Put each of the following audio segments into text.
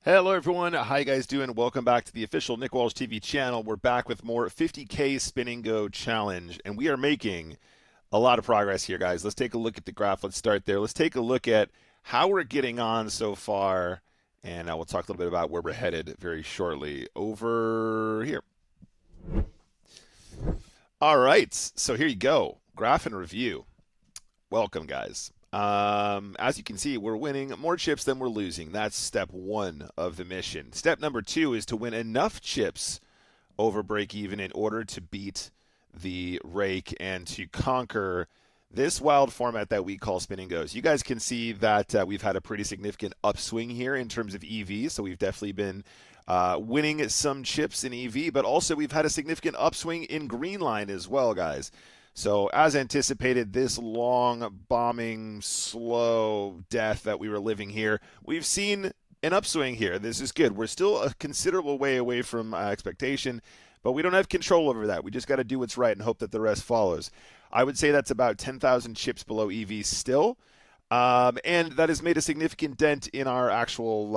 Hello everyone, how you guys doing? Welcome back to the official Nick Walsh TV channel. We're back with more 50K Spin Go challenge, and we are making a lot of progress here, guys. Let's take a look at the graph. Let's start there. Let's take a look at how we're getting on so far, and we'll talk a little bit about where we're headed very shortly. Over here. All right, so here you go. Graph and review. Welcome, guys. As you can see, we're winning more chips than we're losing. That's step one of the mission. Step number two is to win enough chips over break even in order to beat the rake and to conquer this wild format that we call Spin Goes. You guys can see that we've had a pretty significant upswing here in terms of EV, so we've definitely been winning some chips in EV, but also we've had a significant upswing in green line as well, guys. So as anticipated, this long, bombing, slow death that we were living here, we've seen an upswing here. This is good. We're still a considerable way away from expectation, but we don't have control over that. We just got to do what's right and hope that the rest follows. I would say that's about 10,000 chips below EV still. And that has made a significant dent in our actual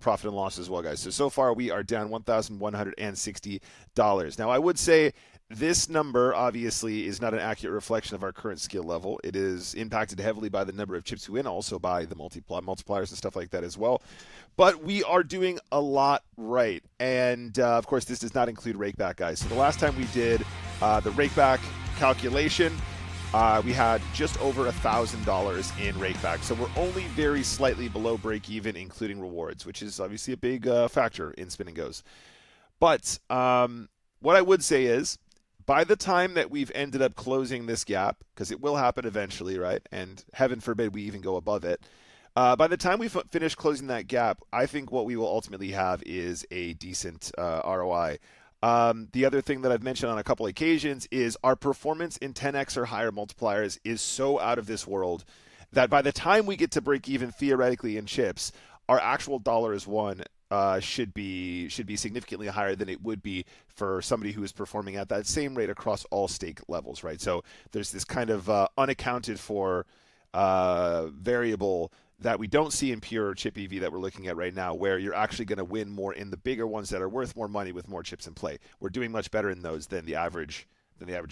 profit and loss as well, guys. So far we are down $1,160. Now I would say this number obviously is not an accurate reflection of our current skill level. It is impacted heavily by the number of chips we win, also by the multipliers and stuff like that as well. But we are doing a lot right, and of course this does not include rakeback, guys. So the last time we did the rakeback calculation, we had just over $1,000 in rakeback. So we're only very slightly below break even, including rewards, which is obviously a big factor in Spin Goes. But what I would say is, by the time that we've ended up closing this gap, because it will happen eventually, right? And heaven forbid we even go above it. By the time we finish closing that gap, I think what we will ultimately have is a decent ROI. The other thing that I've mentioned on a couple occasions is our performance in 10x or higher multipliers is so out of this world that by the time we get to break even theoretically in chips, our actual dollars won should be significantly higher than it would be for somebody who is performing at that same rate across all stake levels, right? So there's this kind of unaccounted for variable that we don't see in pure chip EV that we're looking at right now, where you're actually going to win more in the bigger ones that are worth more money with more chips in play. We're doing much better in those than the average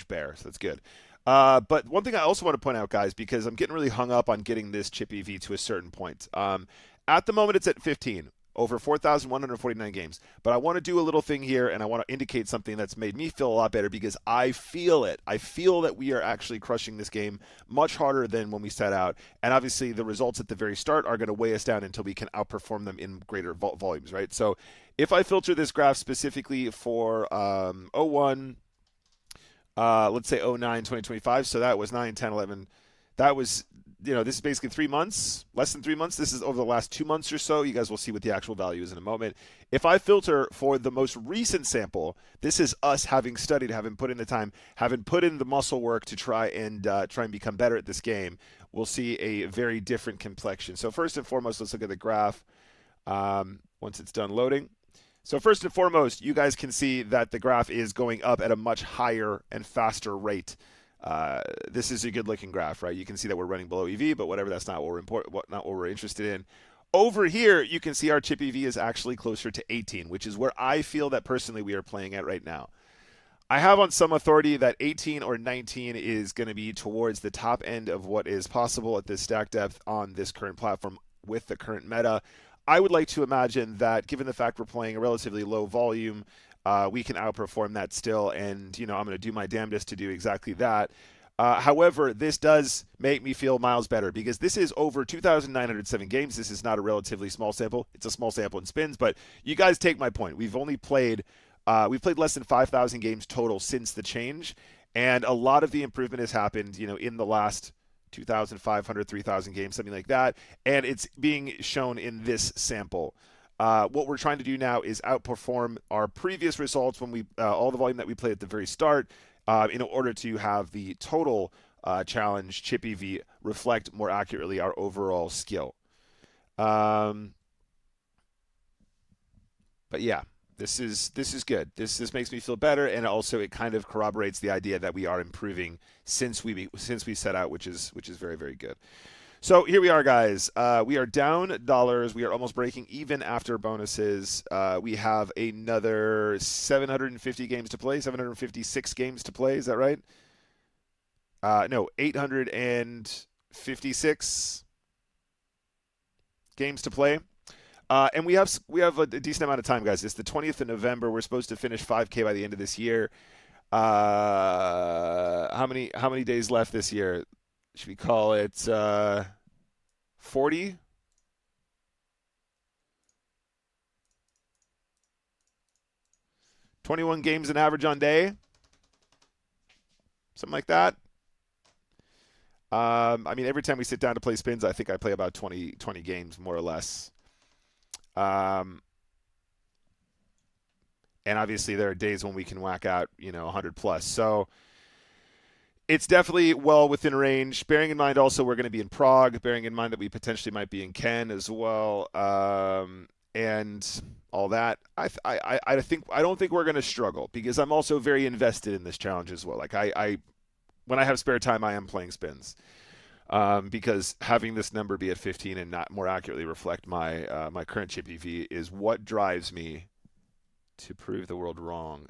bear, so that's good. But one thing I also want to point out, guys, because I'm getting really hung up on getting this chip EV to a certain point. At the moment, it's at 15. Over 4,149 games. But I want to do a little thing here, and I want to indicate something that's made me feel a lot better because I feel it. I feel that we are actually crushing this game much harder than when we set out. And obviously, the results at the very start are going to weigh us down until we can outperform them in greater volumes, right? So if I filter this graph specifically for 01, let's say 09, 2025, so that was 9, 10, 11. That was, this is basically 3 months, less than 3 months. This is over the last 2 months or so. You guys will see what the actual value is in a moment. If I filter for the most recent sample, this is us having studied, having put in the time, having put in the muscle work to try and become better at this game. We'll see a very different complexion. So first and foremost, let's look at the graph once it's done loading. So first and foremost, you guys can see that the graph is going up at a much higher and faster rate. This is a good-looking graph, right? You can see that we're running below EV, but whatever, that's not what we're interested in. Over here, you can see our chip EV is actually closer to 18, which is where I feel that personally we are playing at right now. I have on some authority that 18 or 19 is going to be towards the top end of what is possible at this stack depth on this current platform with the current meta. I would like to imagine that, given the fact we're playing a relatively low volume, we can outperform that still, and I'm going to do my damnedest to do exactly that. However, this does make me feel miles better because this is over 2,907 games. This is not a relatively small sample. It's a small sample in spins, but you guys take my point. We've played less than 5,000 games total since the change, and a lot of the improvement has happened, in the last 2,500, 3,000 games, something like that, and it's being shown in this sample. What we're trying to do now is outperform our previous results when all the volume that we played at the very start, in order to have the total challenge chip EV reflect more accurately our overall skill. But yeah, this is good. This makes me feel better, and also it kind of corroborates the idea that we are improving since we set out, which is very, very good. So here we are, guys. We are down dollars. We are almost breaking even after bonuses. We have another 750 games to play, 756 games to play. Is that right? No, 856 games to play. And we have a decent amount of time, guys. It's the 20th of November. We're supposed to finish 5K by the end of this year. How many days left this year? Should we call it 40? 21 games an average on day, something like that. I mean, every time we sit down to play spins, I think I play about 20 games, more or less. Um, and obviously, there are days when we can whack out, 100 plus. So it's definitely well within range. Bearing in mind also we're going to be in Prague, bearing in mind that we potentially might be in Ken as well, and all that. I don't think we're going to struggle because I'm also very invested in this challenge as well. Like I when I have spare time, I am playing spins. Because having this number be at 15 and not more accurately reflect my current chip EV is what drives me to prove the world wrong.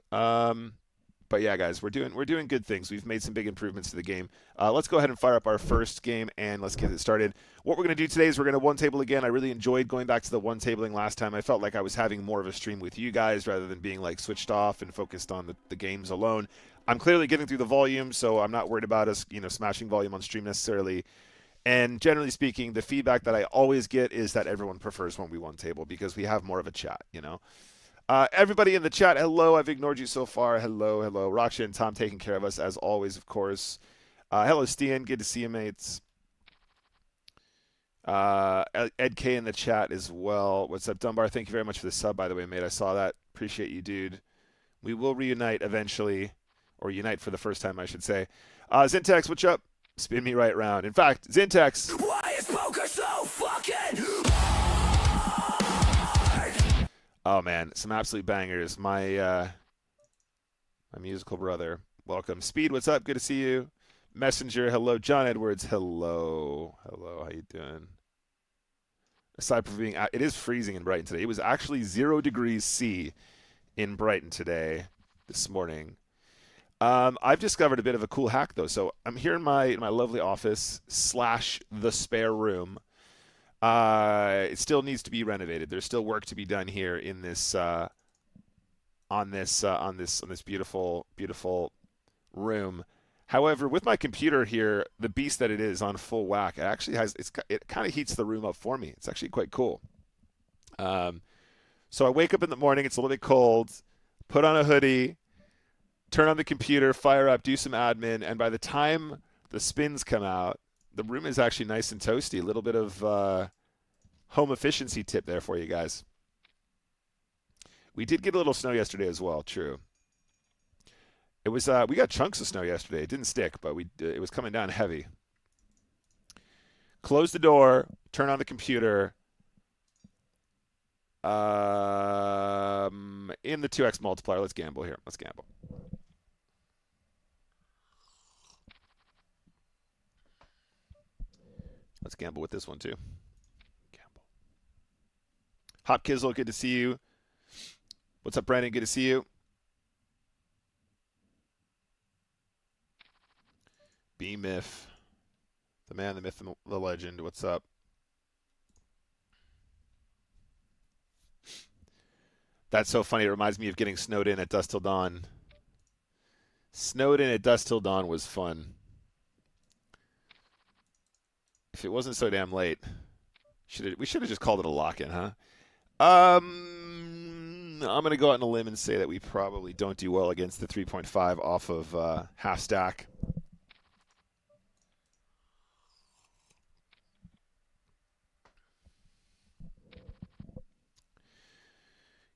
But yeah, guys, we're doing good things. We've made some big improvements to the game. Let's go ahead and fire up our first game and let's get it started. What we're going to do today is we're going to one table again. I really enjoyed going back to the one tabling last time. I felt like I was having more of a stream with you guys rather than being like switched off and focused on the games alone. I'm clearly getting through the volume, so I'm not worried about us, smashing volume on stream necessarily. And generally speaking, the feedback that I always get is that everyone prefers when we one table because we have more of a chat, Everybody in the chat, hello. I've ignored you so far. Hello, hello. Raksha and Tom taking care of us as always, of course. Hello, Stian. Good to see you, mates. Ed K in the chat as well. What's up, Dunbar? Thank you very much for the sub, by the way, mate. I saw that. Appreciate you, dude. We will reunite eventually, or unite for the first time, I should say. Zintex, what's up? Spin me right round. In fact, Zintex. Why is poker so fucking hard? Oh man, some absolute bangers. My musical brother. Welcome. Speed, what's up? Good to see you. Messenger, hello. John Edwards, hello. Hello, how you doing? Aside from being, it is freezing in Brighton today. It was actually 0 degrees C in Brighton today, this morning. I've discovered a bit of a cool hack though. So I'm here in my lovely office / the spare room. It still needs to be renovated. There's still work to be done here in this on this beautiful room. However, with my computer here, the beast that it is on full whack, it kind of heats the room up for me. It's actually quite cool. So I wake up in the morning, it's a little bit cold, put on a hoodie, turn on the computer, fire up, do some admin, and by the time the spins come out, the room is actually nice and toasty. A little bit of home efficiency tip there for you guys. We did get a little snow yesterday as well, true. It was we got chunks of snow yesterday. It didn't stick, but it was coming down heavy. Close the door, turn on the computer. In the 2x multiplier, let's gamble here. Let's gamble. Let's gamble with this one too. Gamble. Hop Kizzle, good to see you. What's up, Brandon? Good to see you. B-Myth. The man, the myth, the legend. What's up? That's so funny. It reminds me of getting snowed in at Dusk Till Dawn. Snowed in at Dusk Till Dawn was fun. If it wasn't so damn late, we should have just called it a lock-in, huh? I'm going to go out on a limb and say that we probably don't do well against the 3.5 off of half stack.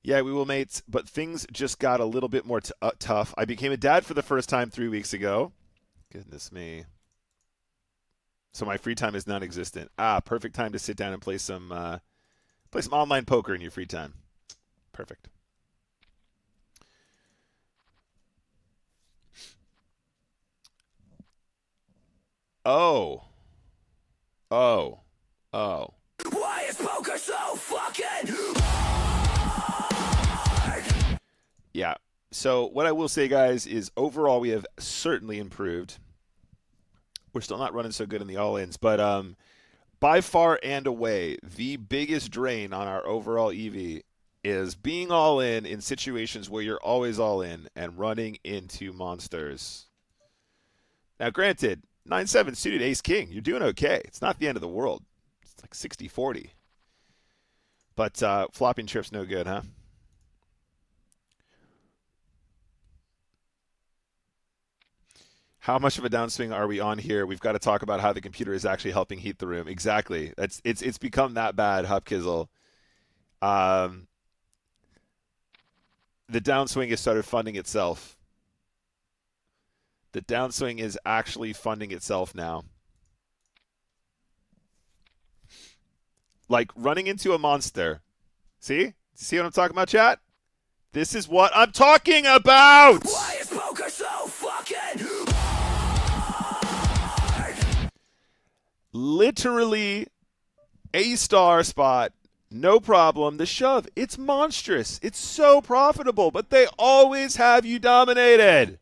Yeah, we will, mates, but things just got a little bit more tough. I became a dad for the first time 3 weeks ago. Goodness me. So my free time is non-existent. Perfect time to sit down and play some online poker in your free time. Perfect. Oh. So what I will say, guys, is overall we have certainly improved. We're still not running so good in the all-ins, but by far and away, the biggest drain on our overall EV is being all in situations where you're always all in and running into monsters. Now, granted, 9-7 suited ace-king, you're doing okay. It's not the end of the world. It's like 60-40. But flopping trip's no good, huh? How much of a downswing are we on here? We've got to talk about how the computer is actually helping heat the room. Exactly. It's become that bad, Hupkizzle. The downswing has started funding itself. The downswing is actually funding itself now. Like running into a monster. See? See what I'm talking about, chat? This is what I'm talking about! Why is poker so fucking Literally a star spot, no problem. The shove, it's monstrous. It's so profitable, but they always have you dominated.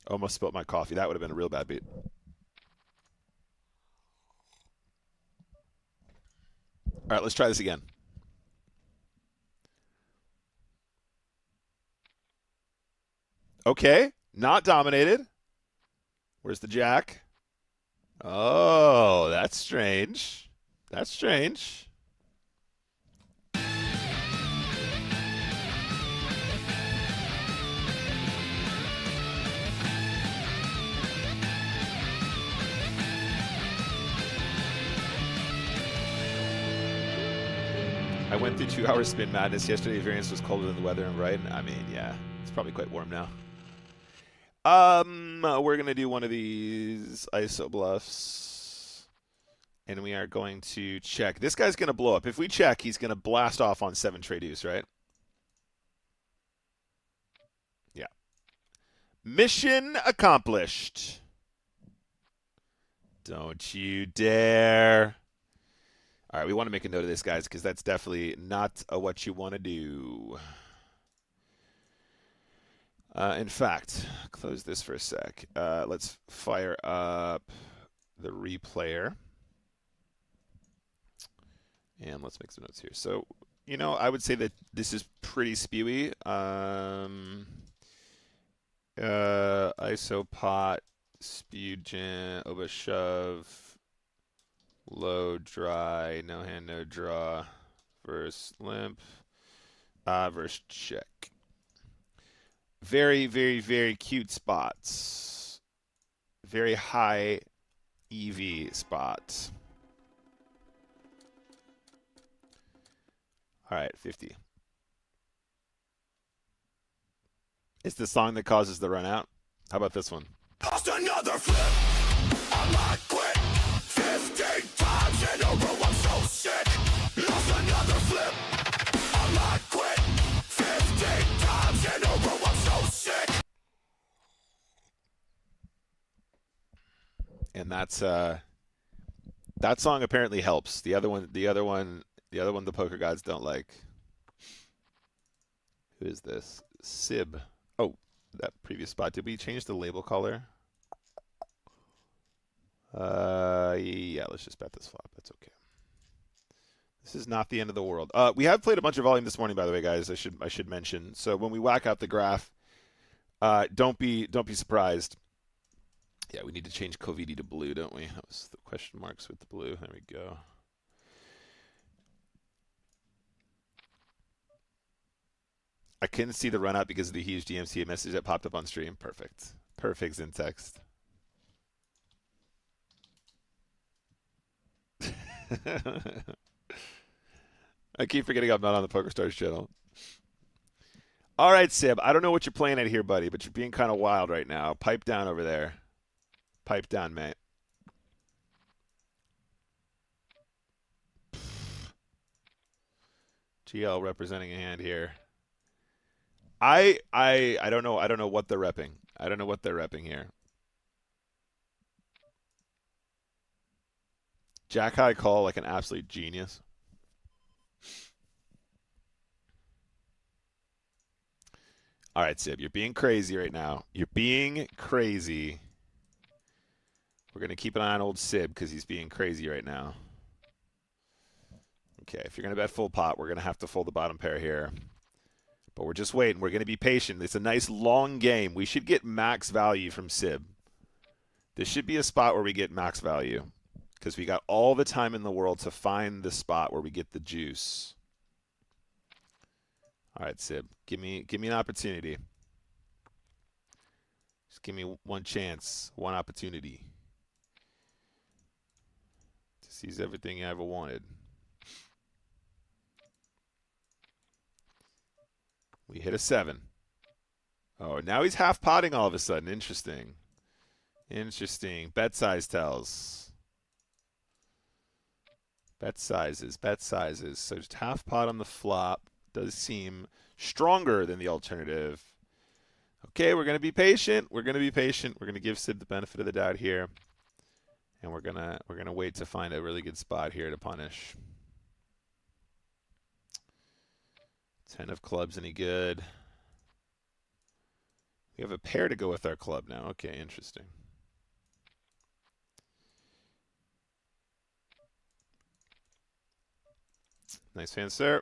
Almost spilled my coffee. That would have been a real bad beat. All right, let's try this again. Okay, not dominated. Where's the jack? Oh, that's strange. That's strange. I went through 2 hours spin madness yesterday. Variance was colder than the weather and right. I mean, yeah, it's probably quite warm now. We're gonna do one of these ISO bluffs, and we are going to check. This guy's gonna blow up. If we check, he's gonna blast off on 7 trade deuce, right? Yeah. Mission accomplished. Don't you dare. All right, we want to make a note of this, guys, because that's definitely not what you want to do. In fact, close this for a sec. Let's fire up the replayer. And let's make some notes here. So, you know, I would say that this is pretty spewy. ISO pot, spew jam, oba shove, low dry, no hand, no draw, verse limp, verse check. Very, very, very cute spots. Very high EV spots. All right, 50. It's the song that causes the run out. How about this one? lost another flip? I might quit 15 times in a row. I'm so sick. Lost another flip. I might quit 15 times in a row. I'm so sick. And that's that song apparently helps. The other one the poker gods don't like. Who is this? Sib. Oh, that previous spot. Did we change the label color? Yeah, let's just bet this flop. That's okay. This is not the end of the world. We have played a bunch of volume this morning, by the way, guys. I should mention. So when we whack out the graph, don't be surprised. Yeah, we need to change Covidi to blue, don't we? That was the question marks with the blue. There we go. I couldn't see the run out because of the huge DMCA message that popped up on stream. Perfect. Perfect in text. I keep forgetting I'm not on the PokerStars channel. All right, Sib. I don't know what you're playing at here, buddy, but you're being kind of wild right now. Pipe down over there. Pipe down, mate. GL representing a hand here. I don't know. I don't know what they're repping. I don't know what they're repping here. Jack high call like an absolute genius. All right, Sib, you're being crazy right now. You're being crazy. We're going to keep an eye on old Sib because he's being crazy right now. Okay, if you're going to bet full pot, we're going to have to fold the bottom pair here. But we're just waiting. We're going to be patient. It's a nice long game. We should get max value from Sib. This should be a spot where we get max value because we got all the time in the world to find the spot where we get the juice. All right, Sib, give me an opportunity. Just give me one chance, one opportunity to seize everything I ever wanted. We hit a 7. Oh, now he's half potting all of a sudden. Interesting. Interesting. Bet size tells. Bet sizes. Bet sizes. So just half pot on the flop does seem stronger than the alternative. Okay, we're going to be patient. We're going to be patient. We're going to give Sid the benefit of the doubt here. And we're going to wait to find a really good spot here to punish. 10 of clubs, any good? We have a pair to go with our club now. Okay, interesting. Nice hand, sir.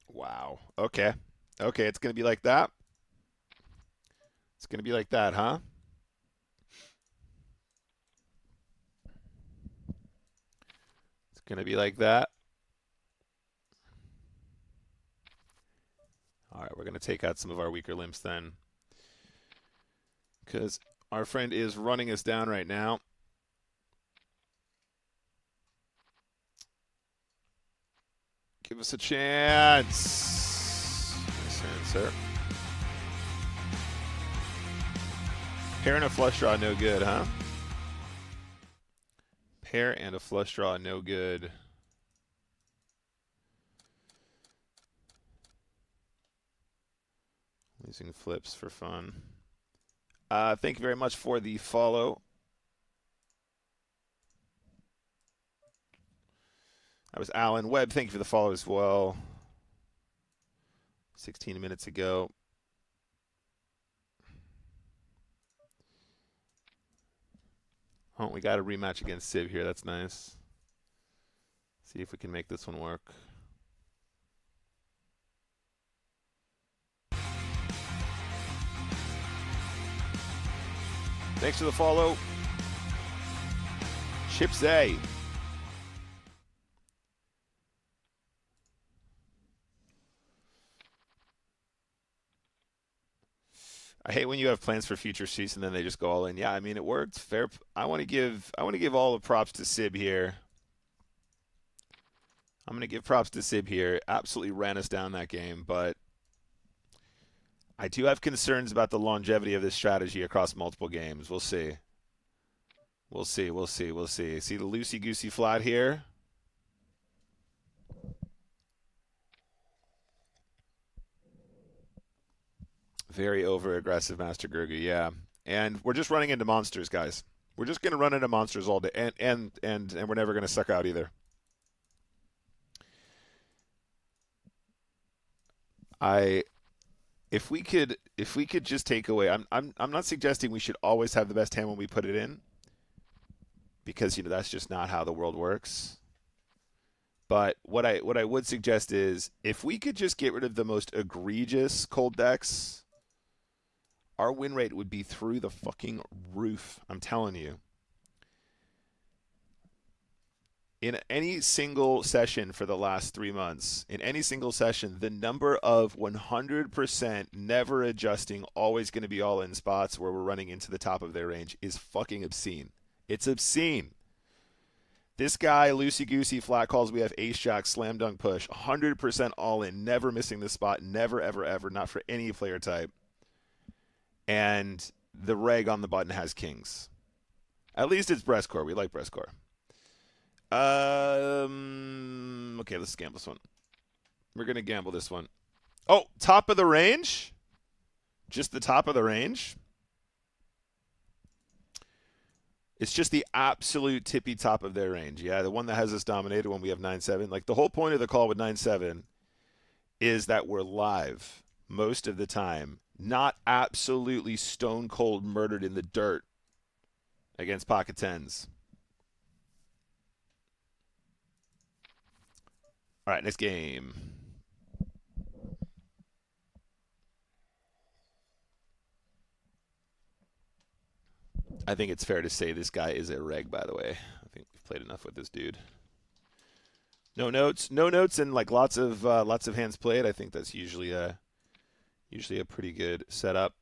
Wow. Okay. Okay, it's going to be like that. It's going to be like that, huh? It's going to be like that. All right, we're going to take out some of our weaker limps then. Because our friend is running us down right now. Give us a chance. Nice hand, sir. Pair and a flush draw, no good, huh? Pair and a flush draw, no good. Using flips for fun. Thank you very much for the follow. That was Alan Webb. Thank you for the follow as well. 16 minutes ago. Oh, we got a rematch against Civ here. That's nice. See if we can make this one work. Thanks for the follow. Chip Zay. I hate when you have plans for future seats and then they just go all in. Yeah, I mean it worked. Fair. I want to give all the props to Sib here. I'm going to give props to Sib here. Absolutely ran us down that game, but I do have concerns about the longevity of this strategy across multiple games. We'll see. We'll see. We'll see. We'll see. See the loosey-goosey flat here? Very over-aggressive Master Gurgu, yeah. And we're just running into monsters, guys. We're just going to run into monsters all day, and we're never going to suck out either. If we could just take away, I'm not suggesting we should always have the best hand when we put it in, because that's just not how the world works. But what I would suggest is if we could just get rid of the most egregious cold decks, our win rate would be through the fucking roof. I'm telling you. In any single session for the last 3 months, in any single session, the number of 100% never adjusting, always going to be all in spots where we're running into the top of their range is fucking obscene. It's obscene. This guy, loosey-goosey, flat calls, we have ace-jack, slam dunk push, 100% all in, never missing the spot, never, ever, ever, not for any player type. And the reg on the button has kings. At least it's breastcore. We like breastcore. Okay, let's gamble this one. We're going to gamble this one. Oh, top of the range? Just the top of the range? It's just the absolute tippy top of their range. Yeah, the one that has us dominated when we have 9-7. Like, the whole point of the call with 9-7 is that we're live most of the time, not absolutely stone cold murdered in the dirt against pocket tens. All right, next game. I think it's fair to say this guy is a reg, by the way. I think we've played enough with this dude. No notes, and like lots of hands played. I think that's usually a pretty good setup.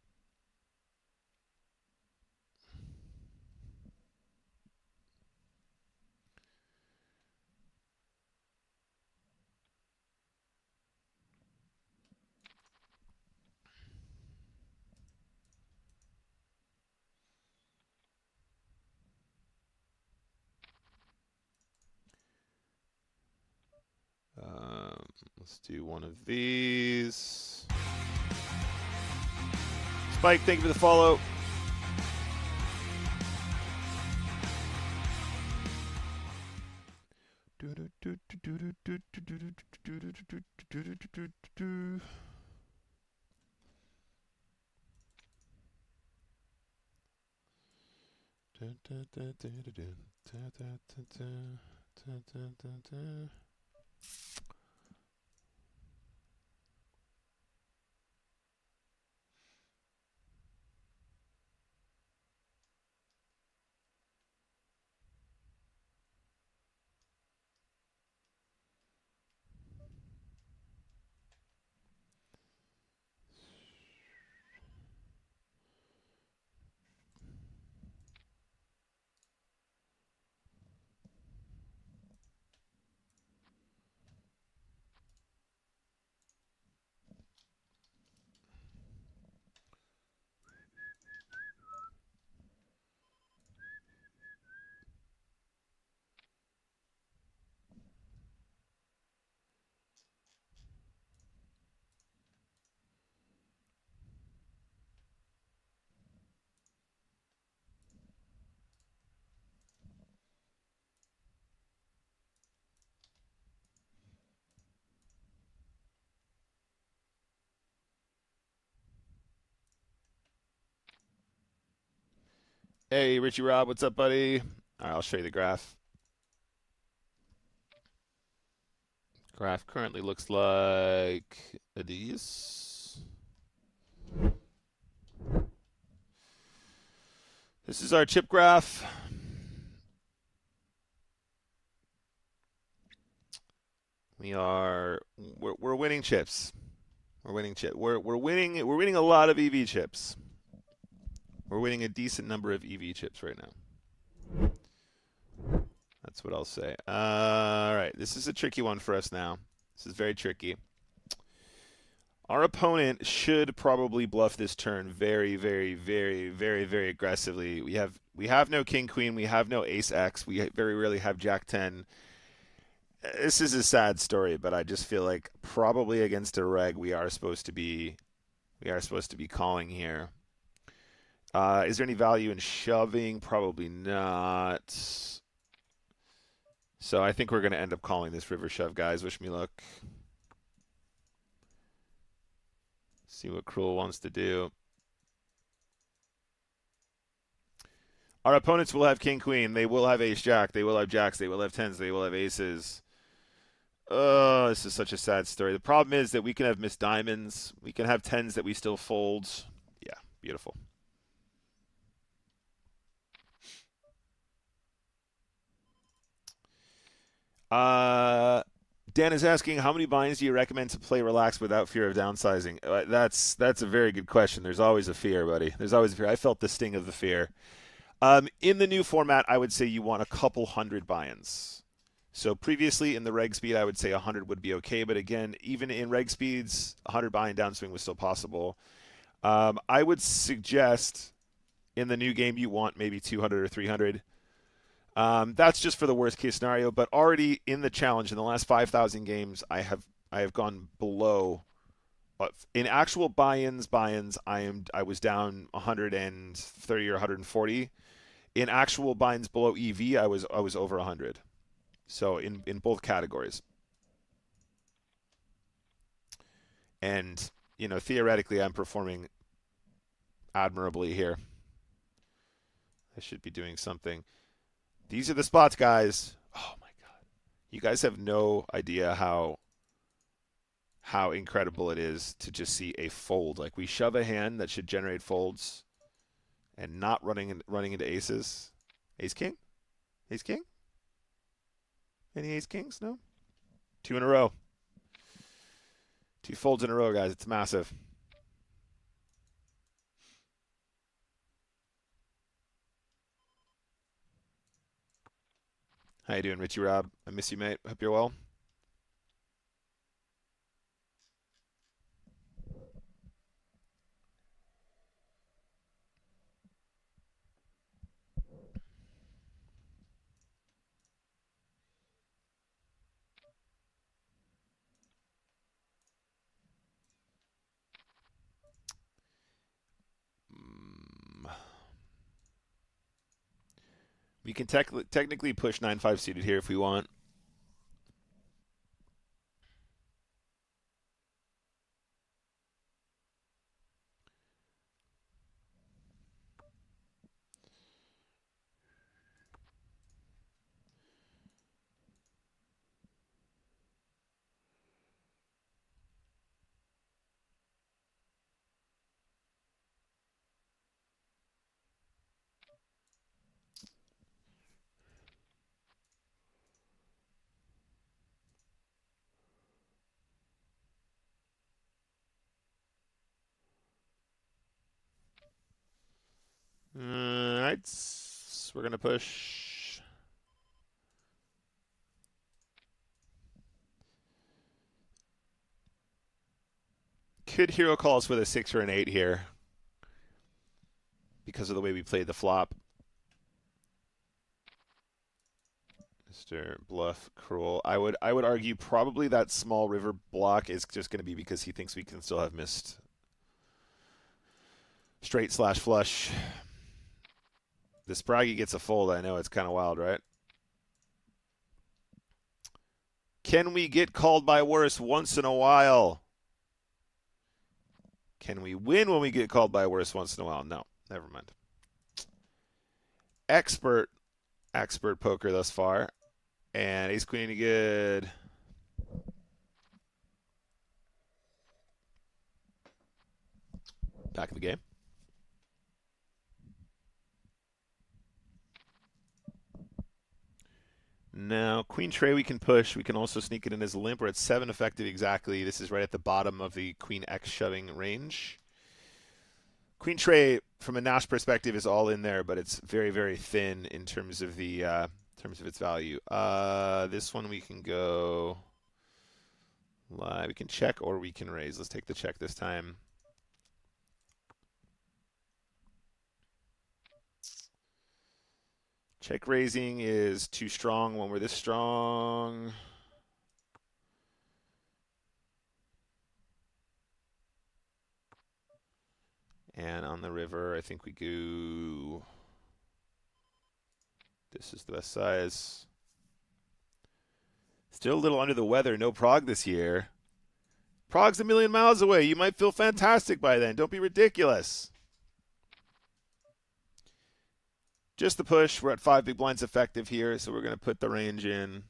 Let's do one of these. Spike, thank you for the follow. Hey, Richie Rob, what's up, buddy? All right, I'll show you the graph. Graph currently looks like these. This is our chip graph. We're winning chips. We're winning chip. We're winning a lot of EV chips. We're winning a decent number of EV chips right now. That's what I'll say. All right, this is a tricky one for us now. This is very tricky. Our opponent should probably bluff this turn very, very, very, very, very aggressively. We have no king queen. We have no ace x. We very rarely have jack 10. This is a sad story, but I just feel like probably against a reg we are supposed to be calling here. Is there any value in shoving? Probably not. So I think we're going to end up calling this river shove, guys. Wish me luck. See what Cruel wants to do. Our opponents will have king queen. They will have ace jack. They will have jacks. They will have tens. They will have aces. Oh, this is such a sad story. The problem is that we can have missed diamonds. We can have tens that we still fold. Yeah, beautiful. Dan is asking, how many binds do you recommend to play relaxed without fear of downsizing? That's a very good question. There's always a fear, buddy. There's always a fear. I felt the sting of the fear. In the new format, I would say you want a couple hundred buy-ins. So previously in the reg speed, I would say 100 would be okay. But again, even in reg speeds, 100 buy-in downswing was still possible. I would suggest in the new game you want maybe 200 or 300. That's just for the worst case scenario, but already in the challenge in the last 5,000 games, I have gone below In actual buy-ins, I was down 130 or 140. In actual buy-ins below EV, I was over 100. So in both categories. And theoretically, I'm performing admirably here. I should be doing something. These are the spots, guys. Oh my god. You guys have no idea how incredible it is to just see a fold. Like, we shove a hand that should generate folds and not running into aces. Ace king? Ace king? Any ace kings? No? 2 in a row. 2 folds in a row, guys. It's massive. How you doing, Richie Rob? I miss you, mate. Hope you're well. We can technically push 9-5 suited here if we want. All right, we're going to push. Could hero calls with a 6 or an 8 here because of the way we played the flop. Mr. Bluff Cruel. I would argue probably that small river block is just going to be because he thinks we can still have missed straight/flush. The Spraggy gets a fold. I know it's kind of wild, right? Can we get called by worse once in a while? Can we win when we get called by worse once in a while? No, never mind. Expert poker thus far. And ace queen any good. Back in the game. Now, Queen Trey we can push. We can also sneak it in as a limp. We're at 7 effective exactly. This is right at the bottom of the Queen X shoving range. Queen Trey, from a Nash perspective, is all in there, but it's very, very thin in terms of the its value. This one we can go live. We can check or we can raise. Let's take the check this time. Check raising is too strong when we're this strong. And on the river, I think we go. This is the best size. Still a little under the weather. No Prague this year. Prague's a million miles away. You might feel fantastic by then. Don't be ridiculous. Just the push. We're at 5 big blinds effective here, so we're going to put the range in.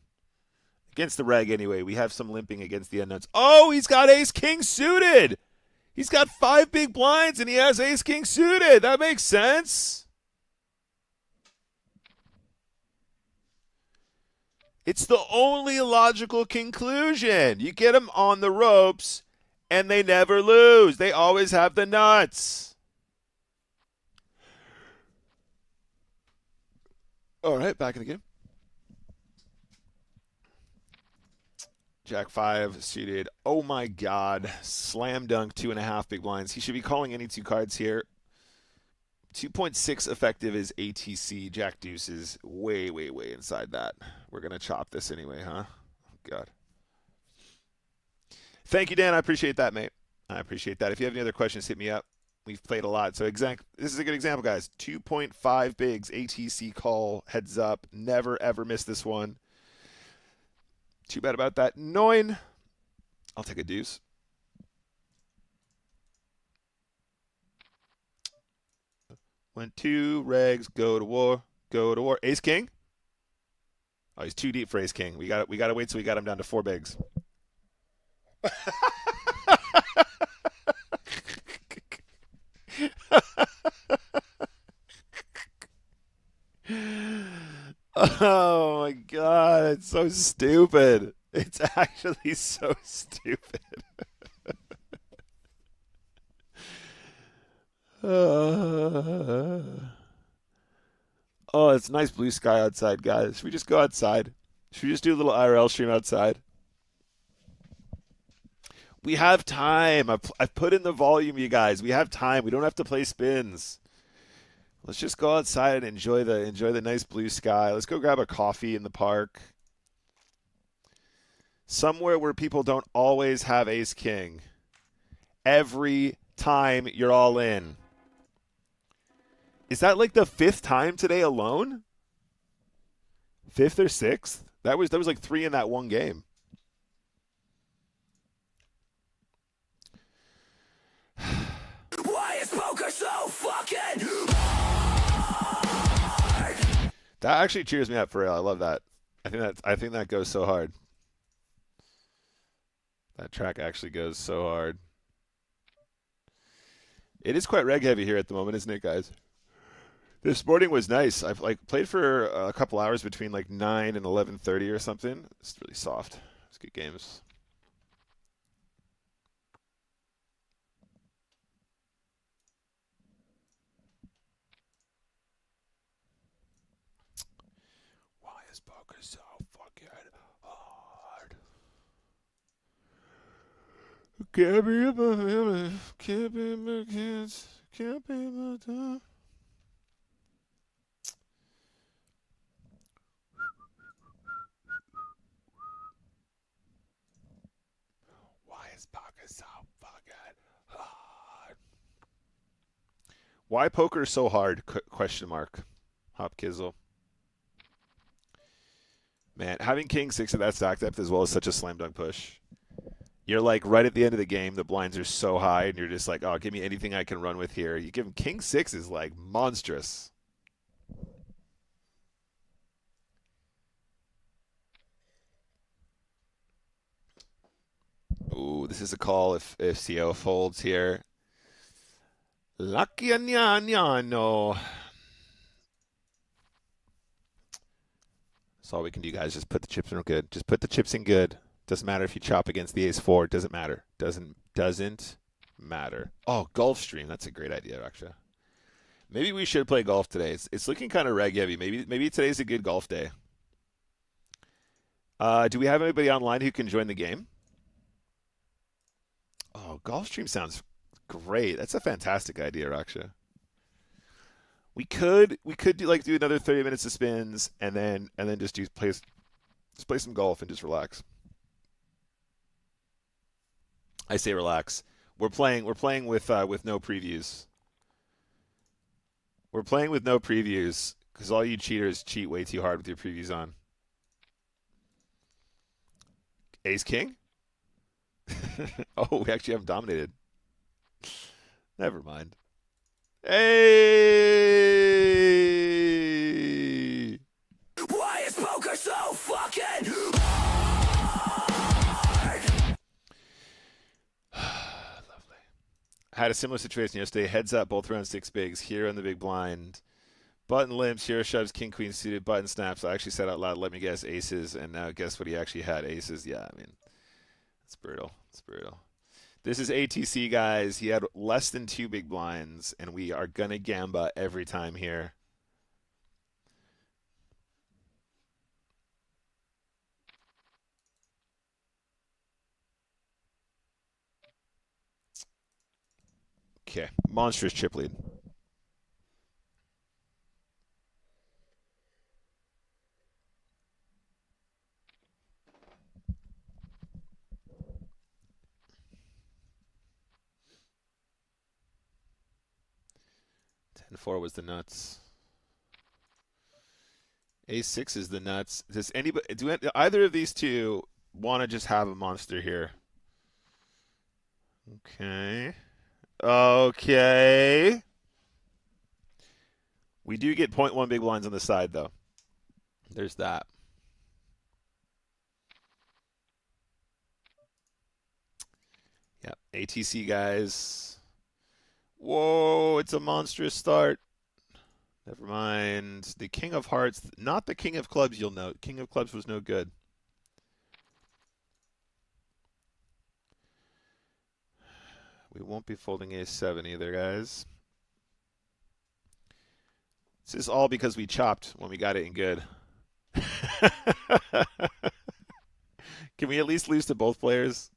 Against the reg anyway. We have some limping against the unknowns. Oh, he's got ace-king suited. He's got 5 big blinds, and he has ace-king suited. That makes sense. It's the only logical conclusion. You get them on the ropes, and they never lose. They always have the nuts. All right, back in the game. Jack 5 suited. Oh my God. Slam dunk 2.5 big blinds. He should be calling any 2 cards here. 2.6 effective is ATC. Jack deuce is way, way, way inside that. We're going to chop this anyway, huh? Oh, God. Thank you, Dan. I appreciate that, mate. I appreciate that. If you have any other questions, hit me up. We've played a lot. So this is a good example, guys. 2.5 bigs, ATC call, heads up. Never, ever miss this one. Too bad about that. 9. I'll take a deuce. Went 2, regs, go to war, go to war. Ace king. Oh, he's too deep for ace king. We got to wait till we got him down to 4 bigs. Oh my god, it's so stupid. It's actually so stupid. Oh, it's nice blue sky outside, guys. Should we just go outside? Should we just do a little IRL stream outside? We have time. I've put in the volume, you guys. We have time. We don't have to play spins. Let's just go outside and enjoy the nice blue sky. Let's go grab a coffee in the park. Somewhere where people don't always have ace king. Every time you're all in. Is that like the 5th time today alone? 5th or 6th? That was like 3 in that one game. Why is poker so fucking That actually cheers me up for real. I love that. I think that goes so hard. That track actually goes so hard. It is quite reg heavy here at the moment, isn't it, guys? This morning was nice. I've played for a couple hours between like 9 and 11:30 or something. It's really soft. It's good games. Why is poker so fucking hard? Can't be my family, can't be my kids, can't be my time. Why is poker so fucking hard? Why poker so hard? Question mark. Hop Kizzle. Man, having king 6 at that stack depth as well is such a slam dunk push. You're like right at the end of the game, the blinds are so high, and you're just like, oh, give me anything I can run with here. You give him king 6 is like monstrous. Ooh, this is a call if CO folds here. Lucky no. That's all we can do, guys. Just put the chips in good. Just put the chips in good. Doesn't matter if you chop against the ace 4. Doesn't matter. Doesn't matter. Oh, golf stream. That's a great idea, actually. Maybe we should play golf today. It's looking kind of reg heavy. Maybe today's a good golf day. Do we have anybody online who can join the game? Oh, golf stream sounds great. That's a fantastic idea, Raksha. We could do another 30 minutes of spins and then just play some golf and just relax. I say relax. We're playing with no previews. We're playing with no previews because all you cheaters cheat way too hard with your previews on. Ace King? Oh, we actually haven't dominated. Never mind. Hey! Why is poker so fucking Lovely. I had a similar situation yesterday. Heads up, both around 6 bigs. Here on the big blind. Button limps, hero shoves, king, queen suited, button snaps. I actually said out loud, let me guess, aces. And now guess what he actually had? Aces. Yeah, I mean, it's brutal. It's brutal. This is ATC, guys. He had less than 2 big blinds, and we are going to gamba every time here. Okay, monstrous chip lead. 10-4 was the nuts. Ace-6 is the nuts. Does anybody, do either of these two want to just have a monster here? Okay. Okay. We do get 0.1 big blinds on the side, though. There's that. Yep. ATC, guys. Whoa, it's a monstrous start. Never mind. The King of Hearts, not the King of Clubs, you'll note. King of Clubs was no good. We won't be folding Ace-7 either, guys. This is all because we chopped when we got it in good. Can we at least lose to both players?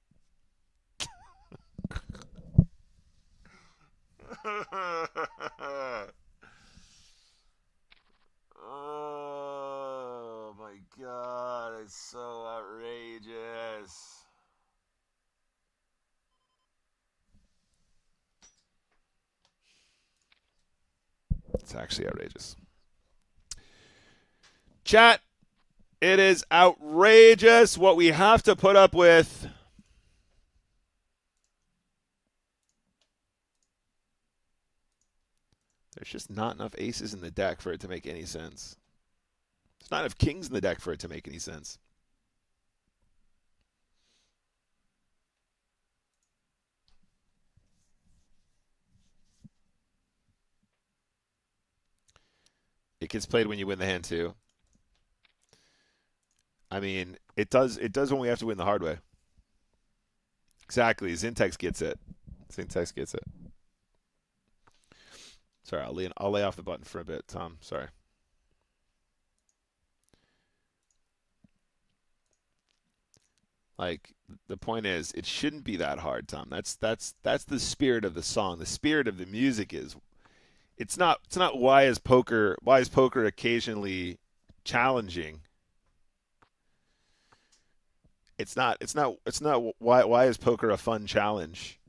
Oh my God, it's so outrageous. It's actually outrageous. Chat, it is outrageous what we have to put up with. There's just not enough aces in the deck for it to make any sense. There's not enough kings in the deck for it to make any sense. It gets played when you win the hand too. I mean, it does when we have to win the hard way. Exactly. Zintex gets it. Zintex gets it. Sorry, I'll lay off the button for a bit, Tom. Sorry. Like, the point is, it shouldn't be that hard, Tom. That's the spirit of the song. The spirit of the music is it's not why is poker occasionally challenging. It's not why is poker a fun challenge.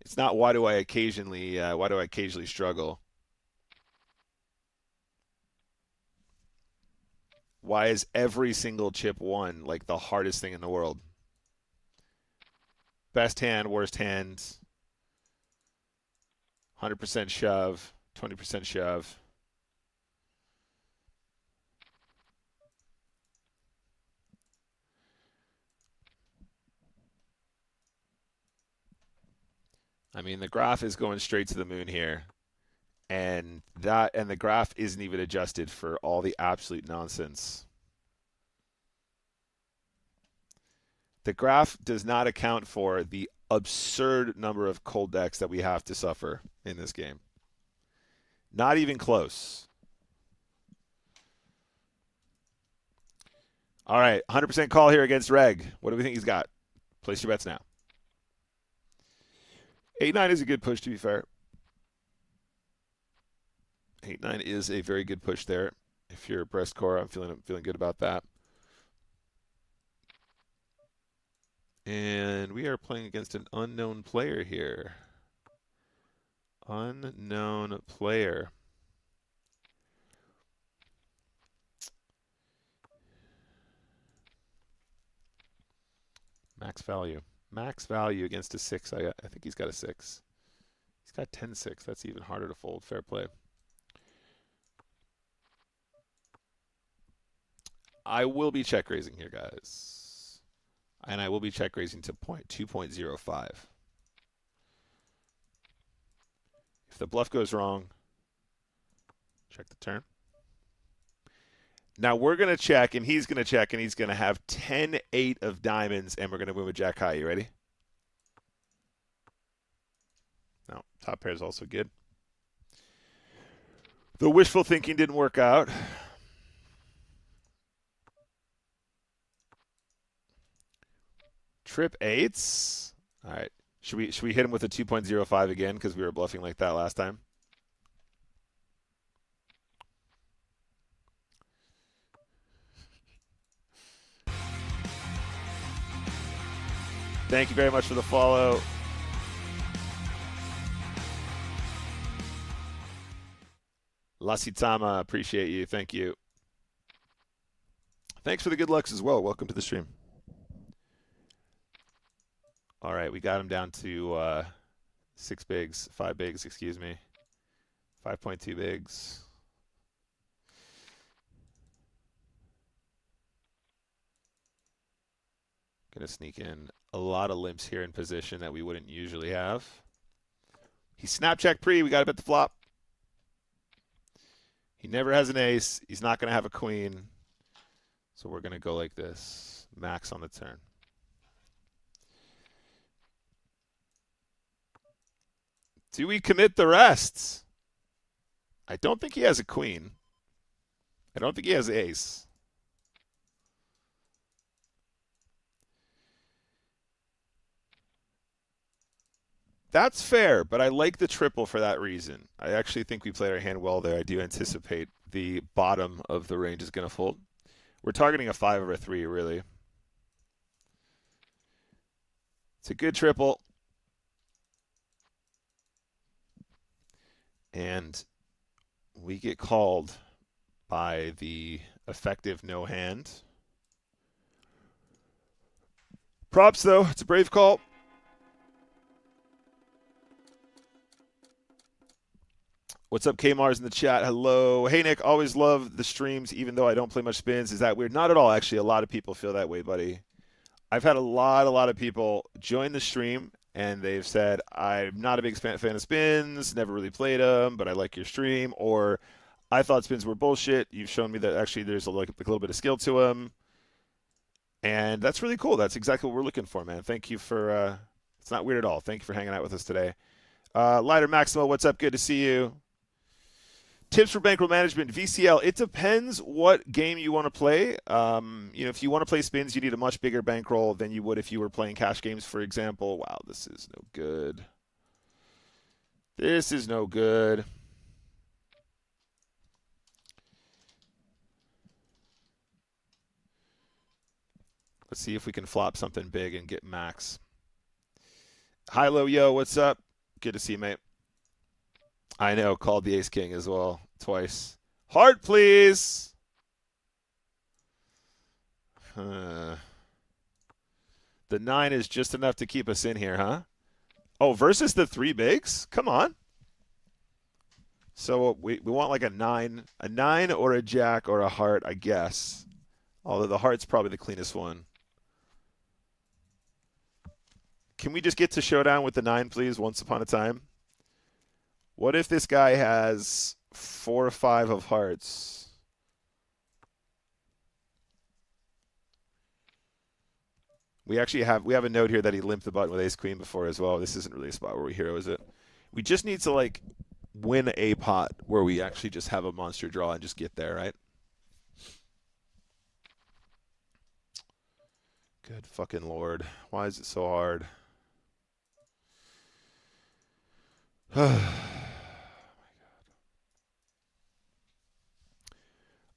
It's not why do I occasionally struggle. Why is every single chip won like the hardest thing in the world? Best hand, worst hand, 100% shove, 20% shove. I mean, the graph is going straight to the moon here. And the graph isn't even adjusted for all the absolute nonsense. The graph does not account for the absurd number of cold decks that we have to suffer in this game. Not even close. All right, 100% call here against Reg. What do we think he's got? Place your bets now. 8-9 is a good push, to be fair. 8-9 is a very good push there. If you're breast core, I'm feeling good about that. And we are playing against an unknown player here. Unknown player. Max value. Max value against a 6. I think he's got a 6. He's got 10-6. That's even harder to fold. Fair play. I will be check raising here, guys. And I will be check raising to 2.05. If the bluff goes wrong, check the turn. Now we're going to check, and he's going to check, and he's going to have 10-8 of diamonds, and we're going to win with Jack high. You ready? No, top pair is also good. The wishful thinking didn't work out. Trip 8s. All right. Should we hit him with a 2.05 again because we were bluffing like that last time? Thank you very much for the follow. Lasitama, appreciate you. Thank you. Thanks for the good lucks as well. Welcome to the stream. All right, we got him down to 5 bigs, excuse me. 5.2 bigs. Gonna sneak in a lot of limps here in position that we wouldn't usually have. He snap check pre, we gotta bet the flop. He never has an ace. He's not gonna have a queen. So we're gonna go like this. Max on the turn. Do we commit the rest? I don't think he has a queen. I don't think he has ace. That's fair, but I like the triple for that reason. I actually think we played our hand well there. I do anticipate the bottom of the range is going to fold. We're targeting a 5 or a 3, really. It's a good triple. And we get called by the effective no hand. Props, though. It's a brave call. What's up, Kmars in the chat? Hello. Hey, Nick. Always love the streams, even though I don't play much spins. Is that weird? Not at all, actually. A lot of people feel that way, buddy. I've had a lot of people join the stream, and they've said, I'm not a big fan of spins, never really played them, but I like your stream. Or, I thought spins were bullshit. You've shown me that actually there's a little bit of skill to them. And that's really cool. That's exactly what we're looking for, man. Thank you for, it's not weird at all. Thank you for hanging out with us today. Lighter Maximo, what's up? Good to see you. Tips for bankroll management, VCL. It depends what game you want to play. If you want to play spins, you need a much bigger bankroll than you would if you were playing cash games, for example. Wow, this is no good. This is no good. Let's see if we can flop something big and get max. Hi-lo, yo, what's up? Good to see you, mate. I know, called the ace-king as well, twice. Heart, please! The 9 is just enough to keep us in here, huh? Oh, versus the 3 bigs? Come on. So we want like a 9 or a jack or a heart, I guess. Although the heart's probably the cleanest one. Can we just get to showdown with the 9, please, once upon a time? What if this guy has 4 or 5 of hearts? We have a note here that he limped the button with ace queen before as well. This isn't really a spot where we hero, is it? We just need to like win a pot where we actually just have a monster draw and just get there, right? Good fucking Lord. Why is it so hard?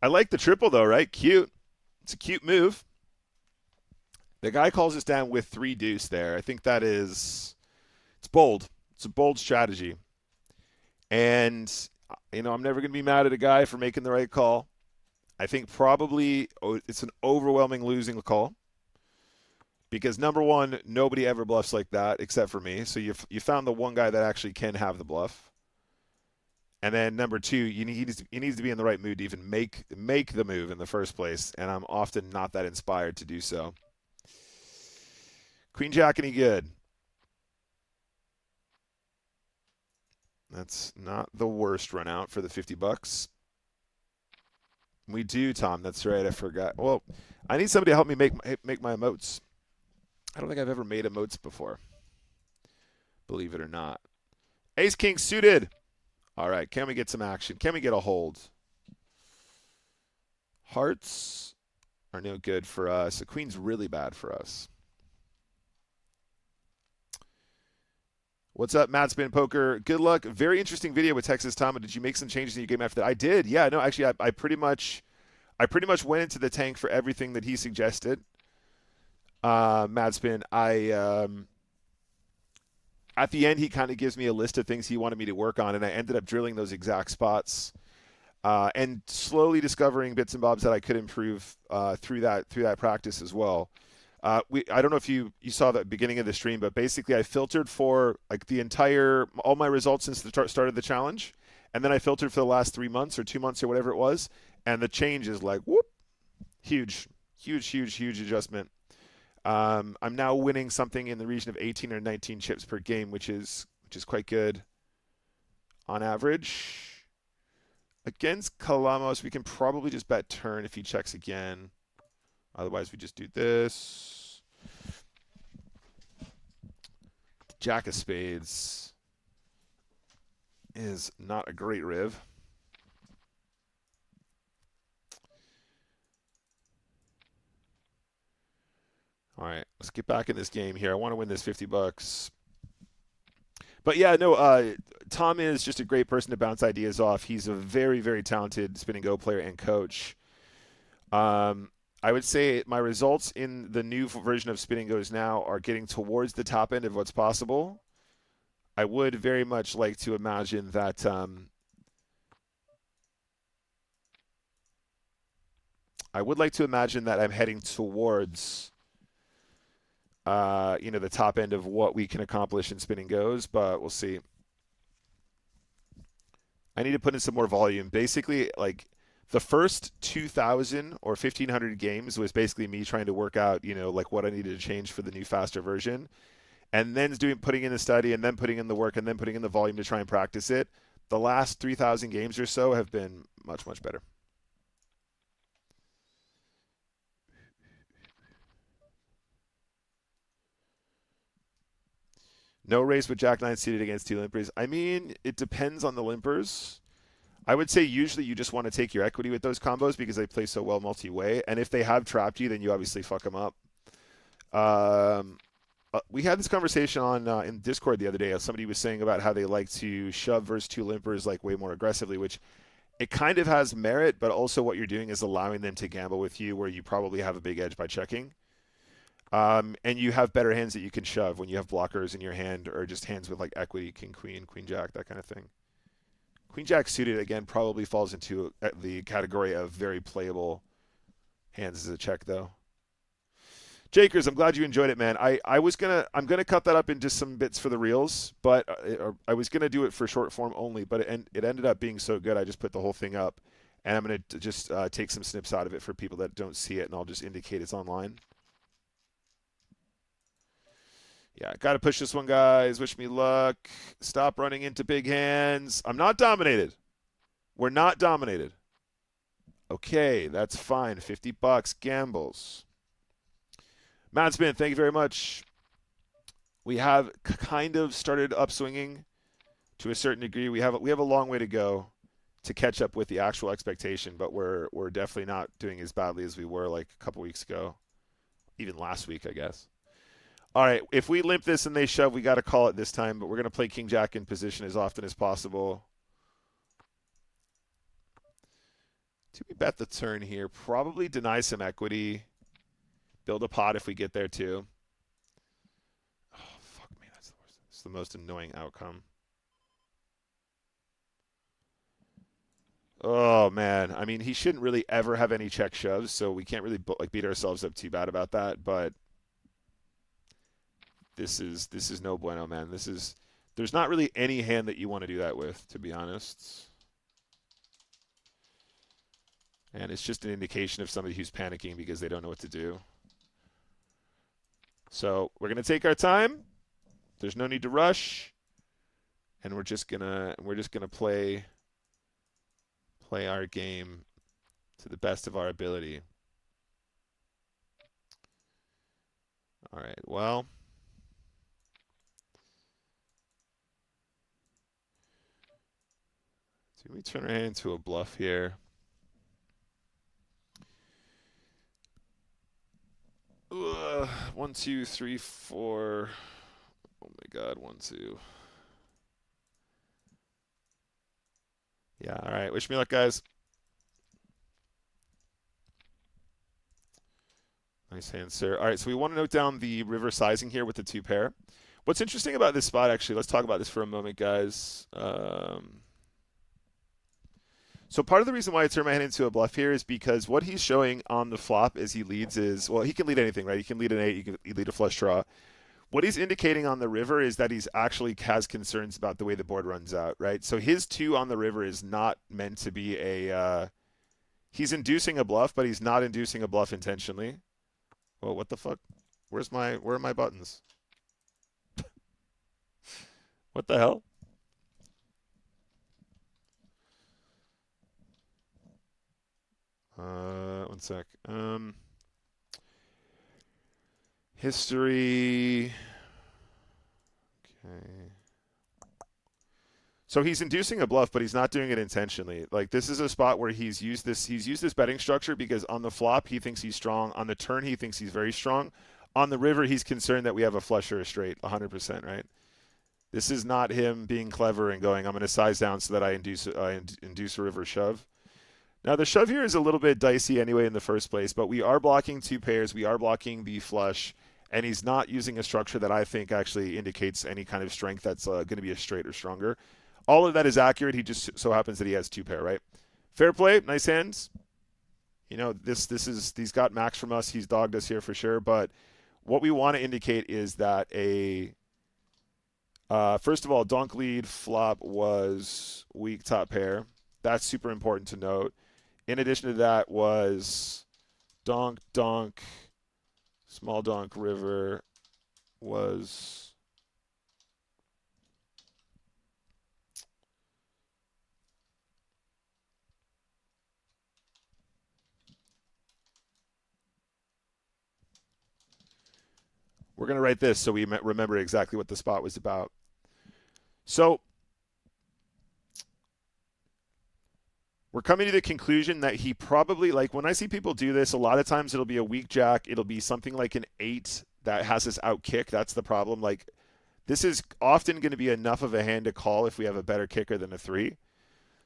I like the triple, though, right? Cute. It's a cute move. The guy calls us down with 3 deuce there. I think that is – it's bold. It's a bold strategy. And, I'm never going to be mad at a guy for making the right call. I think probably it's an overwhelming losing call. Because, number one, nobody ever bluffs like that except for me. So you found the one guy that actually can have the bluff. And then number 2, he needs to be in the right mood to even make the move in the first place. And I'm often not that inspired to do so. Queen Jack, any good? That's not the worst run out for the $50. We do, Tom. That's right. I forgot. Well, I need somebody to help me make my emotes. I don't think I've ever made emotes before. Believe it or not. Ace King suited. All right, can we get some action? Can we get a hold? Hearts are no good for us. The queen's really bad for us. What's up, Matt Spin Poker? Good luck. Very interesting video with Texas Tom. Did you make some changes in your game after that? I did. Yeah, no, actually, I pretty much went into the tank for everything that he suggested. Matt Spin, at the end, he kind of gives me a list of things he wanted me to work on, and I ended up drilling those exact spots. and slowly discovering bits and bobs that I could improve through that practice as well. I don't know if you saw the beginning of the stream, but basically I filtered for like all my results since the start of the challenge, and then I filtered for the last 3 months or 2 months or whatever it was, and the change is like whoop, huge, huge adjustment. I'm now winning something in the region of 18 or 19 chips per game, which is quite good on average. Against Kalamos, we can probably just bet turn if he checks again. Otherwise, we just do this. Jack of spades is not a great riv. All right, let's get back in this game here. I want to win this 50 bucks. But yeah, no, Tom is just a great person to bounce ideas off. He's a very, very talented Spin and Go player and coach. I would say my results in the new version of Spin and Go's now are getting towards the top end of what's possible. I would very much like to imagine that I'm heading towards the top end of what we can accomplish in Spin and Go's, but we'll see. I need to put in some more volume. Basically, like the first 2,000 or 1,500 games was basically me trying to work out, like what I needed to change for the new faster version, and then putting in the study, and then putting in the work, and then putting in the volume to try and practice it. The last 3,000 games or so have been much, much better. No race with Jack 9 seated against two limpers. I mean, it depends on the limpers. I would say usually you just want to take your equity with those combos because they play so well multi-way. And if they have trapped you, then you obviously fuck them up. We had this conversation on in Discord the other day. Somebody was saying about how they like to shove versus two limpers like way more aggressively, which it kind of has merit, but also what you're doing is allowing them to gamble with you where you probably have a big edge by checking. And you have better hands that you can shove when you have blockers in your hand or just hands with like equity, king, queen, queen, jack, that kind of thing. Queen jack suited, again, probably falls into the category of very playable hands as a check, though. Jakers, I'm glad you enjoyed it, man. I'm gonna cut that up into some bits for the reels, but I was gonna do it for short form only, but it ended up being so good I just put the whole thing up, and I'm gonna just take some snips out of it for people that don't see it, and I'll just indicate it's online. Yeah, got to push this one, guys. Wish me luck. Stop running into big hands. I'm not dominated. We're not dominated. Okay, that's fine. 50 bucks. Gambles. Mad Spin, thank you very much. We have kind of started upswinging to a certain degree. We have a long way to go to catch up with the actual expectation, but we're definitely not doing as badly as we were like a couple weeks ago, even last week, I guess. All right, if we limp this and they shove, we got to call it this time, but we're going to play King Jack in position as often as possible. Do we bet the turn here? Probably deny some equity. Build a pot if we get there too. Oh, fuck me, that's the worst. It's the most annoying outcome. Oh, man. I mean, he shouldn't really ever have any check shoves, so we can't really beat ourselves up too bad about that, but this is no bueno, man. There's not really any hand that you want to do that with, to be honest. And it's just an indication of somebody who's panicking because they don't know what to do. So we're gonna take our time. There's no need to rush, and we're just gonna play our game to the best of our ability. All right. Well. So we turn our hand into a bluff here. 1, 2, 3, 4. Oh my God, 1, 2. Yeah, all right. Wish me luck, guys. Nice hand, sir. All right, so we want to note down the river sizing here with the 2 pair. What's interesting about this spot, actually, let's talk about this for a moment, guys. So part of the reason why I turn my hand into a bluff here is because what he's showing on the flop as he leads is, well, he can lead anything, right? He can lead an 8, he can lead a flush draw. What he's indicating on the river is that he's actually has concerns about the way the board runs out, right? So his 2 on the river is not meant to be a, he's inducing a bluff, but he's not inducing a bluff intentionally. Well, what the fuck? Where are my buttons? What the hell? One sec. History. Okay. So he's inducing a bluff, but he's not doing it intentionally. Like, this is a spot where he's used this betting structure because on the flop he thinks he's strong, on the turn he thinks he's very strong, on the river he's concerned that we have a flush or a straight, 100%, right? This is not him being clever and going, I'm going to size down so that I induce a river shove. Now, the shove here is a little bit dicey anyway in the first place, but we are blocking 2 pairs. We are blocking the flush, and he's not using a structure that I think actually indicates any kind of strength that's going to be a straight or stronger. All of that is accurate. He just so happens that he has 2 pair, right? Fair play, nice hands. You know, he's got max from us. He's dogged us here for sure, but what we want to indicate is that first of all, donk lead flop was weak top pair. That's super important to note. In addition to that was donk, donk, small donk river was we're going to write this so we remember exactly what the spot was about. So we're coming to the conclusion that he probably, like when I see people do this, a lot of times it'll be a weak jack. It'll be something like an 8 that has us out kick. That's the problem. Like, this is often going to be enough of a hand to call if we have a better kicker than a 3.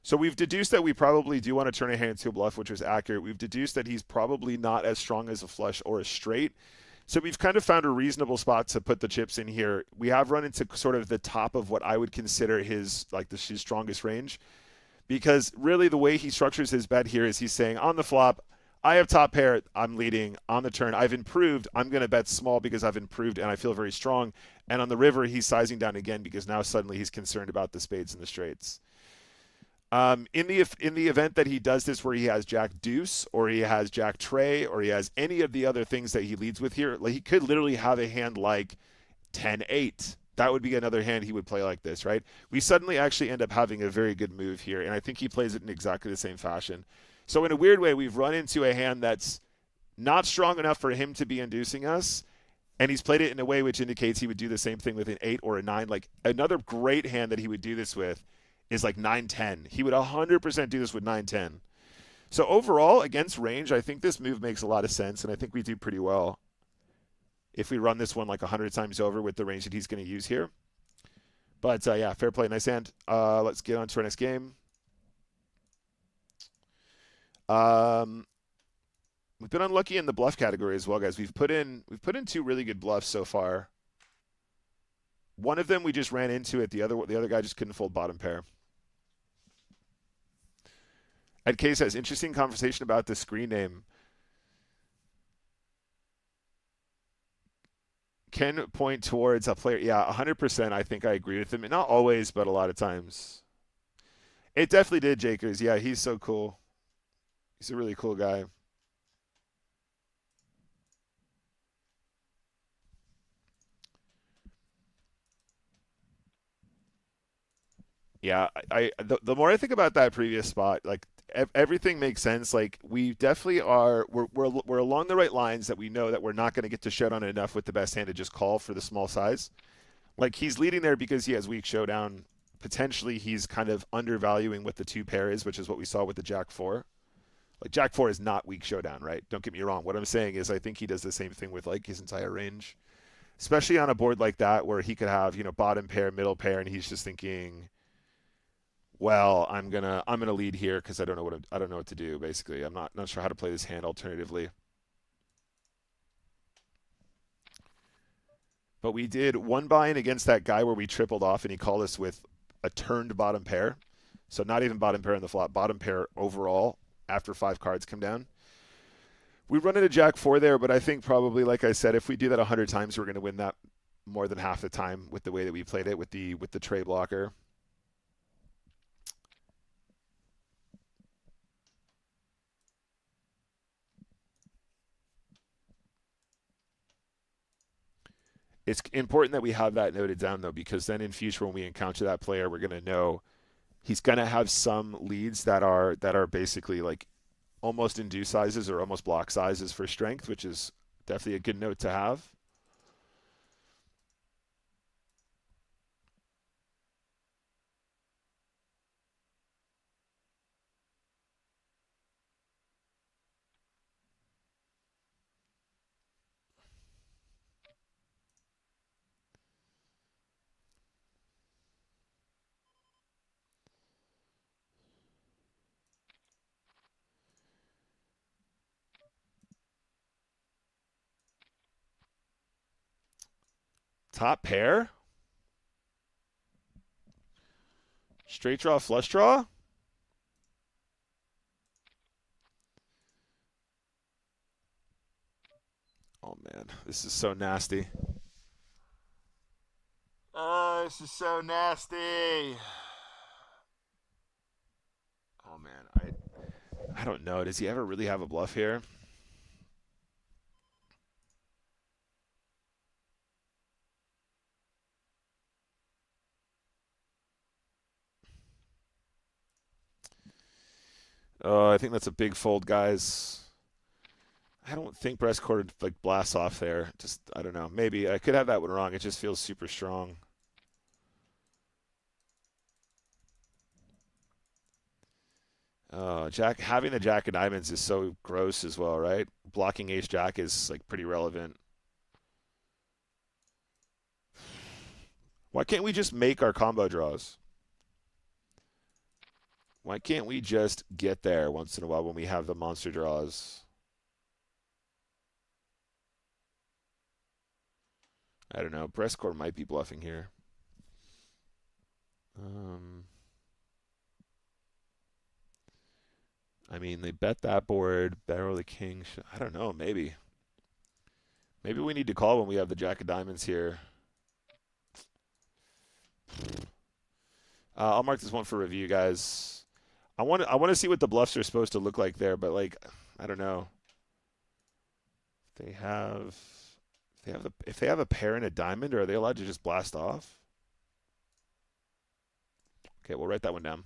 So we've deduced that we probably do want to turn a hand into a bluff, which was accurate. We've deduced that he's probably not as strong as a flush or a straight. So we've kind of found a reasonable spot to put the chips in here. We have run into sort of the top of what I would consider his strongest range. Because really the way he structures his bet here is he's saying on the flop, I have top pair, I'm leading. On the turn, I've improved. I'm going to bet small because I've improved and I feel very strong. And on the river, he's sizing down again because now suddenly he's concerned about the spades and the straights. In the event that he does this where he has jack deuce or he has jack tray or he has any of the other things that he leads with here, like he could literally have a hand like 10-8. That would be another hand he would play like this, right? We suddenly actually end up having a very good move here, and I think he plays it in exactly the same fashion. So in a weird way, we've run into a hand that's not strong enough for him to be inducing us, and he's played it in a way which indicates he would do the same thing with an 8 or a 9. Like, another great hand that he would do this with is like 9-10. He would 100% do this with 9-10. So overall, against range, I think this move makes a lot of sense, and I think we do pretty well if we run this one like 100 times over with the range that he's going to use here. But yeah, fair play, nice hand. Let's get on to our next game. We've been unlucky in the bluff category as well, guys. We've put in 2 really good bluffs so far. One of them we just ran into it. The other guy just couldn't fold bottom pair. Ed K says, interesting conversation about the screen name. Can point towards a player. Yeah, 100%. I think I agree with him. Not always, but a lot of times. It definitely did, Jakers. Yeah, he's so cool. He's a really cool guy. Yeah, the more I think about that previous spot, like everything makes sense. Like we definitely are, we're along the right lines that we know that we're not going to get to showdown enough with the best hand to just call for the small size. Like he's leading there because he has weak showdown. Potentially he's kind of undervaluing what the 2 pair is, which is what we saw with the Jack 4. Like Jack 4 is not weak showdown, right? Don't get me wrong. What I'm saying is I think he does the same thing with like his entire range, especially on a board like that where he could have, you know, bottom pair, middle pair, and he's just thinking, well, I'm gonna lead here because I don't know what to do. Basically, I'm not sure how to play this hand alternatively. But we did one buy-in against that guy where we tripled off and he called us with a turned bottom pair. So not even bottom pair in the flop, bottom pair overall after 5 cards come down. We run into Jack 4 there, but I think probably, like I said, if we do that 100 times, we're going to win that more than half the time with the way that we played it with the tray blocker. It's important that we have that noted down, though, because then in future when we encounter that player, we're going to know he's going to have some leads that are basically like almost induced sizes or almost block sizes for strength, which is definitely a good note to have. Top pair? Straight draw, flush draw? Oh, man. This is so nasty. Oh, this is so nasty. Oh, man. I don't know. Does he ever really have a bluff here? Oh, I think that's a big fold, guys. I don't think breast quarter like blasts off there. Just I don't know. Maybe I could have that one wrong. It just feels super strong. Jack having the jack of diamonds is so gross as well, right? Blocking ace jack is like pretty relevant. Why can't we just make our combo draws? Why can't we just get there once in a while when we have the monster draws? I don't know. Breastcore might be bluffing here. I mean, they bet that board, barrel the king. I don't know. Maybe. Maybe we need to call when we have the jack of diamonds here. I'll mark this one for review, guys. I want to see what the bluffs are supposed to look like there, but like I don't know. If they have a pair and a diamond, are they allowed to just blast off? Okay, we'll write that one down.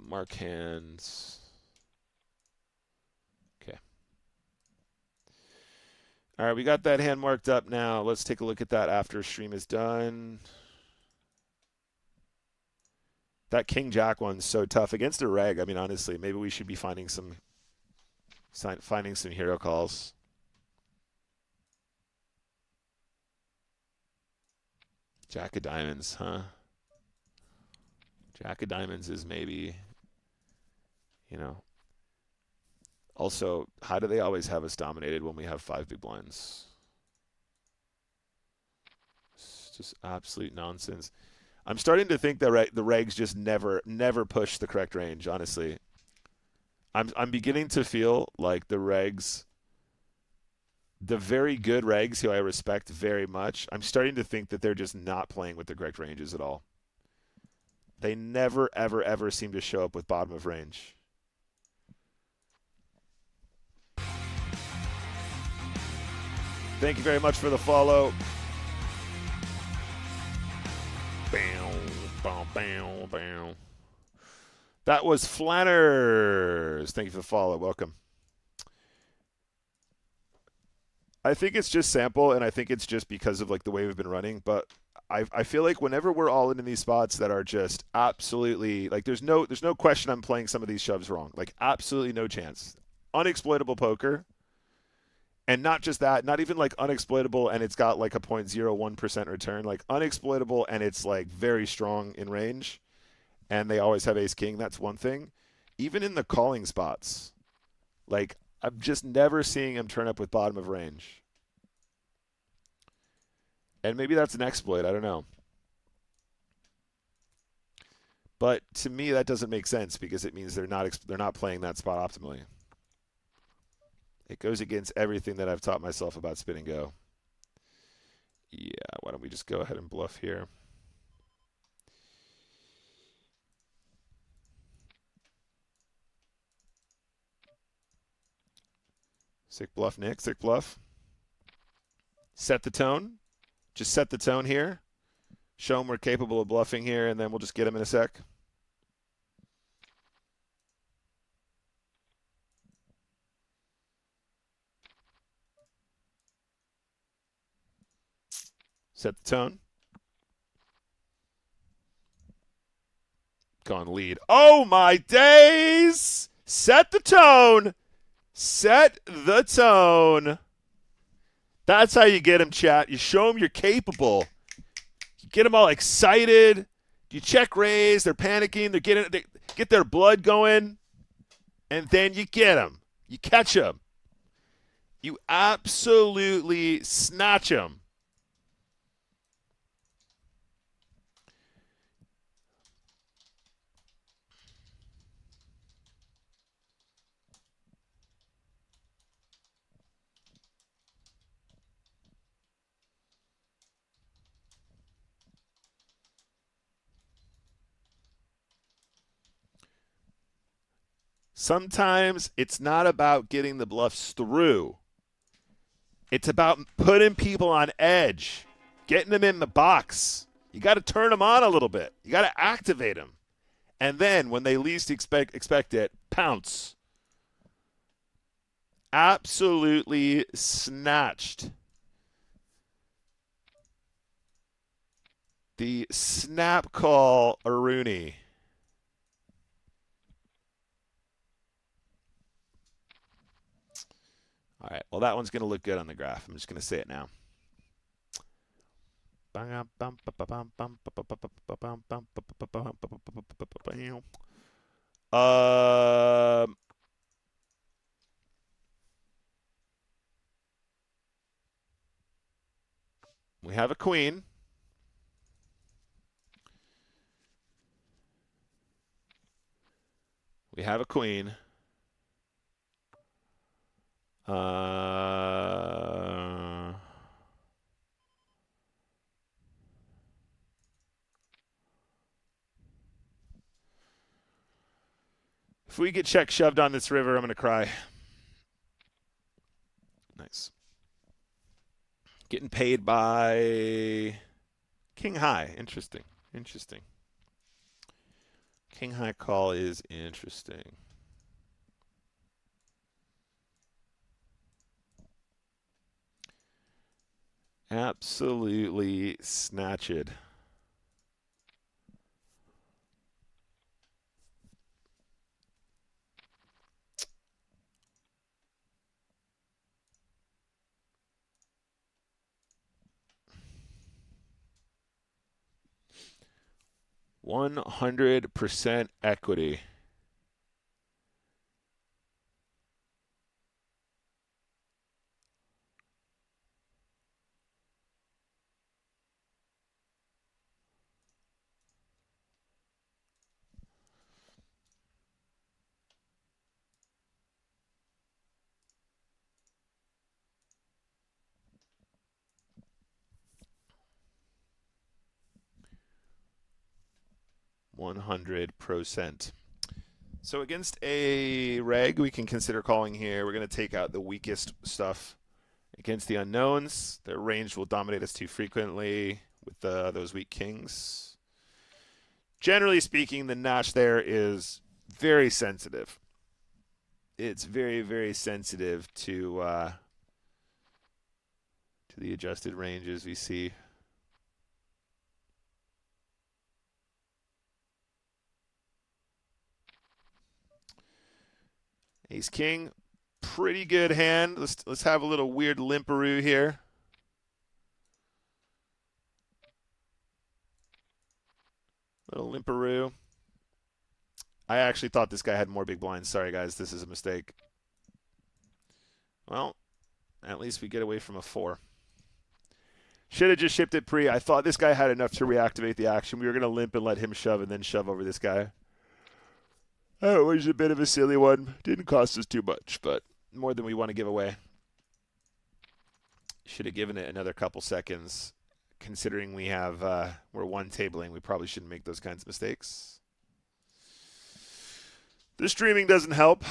Mark hands. Okay. All right, we got that hand marked up now. Let's take a look at that after stream is done. That king jack one's so tough against a reg. I mean, honestly, maybe we should be finding some hero calls. Jack of diamonds, huh? Jack of diamonds is maybe, you know. Also, how do they always have us dominated when we have 5 big blinds? It's just absolute nonsense. I'm starting to think that the regs just never push the correct range, honestly. I'm beginning to feel like the regs, the very good regs who I respect very much, I'm starting to think that they're just not playing with the correct ranges at all. They never, ever, ever seem to show up with bottom of range. Thank you very much for the follow. That was Flanners. Thank you for the follow. Welcome. I think it's just sample, and I think it's just because of like the way we've been running. But I feel like whenever we're all in these spots that are just absolutely like there's no question I'm playing some of these shoves wrong. Like absolutely no chance. Unexploitable poker. And not just that, not even like unexploitable and it's got like a 0.01% return, like unexploitable and it's like very strong in range and they always have ace king. That's one thing. Even in the calling spots, like I'm just never seeing him turn up with bottom of range. And maybe that's an exploit. I don't know. But to me, that doesn't make sense because it means they're not playing that spot optimally. It goes against everything that I've taught myself about Spin and Go. Yeah, why don't we just go ahead and bluff here? Sick bluff, Nick. Sick bluff. Set the tone. Just set the tone here. Show them we're capable of bluffing here, and then we'll just get them in a sec. Set the tone. Gone lead. Oh, my days! Set the tone. Set the tone. That's how you get them, chat. You show them you're capable. You get them all excited. You check raise. They're panicking. They get their blood going. And then you get them. You catch them. You absolutely snatch them. Sometimes it's not about getting the bluffs through. It's about putting people on edge, getting them in the box. You got to turn them on a little bit. You got to activate them. And then when they least expect it, pounce. Absolutely snatched. The snap call Aruni. All right, well, that one's going to look good on the graph. I'm just going to say it now. We have a queen. We have a queen. If we get check shoved on this river, I'm going to cry. Nice. Getting paid by King High. Interesting. Interesting. King High call is interesting. Absolutely snatched. $100% equity. %100%. So against a reg, we can consider calling here. We're going to take out the weakest stuff. Against the unknowns, their range will dominate us too frequently with those weak kings. Generally speaking, the notch there is very sensitive. It's very, very sensitive to the adjusted ranges we see. Ace King, pretty good hand. Let's have a little weird limperoo here. Little limperoo. I actually thought this guy had more big blinds. Sorry, guys. This is a mistake. Well, at least we get away from a 4. Should have just shipped it pre. I thought this guy had enough to reactivate the action. We were going to limp and let him shove and then shove over this guy. Oh, it was a bit of a silly one. Didn't cost us too much, but more than we want to give away. Should have given it another couple seconds. Considering we have, we're one tabling, we probably shouldn't make those kinds of mistakes. The streaming doesn't help.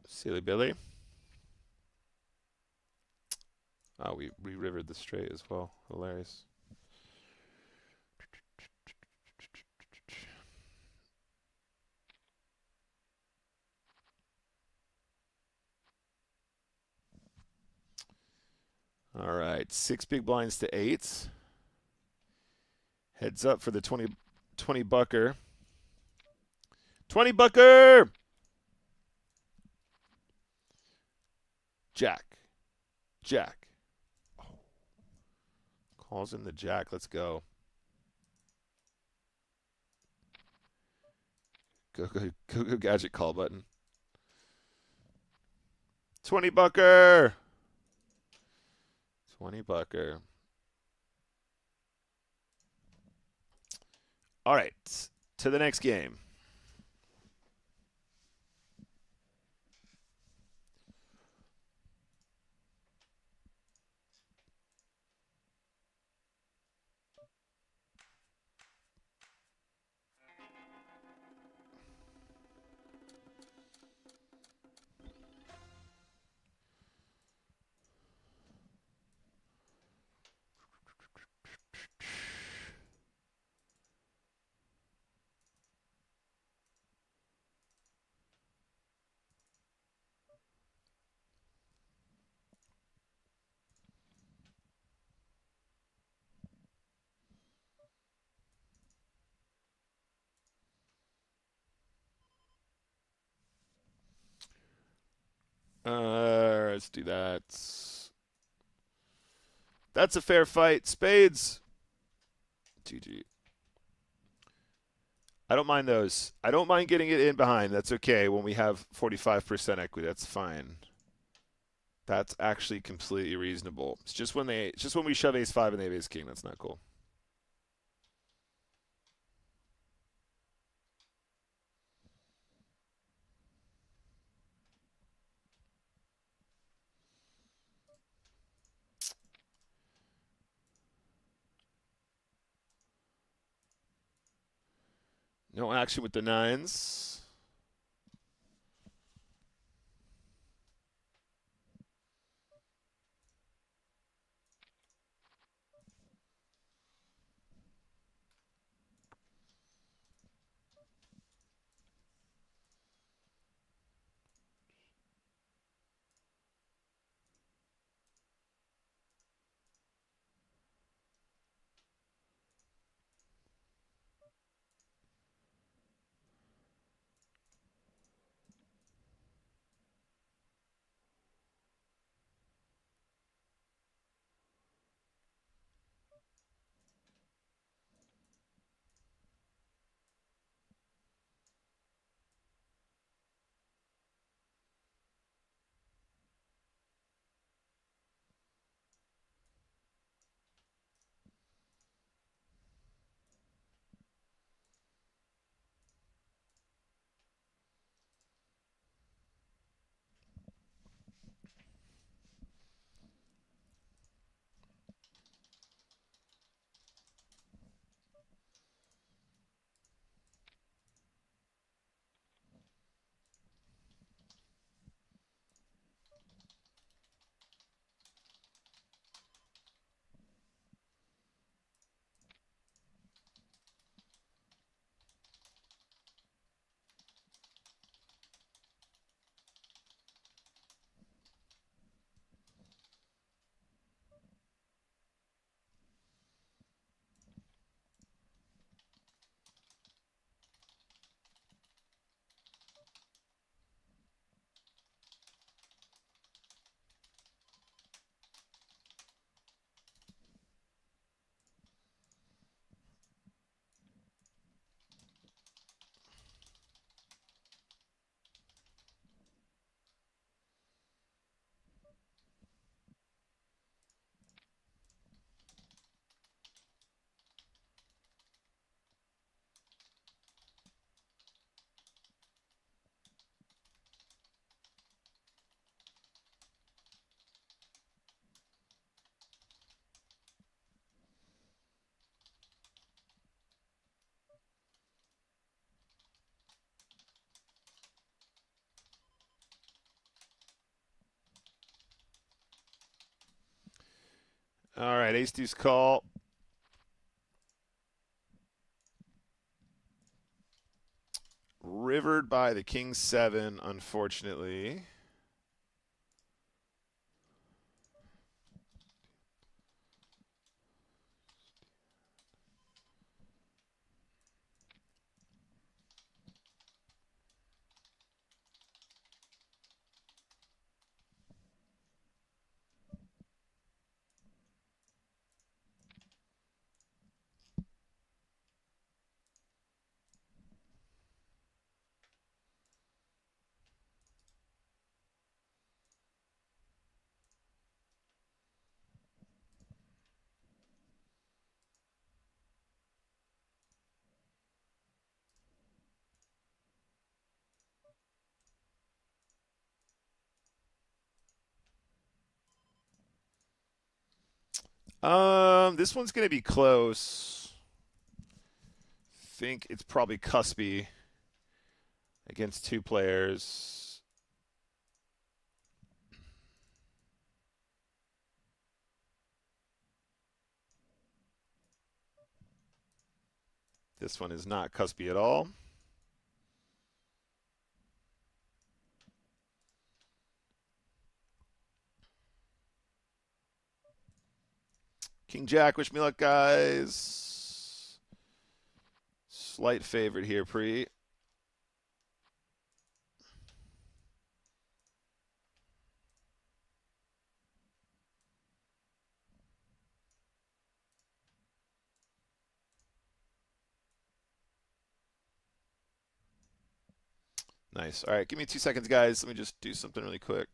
Silly Billy. Oh, we rivered the straight as well. Hilarious. All right, 6 big blinds to 8. Heads up for the 20 bucker. 20 bucker! Jack. Jack. Oh. Calls in the jack. Let's go. Go gadget call button. 20 bucker. 20 bucker. All right, to the next game. Let's do that. That's a fair fight. Spades. GG. I don't mind those. I don't mind getting it in behind. That's okay when we have 45% equity. That's fine. That's actually completely reasonable. It's just when we shove ace 5 and they have ace king. That's not cool. No action with the 9s. All right, ace deuce call. Rivered by the king 7, unfortunately. This one's going to be close. Think it's probably cuspy against 2 players. This one is not cuspy at all. King Jack, wish me luck, guys. Slight favorite here, pre. Nice. All right, give me 2 seconds, guys. Let me just do something really quick.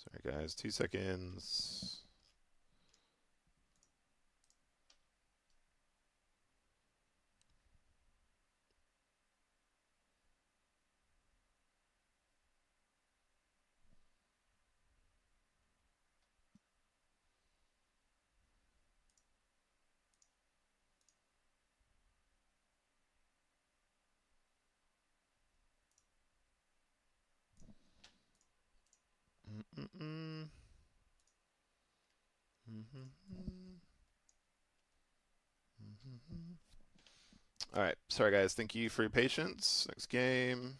Sorry, guys. 2 seconds. All right. Sorry, guys. Thank you for your patience. Next game.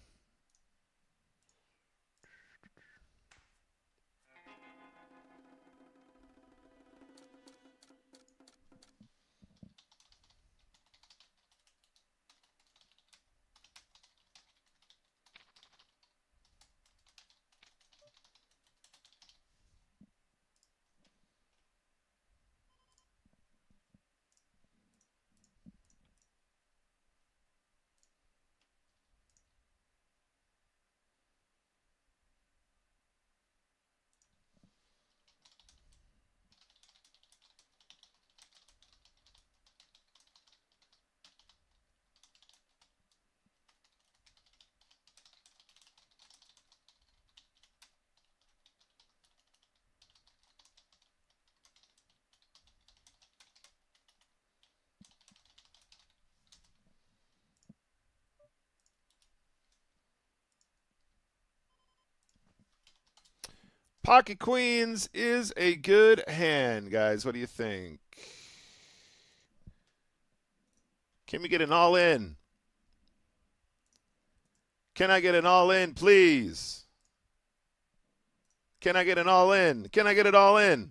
Pocket Queens is a good hand, guys. What do you think? Can we get an all-in? Can I get an all-in, please? Can I get an all-in? Can I get it all in?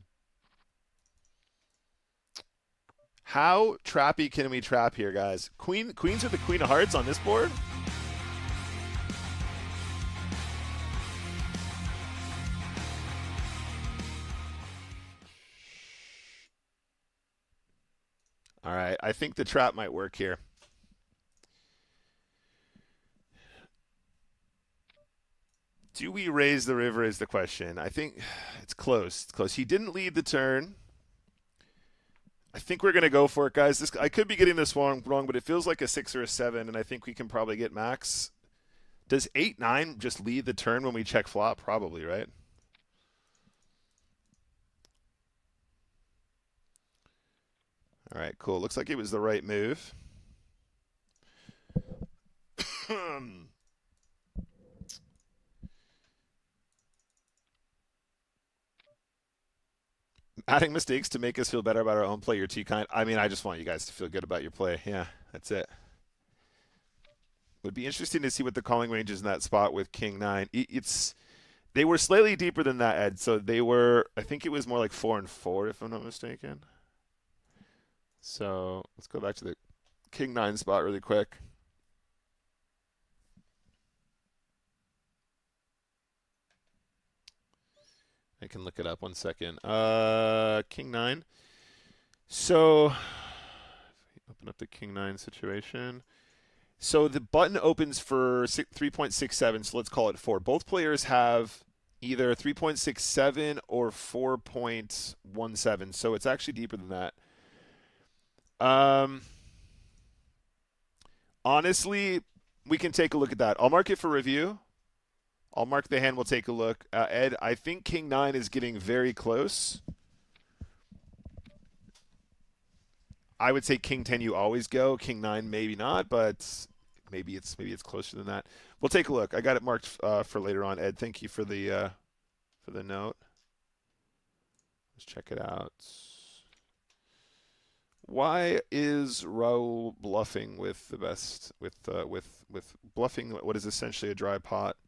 How trappy can we trap here, guys? Queens are the queen of hearts on this board? All right, I think the trap might work here. Do we raise the river is the question. I think it's close. It's close. He didn't lead the turn. I think we're going to go for it, guys. I could be getting this wrong, but it feels like a 6 or a 7, and I think we can probably get max. Does 8-9 just lead the turn when we check flop? Probably, right? All right, cool. Looks like it was the right move. Adding mistakes to make us feel better about our own play. You're too kind. I mean, I just want you guys to feel good about your play. Yeah, that's it. Would be interesting to see what the calling range is in that spot with King 9. They were slightly deeper than that, Ed. So they were, I think it was more like 4 and 4, if I'm not mistaken. So let's go back to the King 9 spot really quick. I can look it up 1 second. King 9. So open up the King 9 situation. So the button opens for 3.67, so let's call it 4. Both players have either 3.67 or 4.17, so it's actually deeper than that. Honestly, we can take a look at that. I'll mark it for review. I'll mark the hand. We'll take a look. Ed, I think King 9 is getting very close. I would say King 10 you always go. King 9 maybe not, but maybe it's closer than that. We'll take a look. I got it marked for later on. Ed, thank you for the note. Let's check it out. Why is Raul bluffing with the best with bluffing what is essentially a dry pot?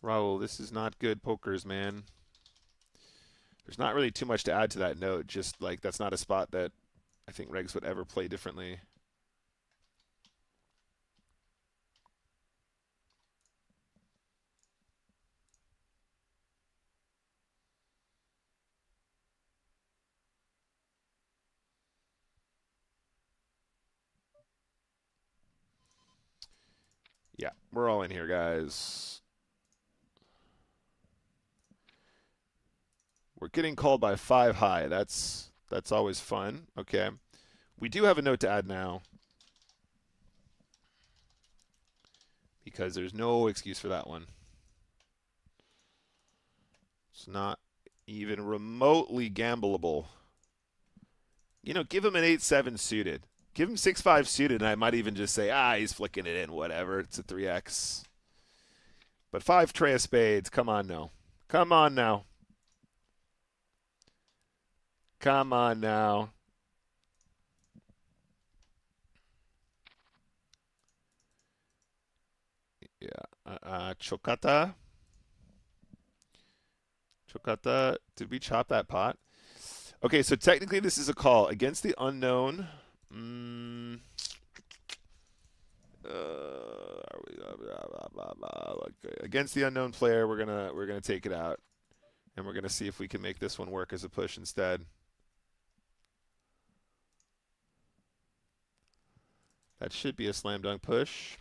Raul, this is not good pokers, man. There's not really too much to add to that note. Just like that's not a spot that I think regs would ever play differently. Yeah, we're all in here, guys. We're getting called by 5 high. That's always fun. Okay. We do have a note to add now. Because there's no excuse for that one. It's not even remotely gambleable. You know, give him an 8-7 suited. Give him 6-5 suited, and I might even just say, he's flicking it in, whatever. It's a 3x. But 5 tray of spades. Come on now. Come on now. Come on now. Yeah. Chocata. Chocata. Did we chop that pot? Okay, so technically this is a call against the unknown. Against the unknown player, we're gonna take it out, and we're gonna see if we can make this one work as a push instead. That should be a slam dunk push.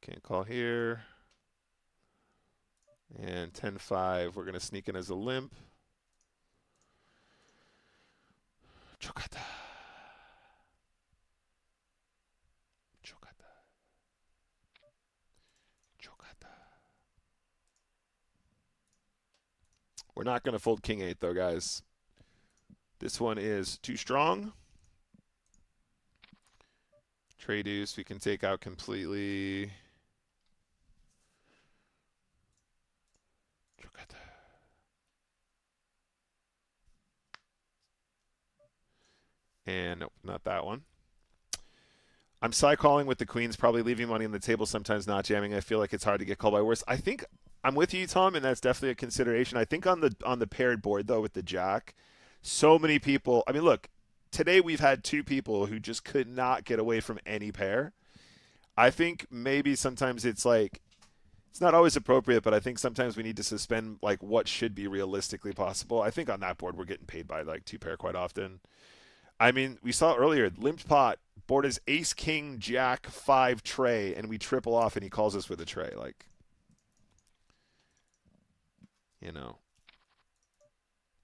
Can't call here. And 10-5, we're going to sneak in as a limp. Chocata. Chocata. Chocata. We're not going to fold King 8, though, guys. This one is too strong. Trade deuce, we can take out completely. And nope, not that one. I'm side calling with the queens, probably leaving money on the table, sometimes not jamming. I feel like it's hard to get called by worse. I think I'm with you, Tom, and that's definitely a consideration. I think on the paired board though with the jack, so many people. I mean, look, today we've had 2 people who just could not get away from any pair. I think maybe sometimes it's like It's not always appropriate, but I think sometimes we need to suspend like what should be realistically possible. I think on that board we're getting paid by like 2 pair quite often. I mean, we saw earlier limped pot board is ace king jack 5 tray, and we triple off, and he calls us with a tray. Like, you know,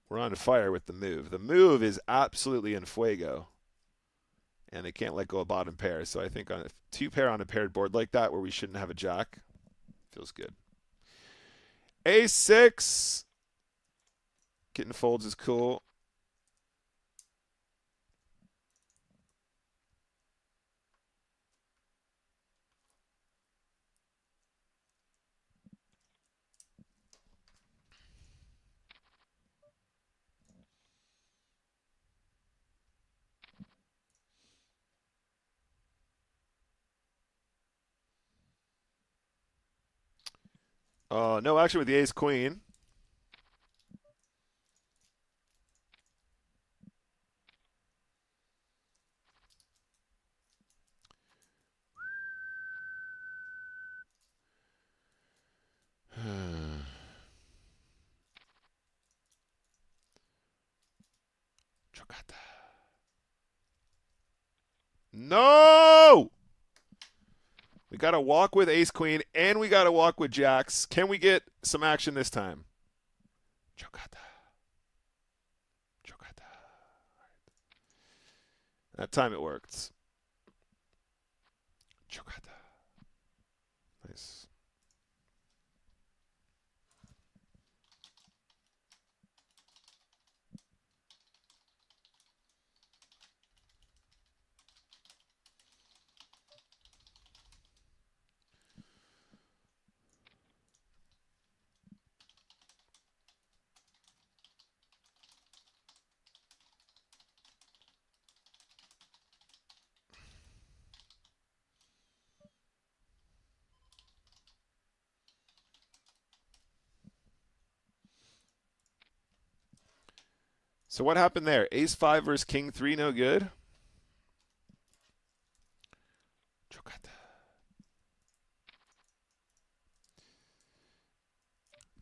we're on fire with the move. The move is absolutely in fuego, and they can't let go of bottom pair. So I think on a 2 pair on a paired board like that, where we shouldn't have a jack, feels good. A6. Getting folds is cool. No action with the ace queen. Chocata. No! We got to walk with ace queen, and we got to walk with jacks. Can we get some action this time? Chocata. Chocata. That time it worked. Chocata. Nice. So what happened there? Ace 5 versus king 3, no good? Chocata.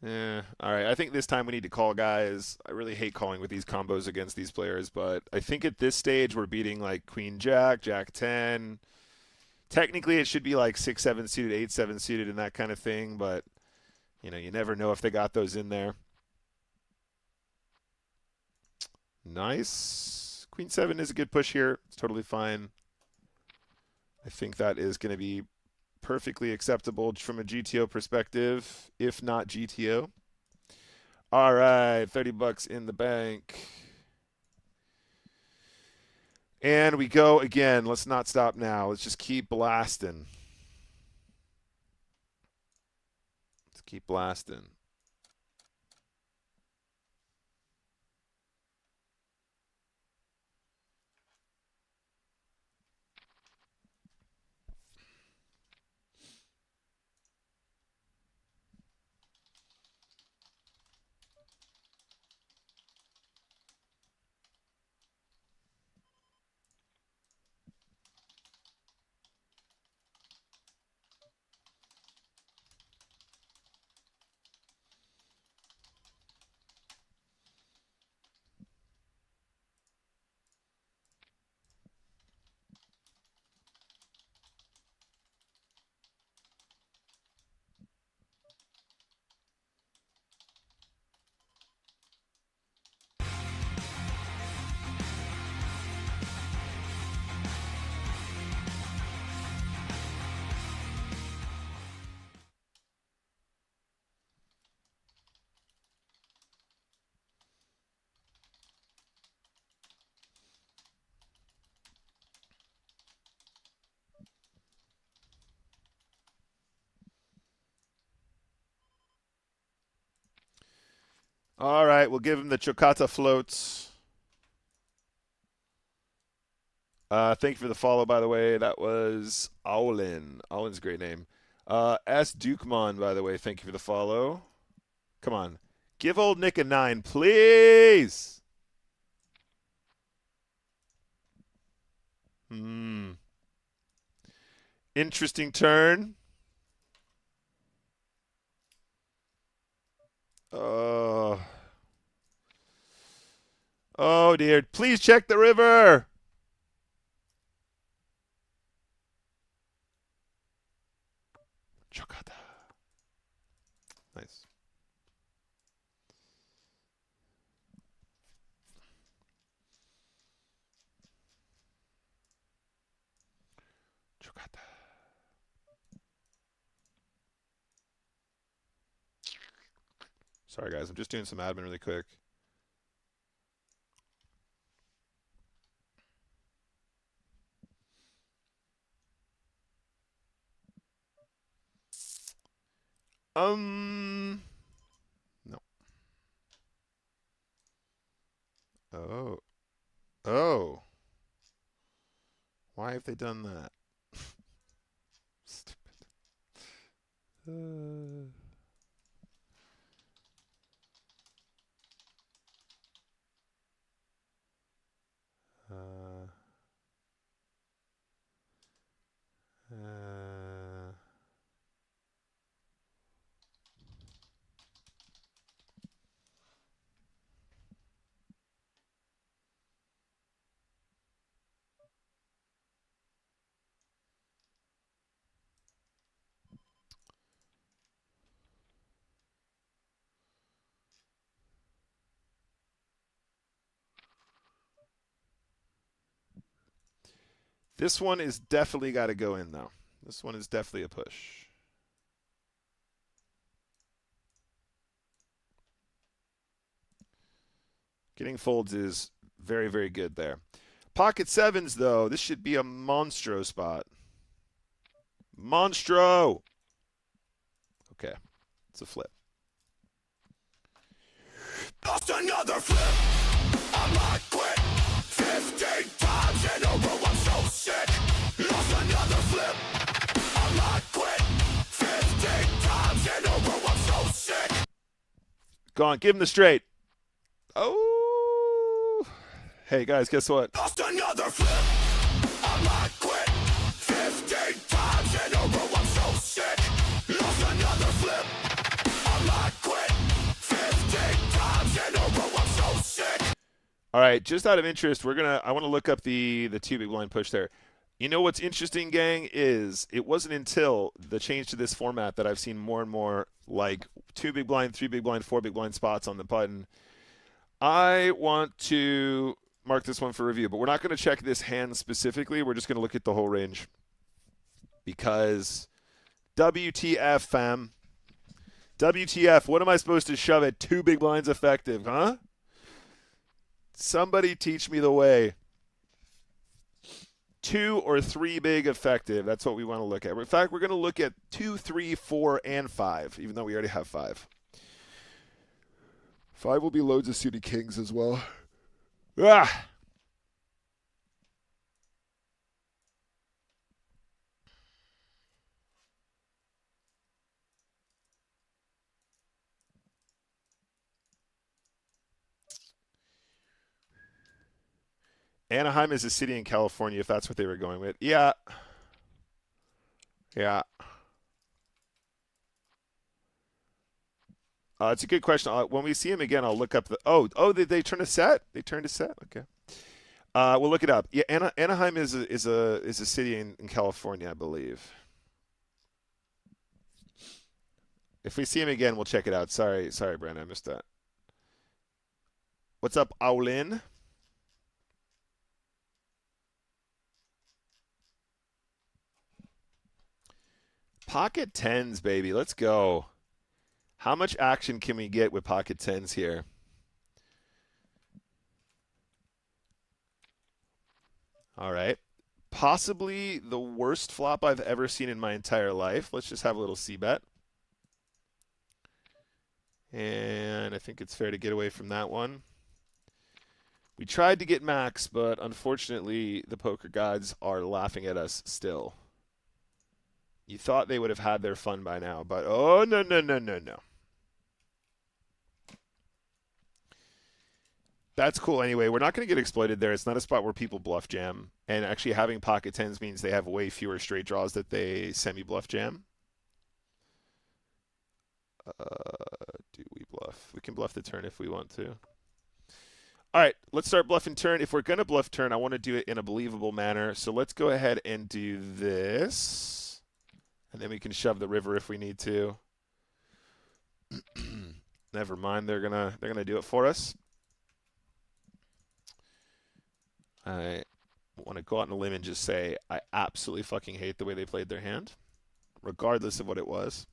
Yeah, all right. I think this time we need to call, guys. I really hate calling with these combos against these players, but I think at this stage we're beating like queen jack, jack 10. Technically it should be like 6-7 suited, 8-7 suited and that kind of thing, but you know, you never know if they got those in there. Nice. Queen 7 is a good push here. It's totally fine. I think that is going to be perfectly acceptable from a GTO perspective, if not GTO. All right, 30 bucks in the bank. And we go again. Let's not stop now. Let's just keep blasting. Let's keep blasting. All right, we'll give him the Chocata floats. Thank you for the follow, by the way. That was Aulin. Aulin's a great name. S. Dukemon, by the way, thank you for the follow. Come on. Give old Nick a 9, please. Interesting turn. dear. Please check the river. Chocada. Nice. Chocada. Sorry, guys. I'm just doing some admin really quick. No. Oh. Oh. Why have they done that? Stupid. Uh, this one is definitely got to go in, though. This one is definitely a push. Getting folds is very, very good there. Pocket sevens, though. This should be a monstro spot. Monstro! Okay. It's a flip. Lost another flip. I might quit 15 times in a row. I'm so sick. Lost another flip. I might quit 15 times in a row. I'm so sick. Go on. Give him the straight. Oh. Hey, guys, guess what? Lost another flip. I might quit 15 times in a row. I'm so sick. Lost another flip. I might quit 15 times in a row. I'm so sick. All right, just out of interest, I want to look up the two big blind push there. You know what's interesting, gang, is it wasn't until the change to this format that I've seen more and more like 2 big blind, 3 big blind, 4 big blind spots on the button. I want to mark this one for review, but we're not going to check this hand specifically. We're just going to look at the whole range because WTF, fam. WTF, what am I supposed to shove at 2 big blinds effective, huh? Somebody teach me the way. 2 or 3 big effective. That's what we want to look at. In fact, we're going to look at 2, 3, 4, and 5, even though we already have 5. 5 will be loads of suited kings as well. Ah! Anaheim is a city in California, if that's what they were going with. Yeah. Yeah. It's a good question. When we see him again, I'll look up the. Oh, they turned a set. They turned a set. Okay. We'll look it up. Yeah, Anaheim is a city in California, I believe. If we see him again, we'll check it out. Sorry, Brandon, I missed that. What's up, Aulin? Pocket tens, baby. Let's go. How much action can we get with pocket tens here? All right. Possibly the worst flop I've ever seen in my entire life. Let's just have a little c-bet. And I think it's fair to get away from that one. We tried to get max, but unfortunately the poker gods are laughing at us still. You thought they would have had their fun by now, but oh, no. That's cool anyway. We're not going to get exploited there. It's not a spot where people bluff jam. And actually having pocket tens means they have way fewer straight draws that they semi-bluff jam. Do we bluff? We can bluff the turn if we want to. All right, let's start bluffing turn. If we're going to bluff turn, I want to do it in a believable manner. So let's go ahead and do this. And then we can shove the river if we need to. Never mind, they're gonna do it for us. I want to go out on a limb and just say I absolutely fucking hate the way they played their hand, regardless of what it was.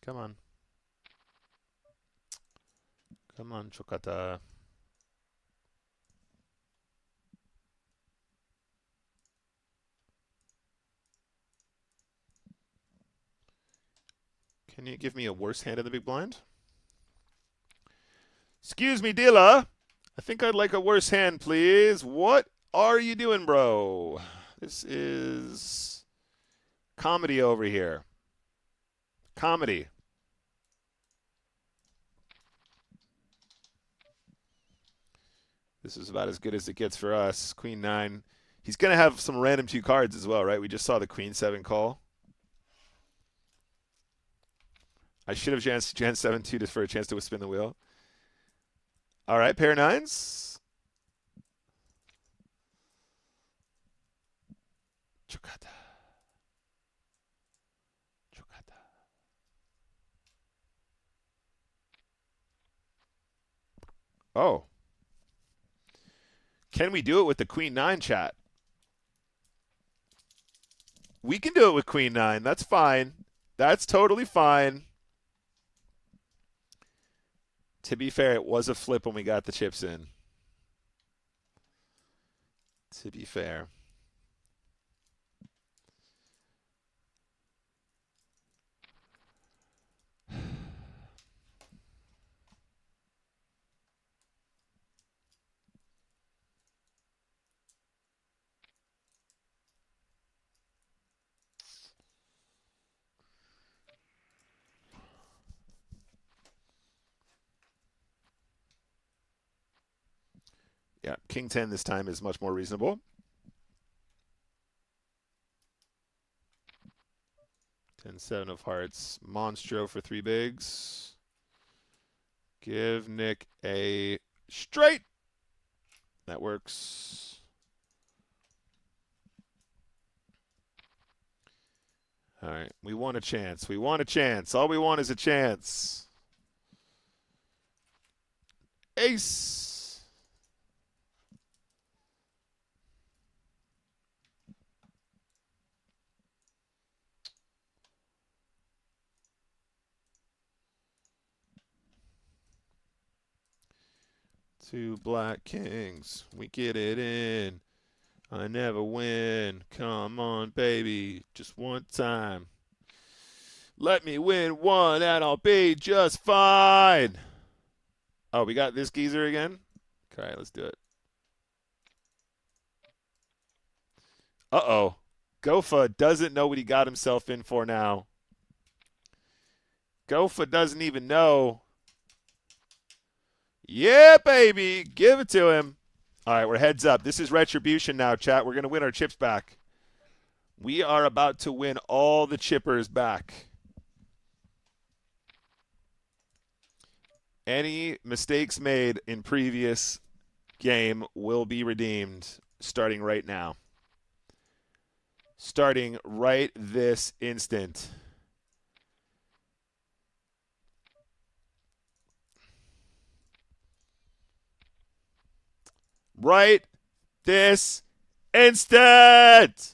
Come on. Come on, Chocata. Can you give me a worse hand in the big blind? Excuse me, dealer. I think I'd like a worse hand, please. What are you doing, bro? This is comedy over here. Comedy. This is about as good as it gets for us. Queen 9. He's going to have some random 2 cards as well, right? We just saw the Queen 7 call. I should have Jan 7-2 just for a chance to spin the wheel. All right, pair of 9s. Chocata. Chocata. Oh. Can we do it with the Queen 9, chat? We can do it with Queen 9. That's fine. That's totally fine. To be fair, it was a flip when we got the chips in. To be fair. Yeah, King 10 this time is much more reasonable. 10-7 of hearts. Monstro for 3 bigs. Give Nick a straight. That works. All right, we want a chance. We want a chance. All we want is a chance. Ace. Two black kings. We get it in. I never win. Come on, baby. Just one time. Let me win one and I'll be just fine. Oh, we got this geezer again? Okay, let's do it. Uh-oh. Gofa doesn't know what he got himself in for now. Gofa doesn't even know. Yeah, baby. Give it to him. All right, we're heads up. This is retribution now, chat. We're going to win our chips back. We are about to win all the chippers back. Any mistakes made in previous game will be redeemed starting right now. Starting right this instant. Right this instant.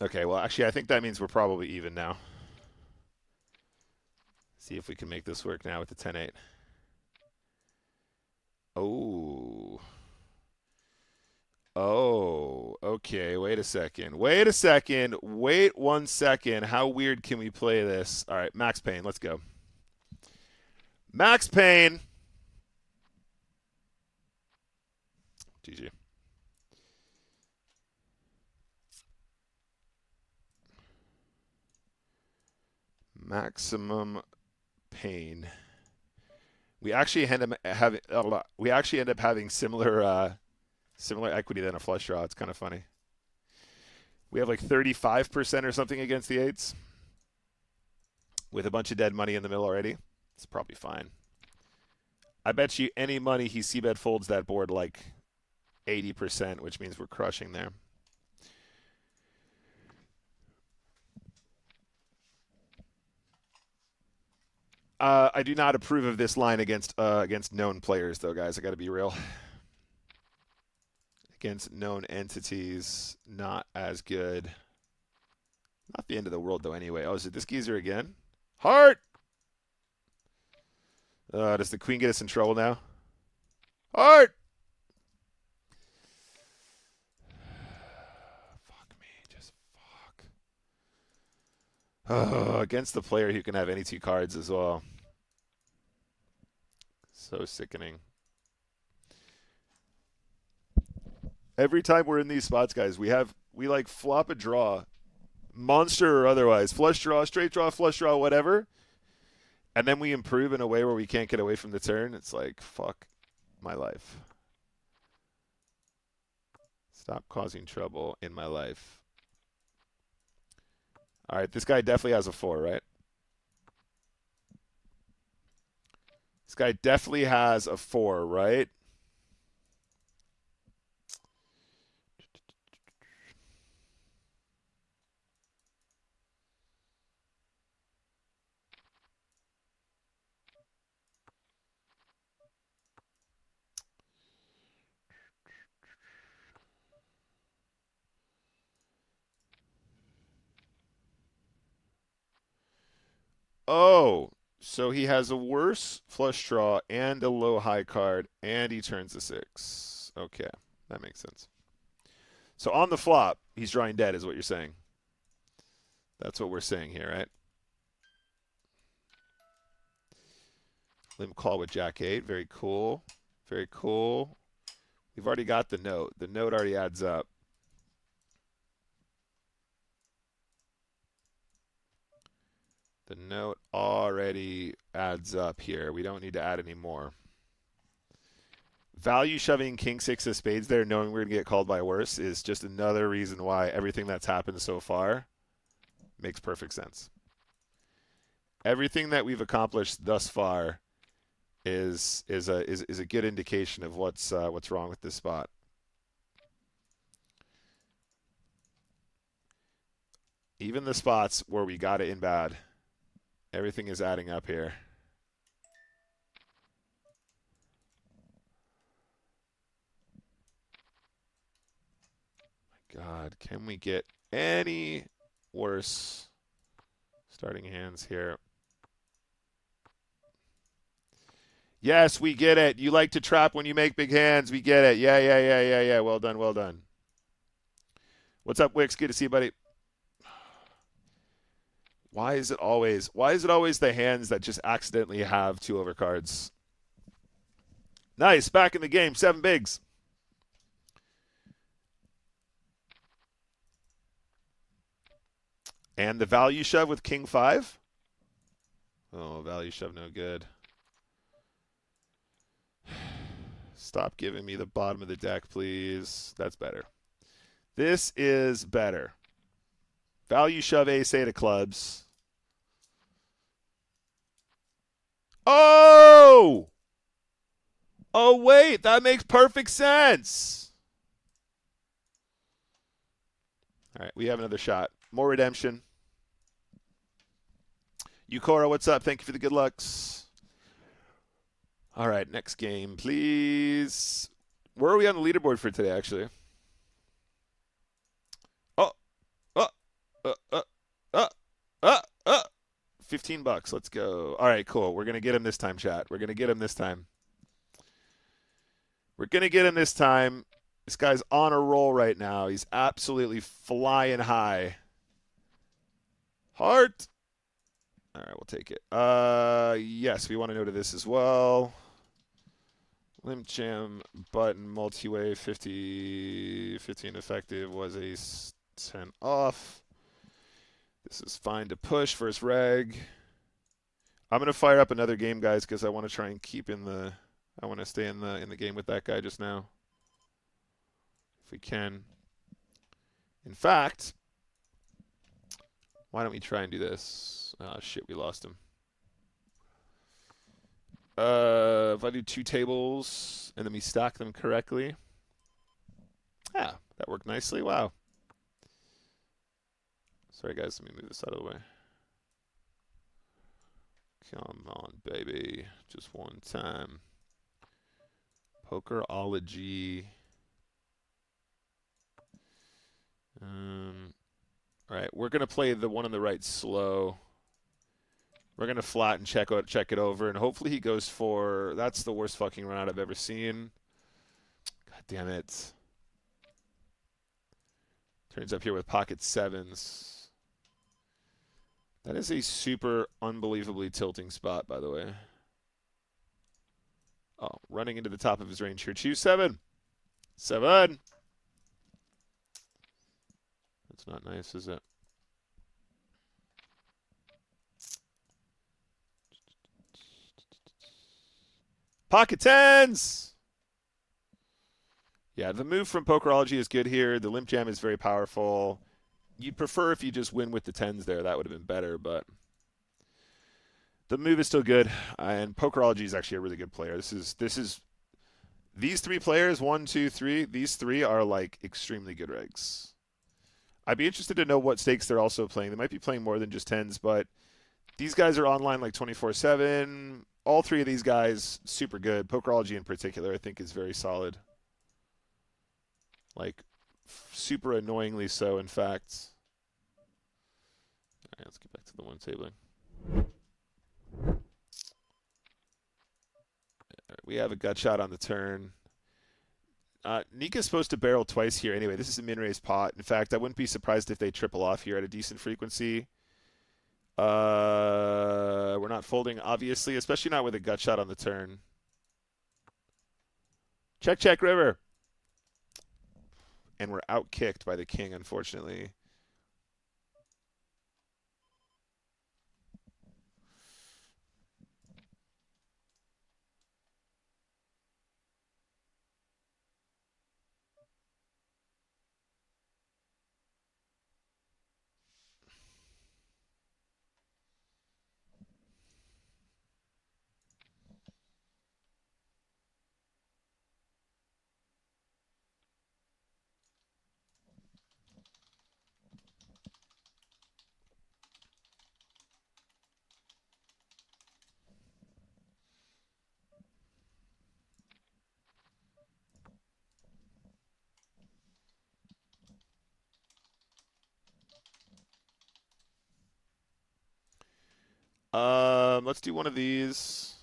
Okay, well, actually, I think that means we're probably even now. See if we can make this work now with the 10-8. Oh. Oh, Okay, wait a second. Wait a second. Wait 1 second. How weird can we play this? All right, Max Payne. Let's go. Max Payne. GG. Maximum pain. We actually end up having similar equity than a flush draw. It's kind of funny. We have like 35% or something against the eights with a bunch of dead money in the middle already. It's probably fine. I bet you any money he c-bet folds that board like 80%, which means we're crushing there. I do not approve of this line against known players, though, guys. I got to be real. Against known entities, not as good. Not the end of the world, though, anyway. Oh, is it this geezer again? Heart! Does the queen get us in trouble now? Heart! Fuck me. Just fuck. Against the player who can have any two cards as well. So sickening. Every time we're in these spots, guys, we like flop a draw, monster or otherwise, flush draw, straight draw, flush draw, whatever, and then we improve in a way where we can't get away from the turn. It's like, fuck my life. Stop causing trouble in my life. All right, this guy definitely has a 4, right? This guy definitely has a 4, right? Oh, so he has a worse flush draw and a low high card, and he turns a 6. Okay, that makes sense. So on the flop, he's drawing dead, is what you're saying. That's what we're saying here, right? Limb call with Jack 8. Very cool. Very cool. We've already got the note. The note already adds up. The note already adds up here. We don't need to add any more. Value shoving king 6 of spades there, knowing we're going to get called by worse, is just another reason why everything that's happened so far makes perfect sense. Everything that we've accomplished thus far is a good indication of what's wrong with this spot. Even the spots where we got it in bad, everything is adding up here. My God, can we get any worse starting hands here? Yes, we get it. You like to trap when you make big hands. We get it. Yeah. Well done, well done. What's up, Wix? Good to see you, buddy. Why is it always the hands that just accidentally have 2 overcards? Nice, back in the game, 7 bigs. And the value shove with king 5? Oh, value shove no good. Stop giving me the bottom of the deck, please. That's better. This is better. Value shove ace-8 of clubs. Oh! Oh, wait. That makes perfect sense. All right, we have another shot. More redemption. Yukora, what's up? Thank you for the good lucks. All right, next game, please. Where are we on the leaderboard for today, actually? 15 bucks. Let's go. All right, cool. We're going to get him this time, chat. We're going to get him this time. We're going to get him this time. This guy's on a roll right now. He's absolutely flying high. Heart. All right, we'll take it. Yes, we want to know to this as well. Limp Jam button multi-way 15 effective was a 10 off. This is fine to push versus reg. I'm gonna fire up another game, guys, because I want to try and keep in the. I want to stay in the game with that guy just now, if we can. In fact, why don't we try and do this? Oh shit, we lost him. If I do 2 tables and then we stack them correctly. Yeah, that worked nicely. Wow. Sorry, guys. Let me move this out of the way. Come on, baby. Just one time. Pokerology. All right, we're going to play the one on the right slow. We're going to flat and check it over, and hopefully he goes for... That's the worst fucking run out I've ever seen. God damn it. Turns up here with pocket sevens. That is a super unbelievably tilting spot, by the way. Oh, running into the top of his range here. Choose 7. 7. That's not nice, is it? Pocket tens! Yeah, the move from Pokerology is good here. The limp jam is very powerful. You'd prefer if you just win with the tens there. That would have been better, but the move is still good. And Pokerology is actually a really good player. These 3 players, 1, 2, 3, these 3 are like extremely good regs. I'd be interested to know what stakes they're also playing. They might be playing more than just tens, but these guys are online like 24/7. All 3 of these guys, super good. Pokerology in particular, I think, is very solid. Like, super annoyingly so, in fact. All right, let's get back to the one tabling. Right, we have a gut shot on the turn. Nika's supposed to barrel twice here anyway. This is a min-raise pot. In fact, I wouldn't be surprised if they triple off here at a decent frequency. We're not folding, obviously, especially not with a gut shot on the turn. Check, check, river. And we're out-kicked by the king, unfortunately. Let's do one of these.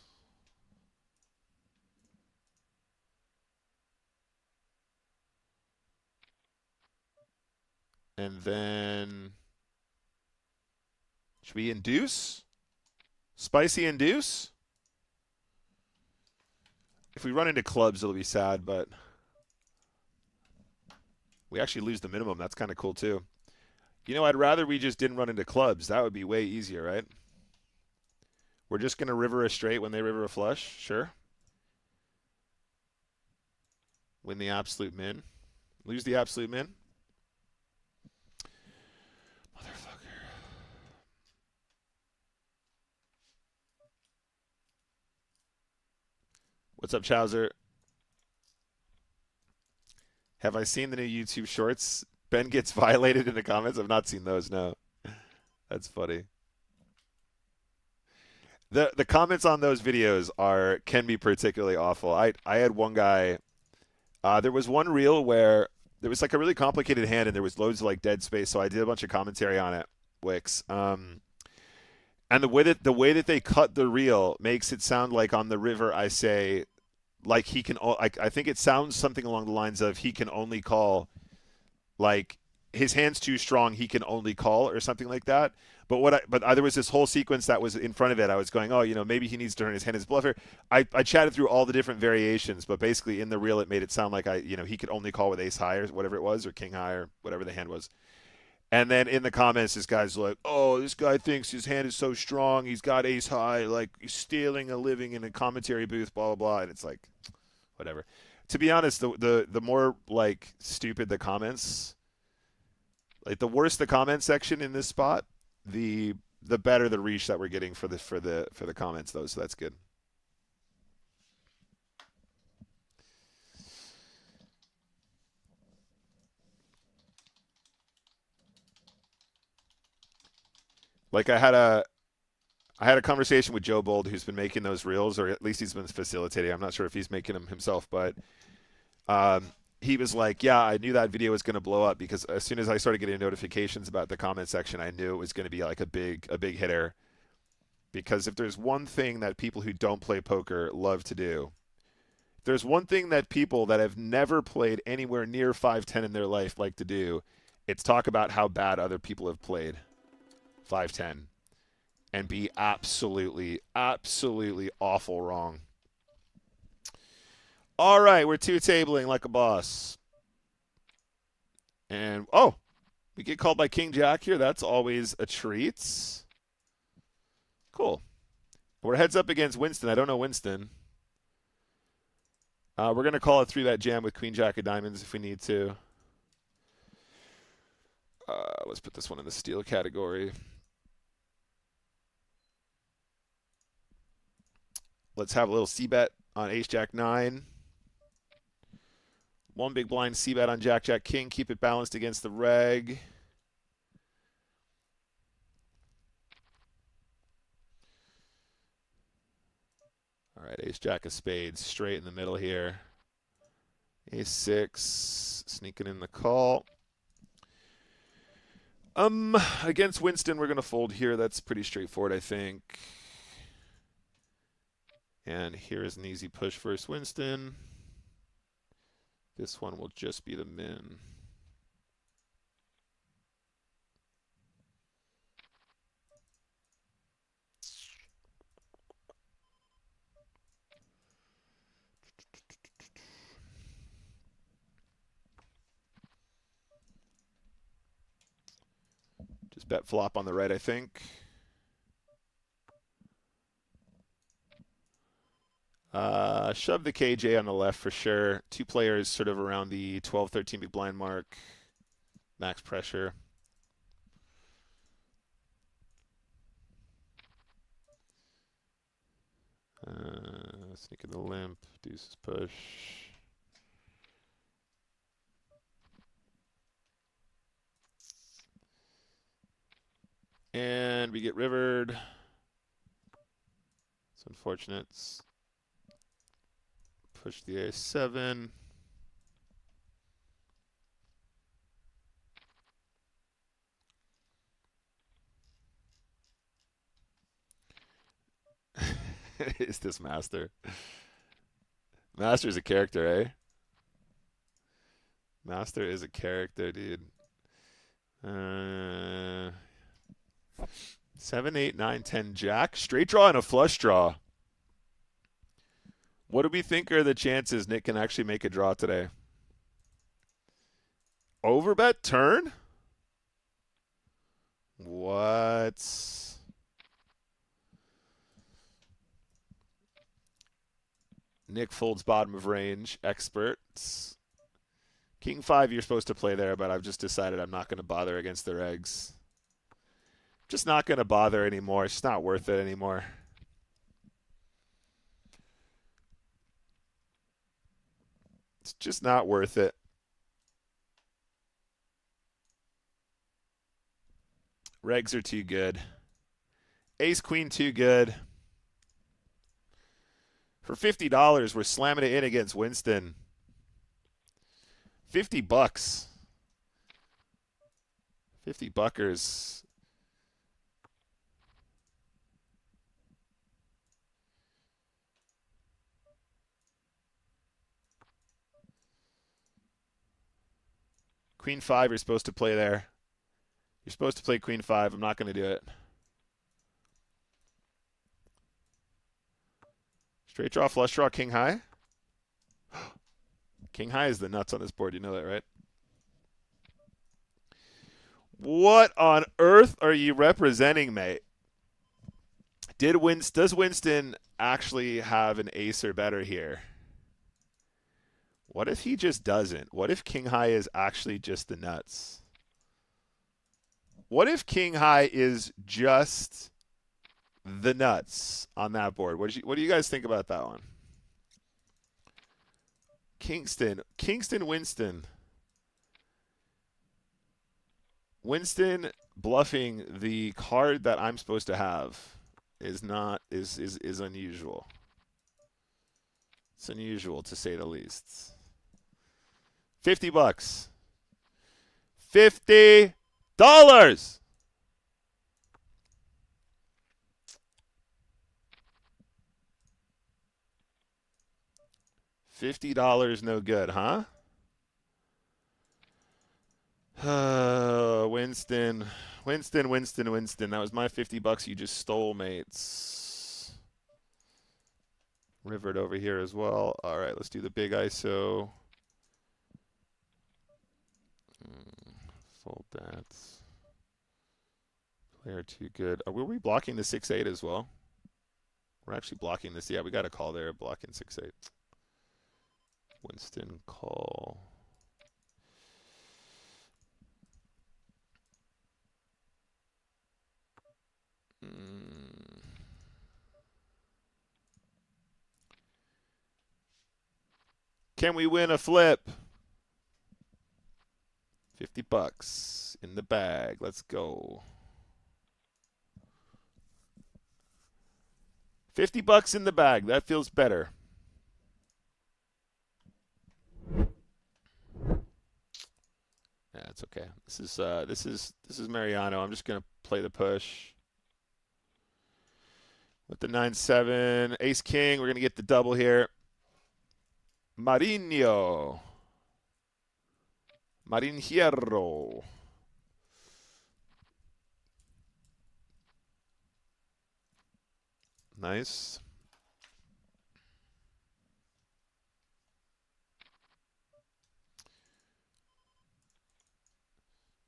And then, should we induce? Spicy induce? If we run into clubs, it'll be sad, but we actually lose the minimum. That's kind of cool, too. You know, I'd rather we just didn't run into clubs. That would be way easier, right? We're just going to river a straight when they river a flush. Sure. Win the absolute min. Lose the absolute min. Motherfucker. What's up, Chowser? Have I seen the new YouTube shorts? Ben gets violated in the comments. I've not seen those, no. That's funny. The comments on those videos can be particularly awful. I had one guy. There was one reel where there was like a really complicated hand and there was loads of like dead space. So I did a bunch of commentary on it, Wix. And the way that they cut the reel makes it sound like on the river I say like he can. I think it sounds something along the lines of he can only call, like his hand's too strong. He can only call or something like that. But there was this whole sequence that was in front of it. I was going, oh, maybe he needs to turn his hand as bluffer. I chatted through all the different variations, but basically in the reel it made it sound like he could only call with ace high or whatever it was, or king high or whatever the hand was. And then in the comments, this guy's like, oh, this guy thinks his hand is so strong. He's got ace high, like he's stealing a living in a commentary booth, blah, blah, blah. And it's like, whatever. To be honest, the more like stupid the comments, like the worse the comment section in this spot, the better the reach that we're getting for the comments though. So that's good. Like I had a conversation with Joe Bold, who's been making those reels, or at least he's been facilitating. I'm not sure if he's making them himself, but he was like, yeah, I knew that video was going to blow up because as soon as I started getting notifications about the comment section, I knew it was going to be like a big hitter. Because if there's one thing that people who don't play poker love to do, if there's one thing that people that have never played anywhere near 5-10 in their life like to do, it's talk about how bad other people have played 5-10 and be absolutely, absolutely awful wrong. All right, we're two-tabling like a boss. And, oh, we get called by King Jack here. That's always a treat. Cool. We're heads up against Winston. I don't know Winston. We're going to call it 3-bet jam with Queen Jack of Diamonds if we need to. Let's put this one in the steal category. Let's have a little C-bet on Ace Jack 9. One big blind C-bet on Jack Jack King. Keep it balanced against the reg. All right, Ace Jack of Spades straight in the middle here. Ace 6 sneaking in the call. Against Winston, we're going to fold here. That's pretty straightforward, I think. And here is an easy push versus Winston. This one will just be the min. Just bet flop on the right, I think. Shove the KJ on the left for sure. Two players sort of around the 12, 13 big blind mark. Max pressure. Sneaking the limp. Deuces push. And we get rivered. It's unfortunate. Push the A7. Is this Master? Master's a character, eh? Master is a character, dude. 7, 8, 9, 10 Jack. Straight draw and a flush draw. What do we think are the chances Nick can actually make a draw today? Overbet turn? What? Nick folds bottom of range. Experts. King 5 you're supposed to play there, but I've just decided I'm not going to bother against their eggs. Just not going to bother anymore. It's just not worth it anymore. It's just not worth it. Regs are too good. Ace Queen too good. For $50, we're slamming it in against Winston. $50. 50 buckers. Queen 5 you're supposed to play there. You're supposed to play Queen 5. I'm not going to do it. Straight draw, flush draw, king high. King high is the nuts on this board. You know that, right? What on earth are you representing, mate? Does Winston actually have an ace or better here? What if he just doesn't? What if king high is actually just the nuts? What if king high is just the nuts on that board? What do you guys think about that one? Kingston, Winston. Winston bluffing the card that I'm supposed to have is unusual. It's unusual to say the least. $50. $50. $50 no good, huh? Winston. That was my $50 you just stole, mates. Rivered over here as well. All right, let's do the big ISO. Fold that. Player too good. Were we blocking the 6-8 as well? We're actually blocking this. Yeah, we got a call there, blocking 6-8. Winston call. Can we win a flip? $50 in the bag. Let's go. $50 in the bag. That feels better. Yeah, it's okay. This is Mariano. I'm just gonna play the push with the 9-7 ace king. We're gonna get the double here. Marinho. Marinheiro. Nice.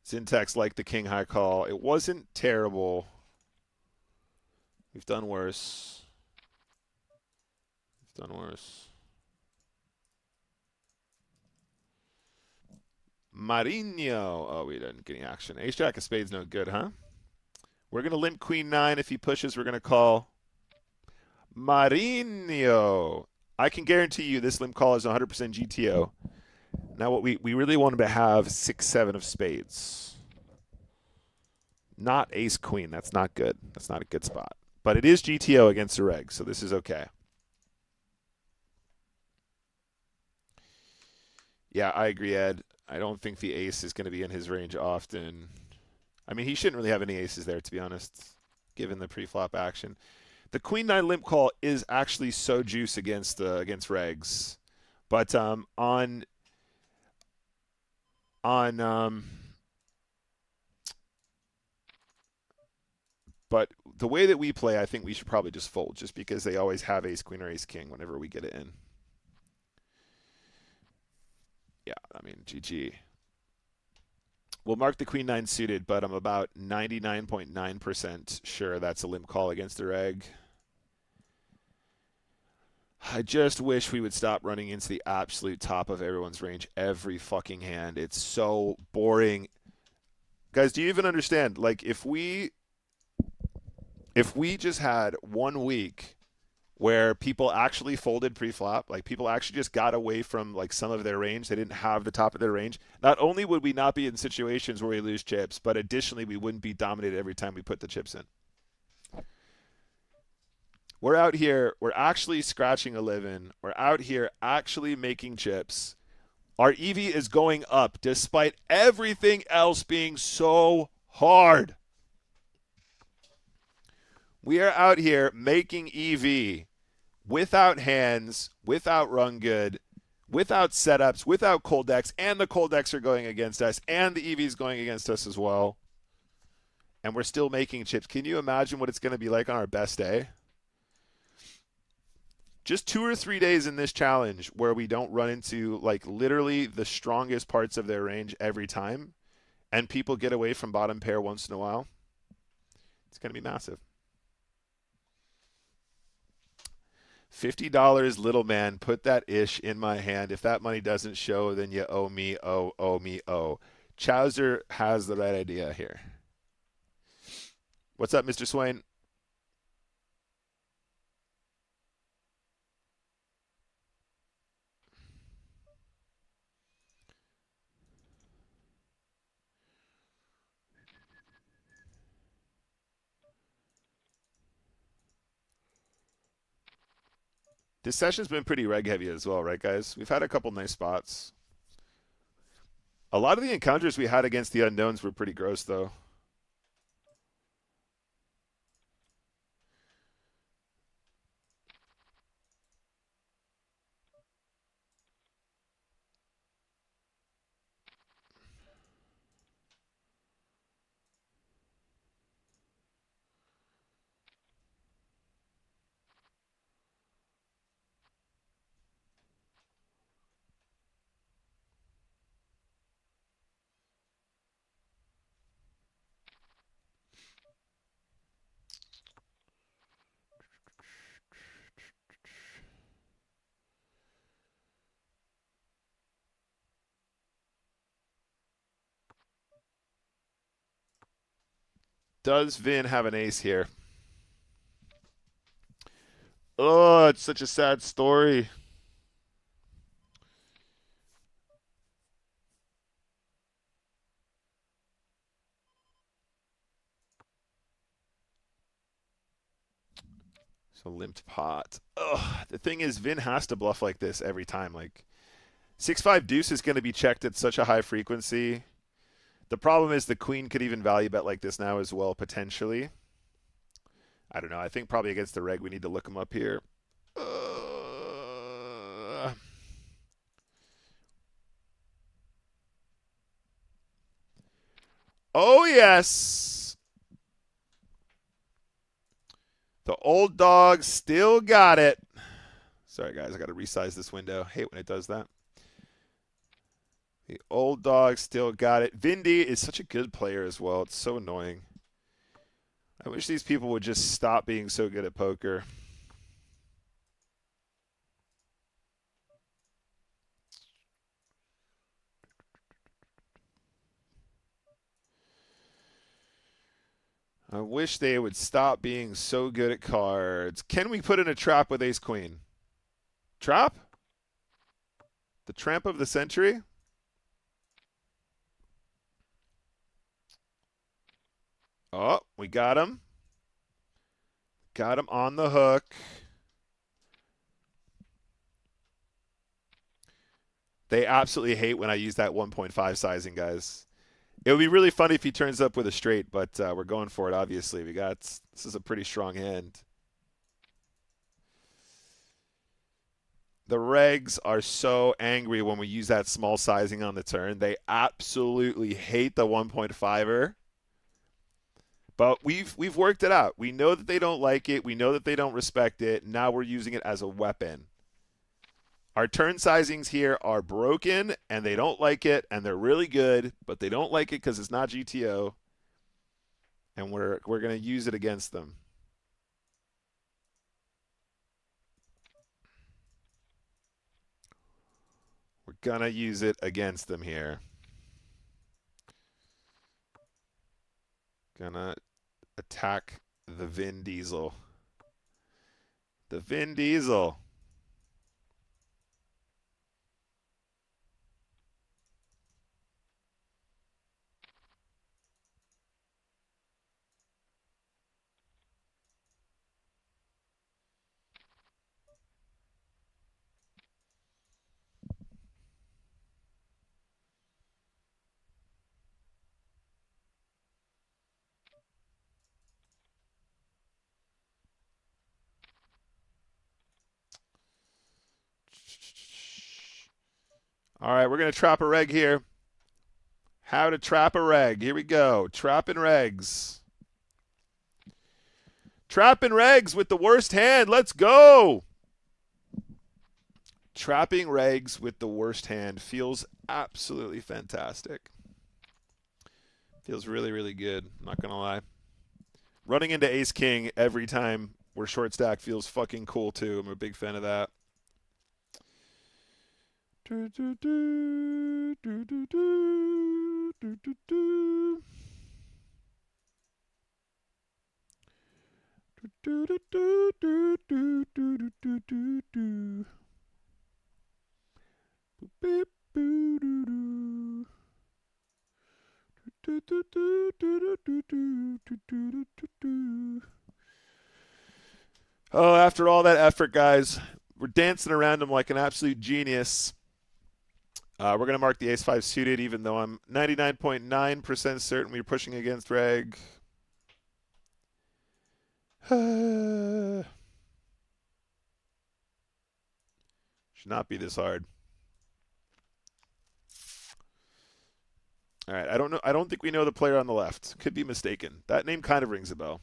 Syntax liked the king high call. It wasn't terrible. We've done worse. Marinho. Oh, we didn't get any action. Ace jack of spades no good, huh? We're going to limp queen 9. If he pushes, we're going to call Marinho. I can guarantee you this limp call is 100% GTO. Now what we really wanted to have 6-7 of spades. Not ace queen. That's not good. That's not a good spot. But it is GTO against the reg, so this is okay. Yeah, I agree, Ed. I don't think the ace is going to be in his range often. I mean, he shouldn't really have any aces there, to be honest, given the pre-flop action. The queen 9 limp call is actually so juice against regs. But but the way that we play, I think we should probably just fold, just because they always have ace queen or ace king whenever we get it in. Yeah, I mean, GG. We'll mark the queen 9 suited, but I'm about 99.9% sure that's a limp call against the reg. I just wish we would stop running into the absolute top of everyone's range every fucking hand. It's so boring. Guys, do you even understand? Like, if we just had 1 week where people actually folded pre-flop, like people actually just got away from like some of their range, they didn't have the top of their range, not only would we not be in situations where we lose chips, but additionally we wouldn't be dominated every time we put the chips in. We're out here, we're actually scratching a living, we're out here actually making chips. Our EV is going up despite everything else being so hard. We are out here making EV without hands, without run good, without setups, without cold decks, and the cold decks are going against us, and the EV's going against us as well. And we're still making chips. Can you imagine what it's going to be like on our best day? Just 2 or 3 days in this challenge where we don't run into like literally the strongest parts of their range every time, and people get away from bottom pair once in a while. It's going to be massive. $50, little man. Put that ish in my hand. If that money doesn't show, then you owe me, owe me, owe. Chowser has the right idea here. What's up, Mr. Swain? This session's been pretty reg heavy as well, right, guys? We've had a couple nice spots. A lot of the encounters we had against the unknowns were pretty gross, though. Does Vin have an ace here? Oh, it's such a sad story. So limped pot. Ugh. The thing is, Vin has to bluff like this every time. Like 6-5 deuce is going to be checked at such a high frequency. The problem is the queen could even value bet like this now as well, potentially. I don't know. I think probably against the reg we need to look him up here. Oh, yes. The old dog still got it. Sorry, guys. I got to resize this window. I hate when it does that. The old dog still got it. Vindy is such a good player as well. It's so annoying. I wish these people would just stop being so good at poker. I wish they would stop being so good at cards. Can we put in a trap with ace queen? Trap? The tramp of the century? Oh, we got him. Got him on the hook. They absolutely hate when I use that 1.5 sizing, guys. It would be really funny if he turns up with a straight, but we're going for it, obviously. This is a pretty strong hand. The regs are so angry when we use that small sizing on the turn. They absolutely hate the 1.5er. But we've worked it out. We know that they don't like it. We know that they don't respect it. Now we're using it as a weapon. Our turn sizings here are broken, and they don't like it, and they're really good, but they don't like it because it's not GTO, and we're going to use it against them. We're going to use it against them here. Gonna attack the Vin Diesel. The Vin Diesel. All right, we're going to trap a reg here. How to trap a reg. Here we go. Trapping regs. Trapping regs with the worst hand. Let's go. Trapping regs with the worst hand feels absolutely fantastic. Feels really, really good. I'm not going to lie. Running into ace king every time we're short stack feels fucking cool too. I'm a big fan of that. Do, do, do, do, do, do, do, do, do. Do, do, do, do, do, do, do, do, do. Boop, boo, doo, doo. Do, do, do, do, do, do, do, do, do, do. Oh, after all that effort, guys, we're dancing around him like an absolute genius. We're going to mark the ace-5 suited, even though I'm 99.9% certain we're pushing against reg. Should not be this hard. All right, I don't know. I don't think we know the player on the left. Could be mistaken. That name kind of rings a bell.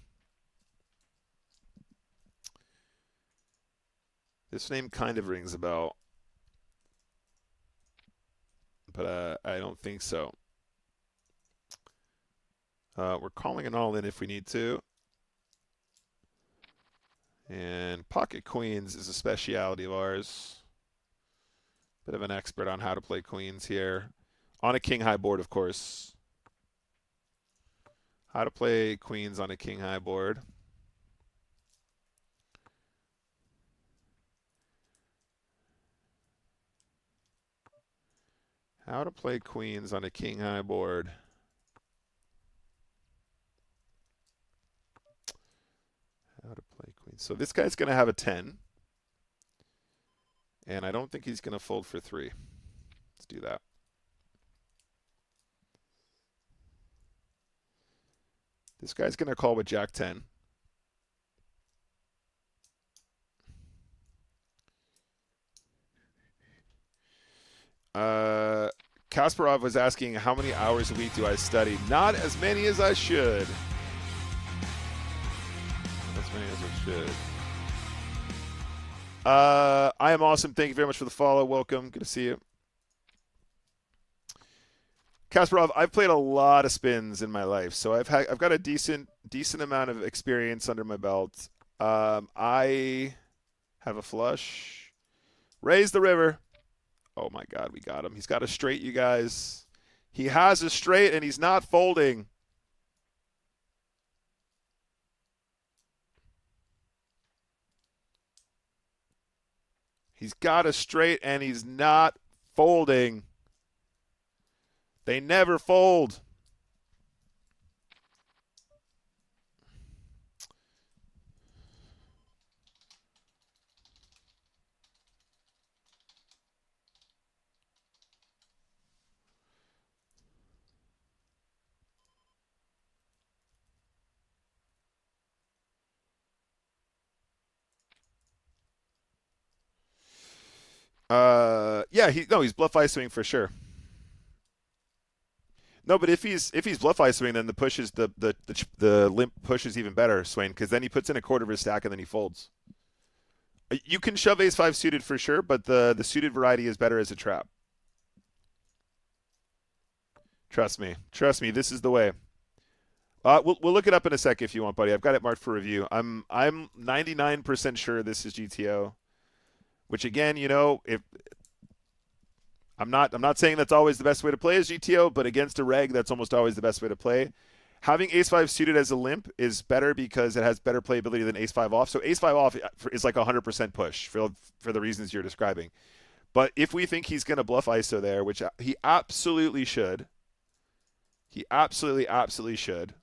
This name kind of rings a bell. But I don't think so. We're calling an all-in if we need to. And pocket queens is a specialty of ours. Bit of an expert on how to play queens here. On a king-high board, of course. How to play queens on a king-high board. How to play queens on a king-high board. How to play queens. So this guy's going to have a 10. And I don't think he's going to fold for 3. Let's do that. This guy's going to call with Jack 10. Kasparov was asking, how many hours a week do I study? Not as many as I should. Not as many as I should. I am awesome. Thank you very much for the follow. Welcome. Good to see you. Kasparov, I've played a lot of spins in my life, so I've got a decent amount of experience under my belt. I have a flush. Raise the river. Oh my God, we got him. He's got a straight, you guys. He has a straight and he's not folding. He's got a straight and he's not folding. They never fold. Yeah, he's bluff ISOing for sure. No, but if he's bluff ISOing, then the limp push is even better, Swain, because then he puts in a quarter of his stack and then he folds. You can shove ace-5 suited for sure, but the suited variety is better as a trap. Trust me, this is the way. We'll look it up in a sec if you want, buddy. I've got it marked for review. I'm 99% sure this is GTO, which again, if I'm not saying that's always the best way to play as GTO, but against a reg, that's almost always the best way to play. Having ace-5 suited as a limp is better because it has better playability than ace-5 off. So ace-5 off is like 100% push for the reasons you're describing. But if we think he's going to bluff ISO there, which he absolutely should, absolutely should,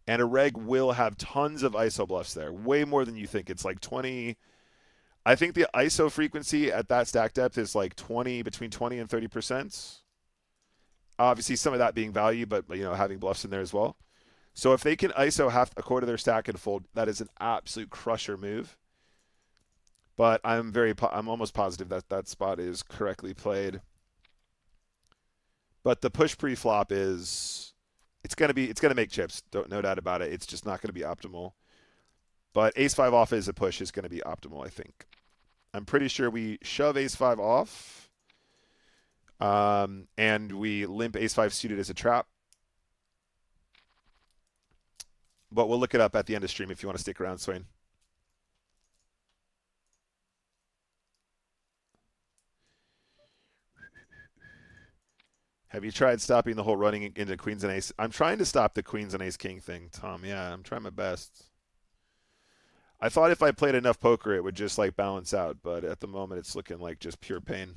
and a reg will have tons of ISO bluffs there, way more than you think. It's like 20. I think the ISO frequency at that stack depth is like between 20 and 30%. Obviously, some of that being value, but having bluffs in there as well. So if they can ISO a quarter of their stack and fold, that is an absolute crusher move. But I'm almost positive that spot is correctly played. But the push pre-flop is it's gonna make chips. No doubt about it. It's just not gonna be optimal. But ace five off as a push is gonna be optimal, I think. I'm pretty sure we shove ace five off, and we limp ace five suited as a trap. But we'll look it up at the end of stream if you want to stick around, Swain. Have you tried stopping the whole running into queens and ace? I'm trying to stop the queens and ace king thing, Tom. Yeah, I'm trying my best. I thought if I played enough poker, it would just like balance out, but at the moment, it's looking like just pure pain.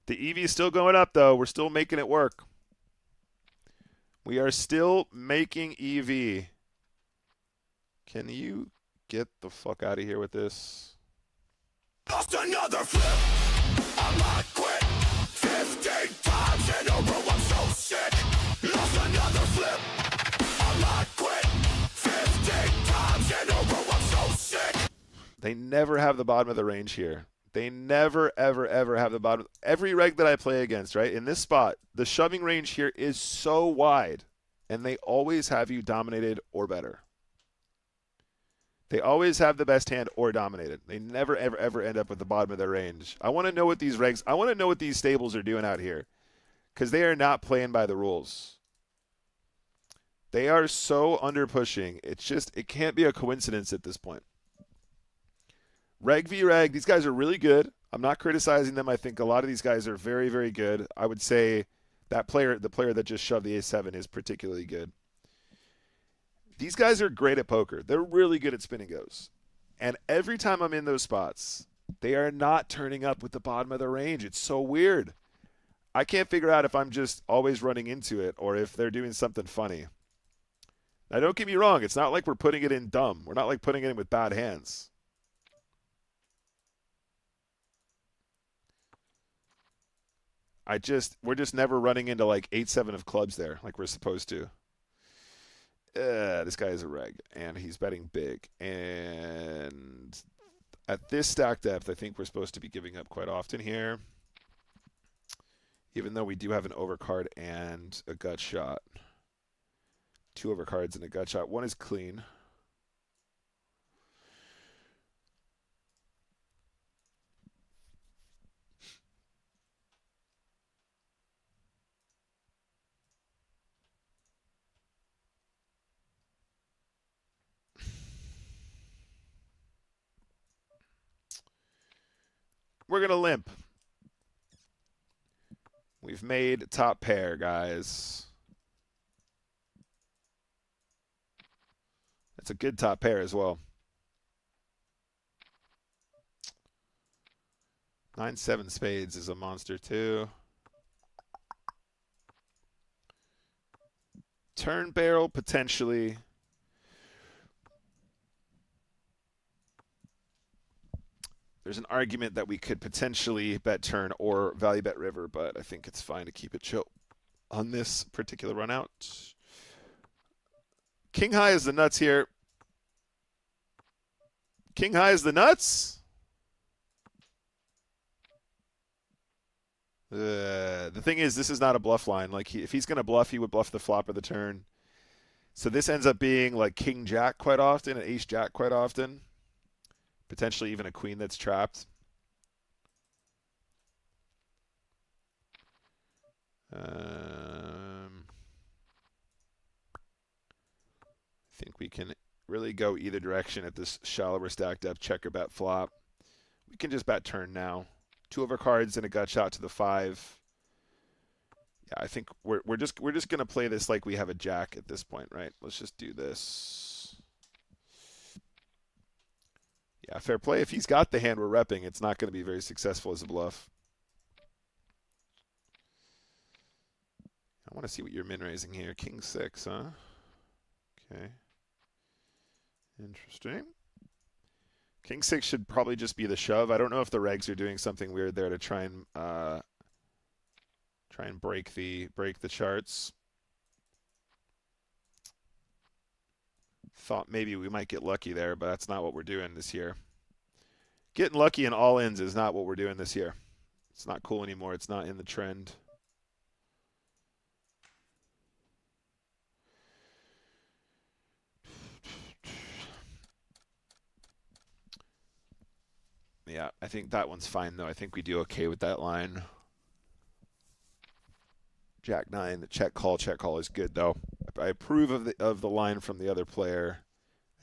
The EV is still going up, though. We're still making it work. We are still making EV. Can you get the fuck out of here with this? Lost another flip. I might quit 15 times in a row. I'm so sick. Lost another flip. I might quit 15 times in a row. I'm so sick. They never have the bottom of the range here. They never, ever, ever have the bottom. Every reg that I play against, right, in this spot, the shoving range here is so wide, and they always have you dominated or better. They always have the best hand or dominated. They never, ever, ever end up with the bottom of their range. I want to know what these regs, I want to know what these stables are doing out here, because they are not playing by the rules. They are so under pushing. It's just, it can't be a coincidence at this point. Reg v. Reg, these guys are really good. I'm not criticizing them. I think a lot of these guys are very, very good. I would say that player, the player that just shoved the ace-7 is particularly good. These guys are great at poker. They're really good at spinning goes. And every time I'm in those spots, they are not turning up with the bottom of their range. It's so weird. I can't figure out if I'm just always running into it or if they're doing something funny. Now, don't get me wrong. It's not like we're putting it in dumb. We're not like putting it in with bad hands. We're just never running into like 8-7 of clubs there like we're supposed to. This guy is a reg, and he's betting big. And at this stack depth, I think we're supposed to be giving up quite often here, even though we do have an overcard and a gut shot. 2 overcards and a gut shot. One is clean. We're going to limp. We've made top pair, guys. That's a good top pair as well. 9-7 spades is a monster too. Turn barrel potentially. There's an argument that we could potentially bet turn or value bet river, but I think it's fine to keep it chill on this particular run out. King high is the nuts here. King high is the nuts. The thing is, this is not a bluff line. Like, if he's going to bluff, he would bluff the flop or the turn. So this ends up being like king jack quite often and ace jack quite often. Potentially even a queen that's trapped. I think we can really go either direction at this shallower stack depth checker bet flop. We can just bet turn now. 2 overcards and a gut shot to the 5. Yeah, I think we're just gonna play this like we have a jack at this point, right? Let's just do this. Yeah, fair play. If he's got the hand we're repping, it's not going to be very successful as a bluff. I want to see what you're min raising here. King 6, huh? Okay. Interesting. King 6 should probably just be the shove. I don't know if the regs are doing something weird there to try and break the charts. Thought maybe we might get lucky there, but that's not what we're doing this year. Getting lucky in all ins is not what we're doing this year. It's not cool anymore. It's not in the trend. Yeah, I think that one's fine, though. I think we do okay with that line. Jack 9, the check call is good, though. I approve of the line from the other player.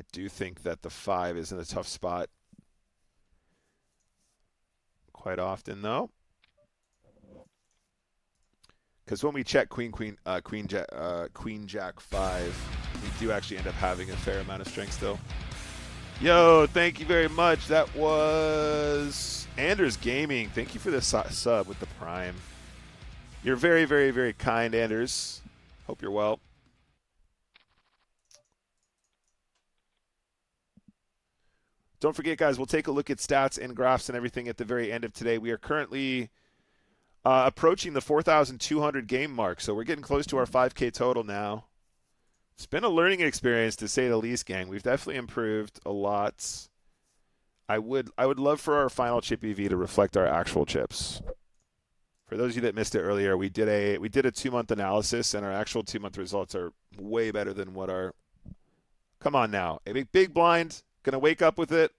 I do think that the 5 is in a tough spot quite often, though. Because when we check Queen Jack 5, we do actually end up having a fair amount of strength still. Yo, thank you very much. That was Anders Gaming. Thank you for the sub with the Prime. You're very, very, very kind, Anders. Hope you're well. Don't forget, guys, we'll take a look at stats and graphs and everything at the very end of today. We are currently approaching the 4,200 game mark, so we're getting close to our 5K total now. It's been a learning experience, to say the least, gang. We've definitely improved a lot. I would love for our final chip EV to reflect our actual chips. For those of you that missed it earlier, we did a 2-month analysis, and our actual 2-month results are way better than what our. Come on now, a big blind gonna wake up with it.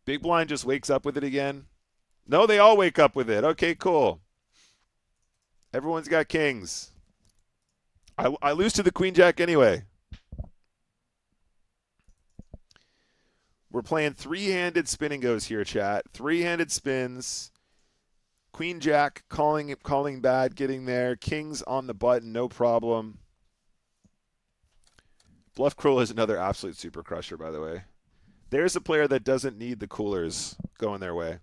Big blind just wakes up with it again. No, they all wake up with it. Okay, cool. Everyone's got kings. I lose to the Queen Jack anyway. We're playing 3-handed spin and goes here, chat. 3-handed spins. Queen Jack calling bad, getting there. Kings on the button, no problem. Bluff Cruel is another absolute super crusher, by the way. There's a player that doesn't need the coolers going their way.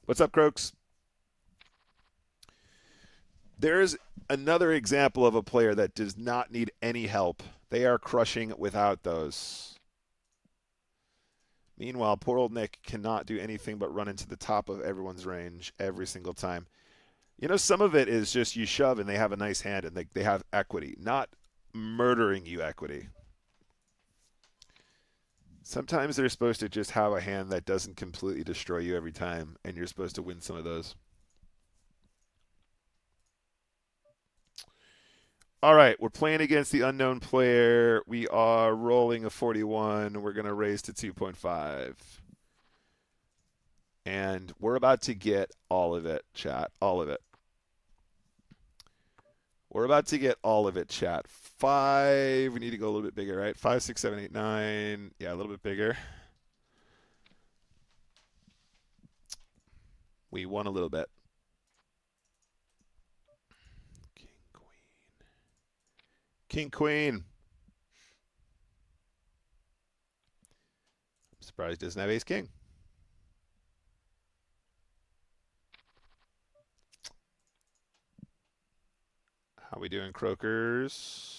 What's up, Croaks? There's another example of a player that does not need any help. They are crushing without those. Meanwhile, poor old Nick cannot do anything but run into the top of everyone's range every single time. You know, some of it is just you shove and they have a nice hand and they have equity, not murdering you equity. Sometimes they're supposed to just have a hand that doesn't completely destroy you every time, and you're supposed to win some of those. All right, we're playing against the unknown player. We are rolling a 41. We're going to raise to 2.5. And we're about to get all of it, chat. All of it. We're about to get all of it, chat. 5. We need to go a little bit bigger, right? 5, 6, 7, 8, 9. Yeah, a little bit bigger. We won a little bit. King, Queen. I'm surprised he doesn't have Ace, King. How we doing, Croakers?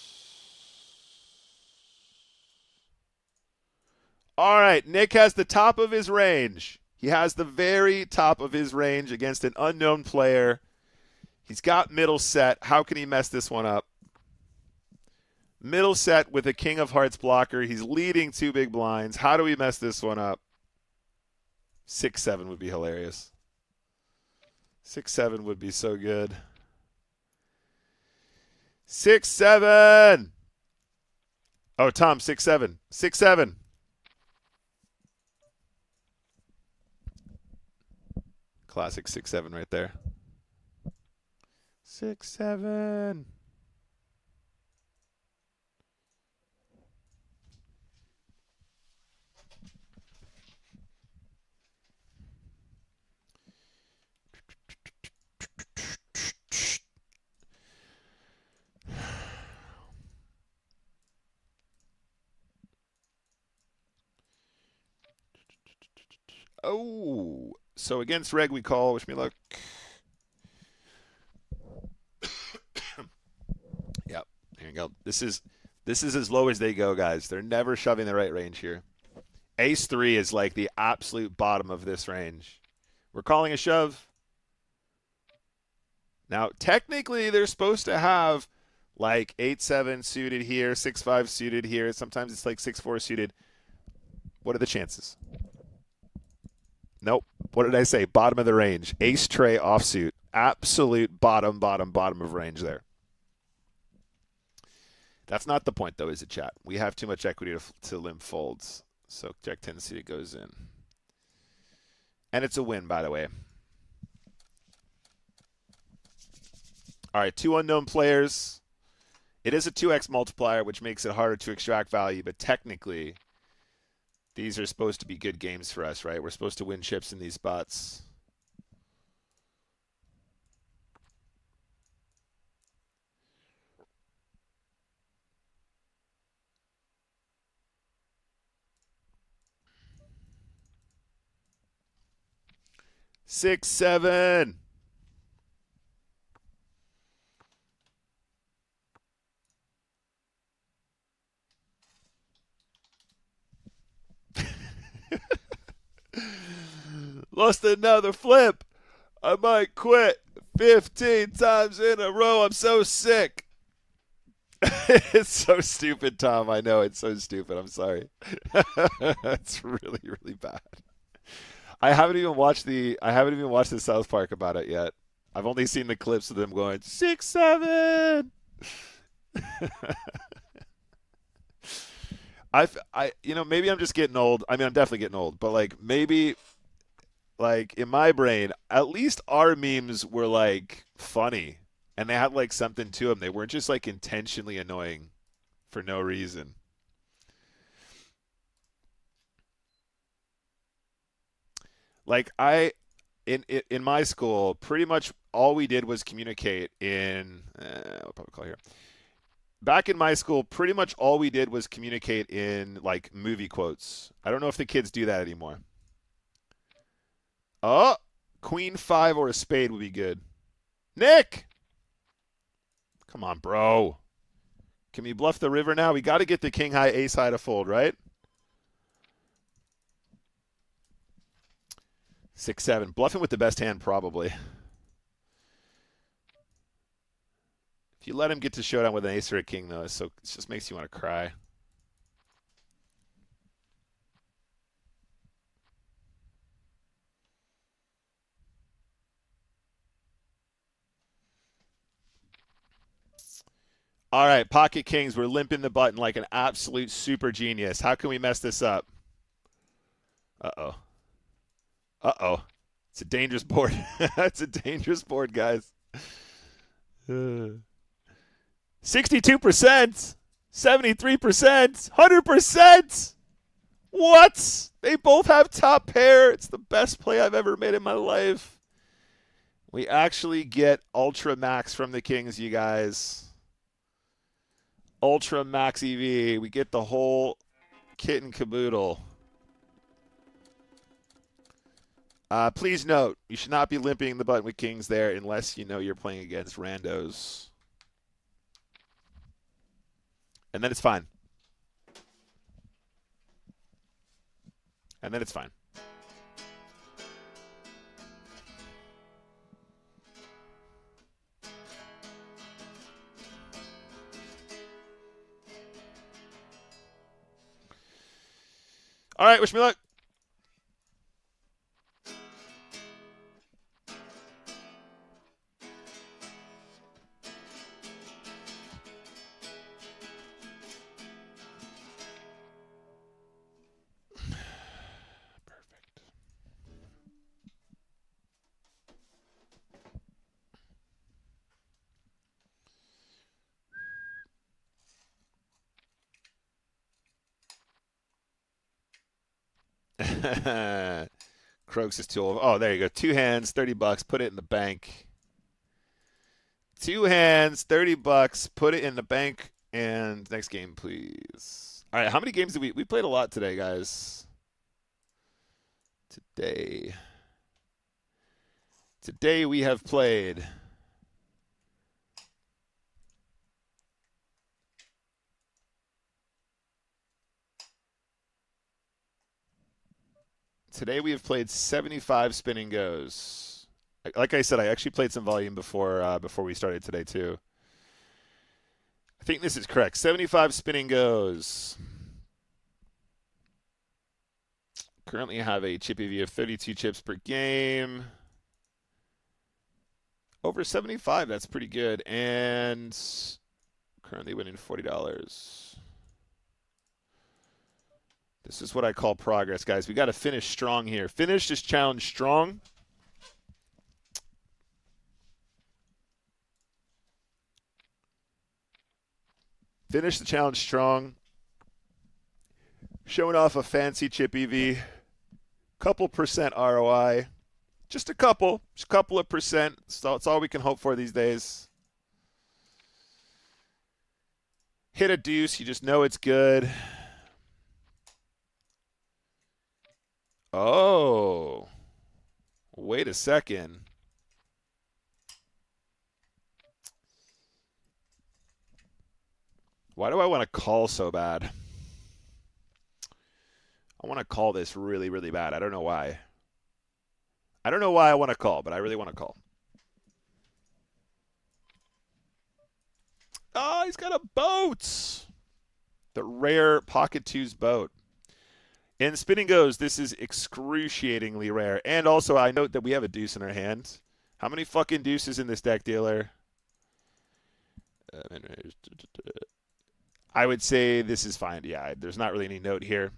All right, Nick has the top of his range. He has the very top of his range against an unknown player. He's got middle set. How can he mess this one up? Middle set with a King of Hearts blocker. He's leading 2 big blinds. How do we mess this one up? 6-7 would be hilarious. 6-7 would be so good. 6-7. Oh, Tom, 6-7. 6-7. Classic 6-7 right there. 6-7. Oh, so against Reg we call. Wish me luck. Yep, here you go. This is as low as they go, guys. They're never shoving the right range here. Ace 3 is like the absolute bottom of this range. We're calling a shove. Now, technically, they're supposed to have like 8-7 suited here, 6-5 suited here. Sometimes it's like 6-4 suited. What are the chances? Nope. What did I say? Bottom of the range. Ace tray offsuit. Absolute bottom of range there. That's not the point, though, is it, chat? We have too much equity to limp folds. So Jack 10 suited goes in. And it's a win, by the way. All right, 2 unknown players. It is a 2x multiplier, which makes it harder to extract value, but technically, these are supposed to be good games for us, right? We're supposed to win chips in these spots. Six, seven. Lost another flip. I might quit 15 times in a row. I'm so sick. It's so stupid, Tom. I know it's so stupid. I'm sorry. It's really, really bad. I haven't even watched the South Park about it yet. I've only seen the clips of them going 6-7. Maybe I'm just getting old. I mean, I'm definitely getting old, but like maybe like in my brain, at least our memes were like funny and they had like something to them. They weren't just like intentionally annoying for no reason. Like in my school, pretty much all we did was communicate in I'll probably call here. Back in my school, pretty much all we did was communicate in like movie quotes. I don't know if the kids do that anymore. Oh, Queen 5 or a spade would be good. Nick! Come on, bro. Can we bluff the river now? We got to get the king high ace high to fold, right? 6-7. Bluffing with the best hand, probably. If you let him get to showdown with an ace or a king, though, it just makes you want to cry. All right, pocket kings. We're limping the button like an absolute super genius. How can we mess this up? Uh-oh. Uh-oh. It's a dangerous board. It's a dangerous board, guys. 62%, 73%, 100%. What? They both have top pair. It's the best play I've ever made in my life. We actually get Ultra Max from the Kings, you guys. Ultra Max EV. We get the whole kit and caboodle. Please note, you should not be limping the button with kings there unless you know you're playing against randos. And then it's fine. And then it's fine. All right, wish me luck. Croaks is too old. Oh, there you go. 2 hands, $30. Put it in the bank. 2 hands, $30. Put it in the bank. And next game, please. All right, how many games did we played a lot today, guys? Today we have played. Today we have played 75 spinning goes. Like I said, I actually played some volume before we started today too. I think this is correct. 75 spinning goes. Currently have a chip EV of 32 chips per game. Over 75, that's pretty good. And currently winning $40. This is what I call progress, guys. We got to finish strong here. Finish this challenge strong. Finish the challenge strong. Showing off a fancy chip EV. Couple percent ROI. Just a couple of percent. So it's all we can hope for these days. Hit a deuce, you just know it's good. Oh. Wait a second. Why do I want to call so bad? I want to call this really, really bad. I don't know why. I don't know why I want to call, but I really want to call. Oh, he's got a boat. The rare Pocket Twos boat. In Spinning Goes, this is excruciatingly rare. And also, I note that we have a deuce in our hand. How many fucking deuces in this deck, dealer? I would say this is fine. Yeah, there's not really any note here.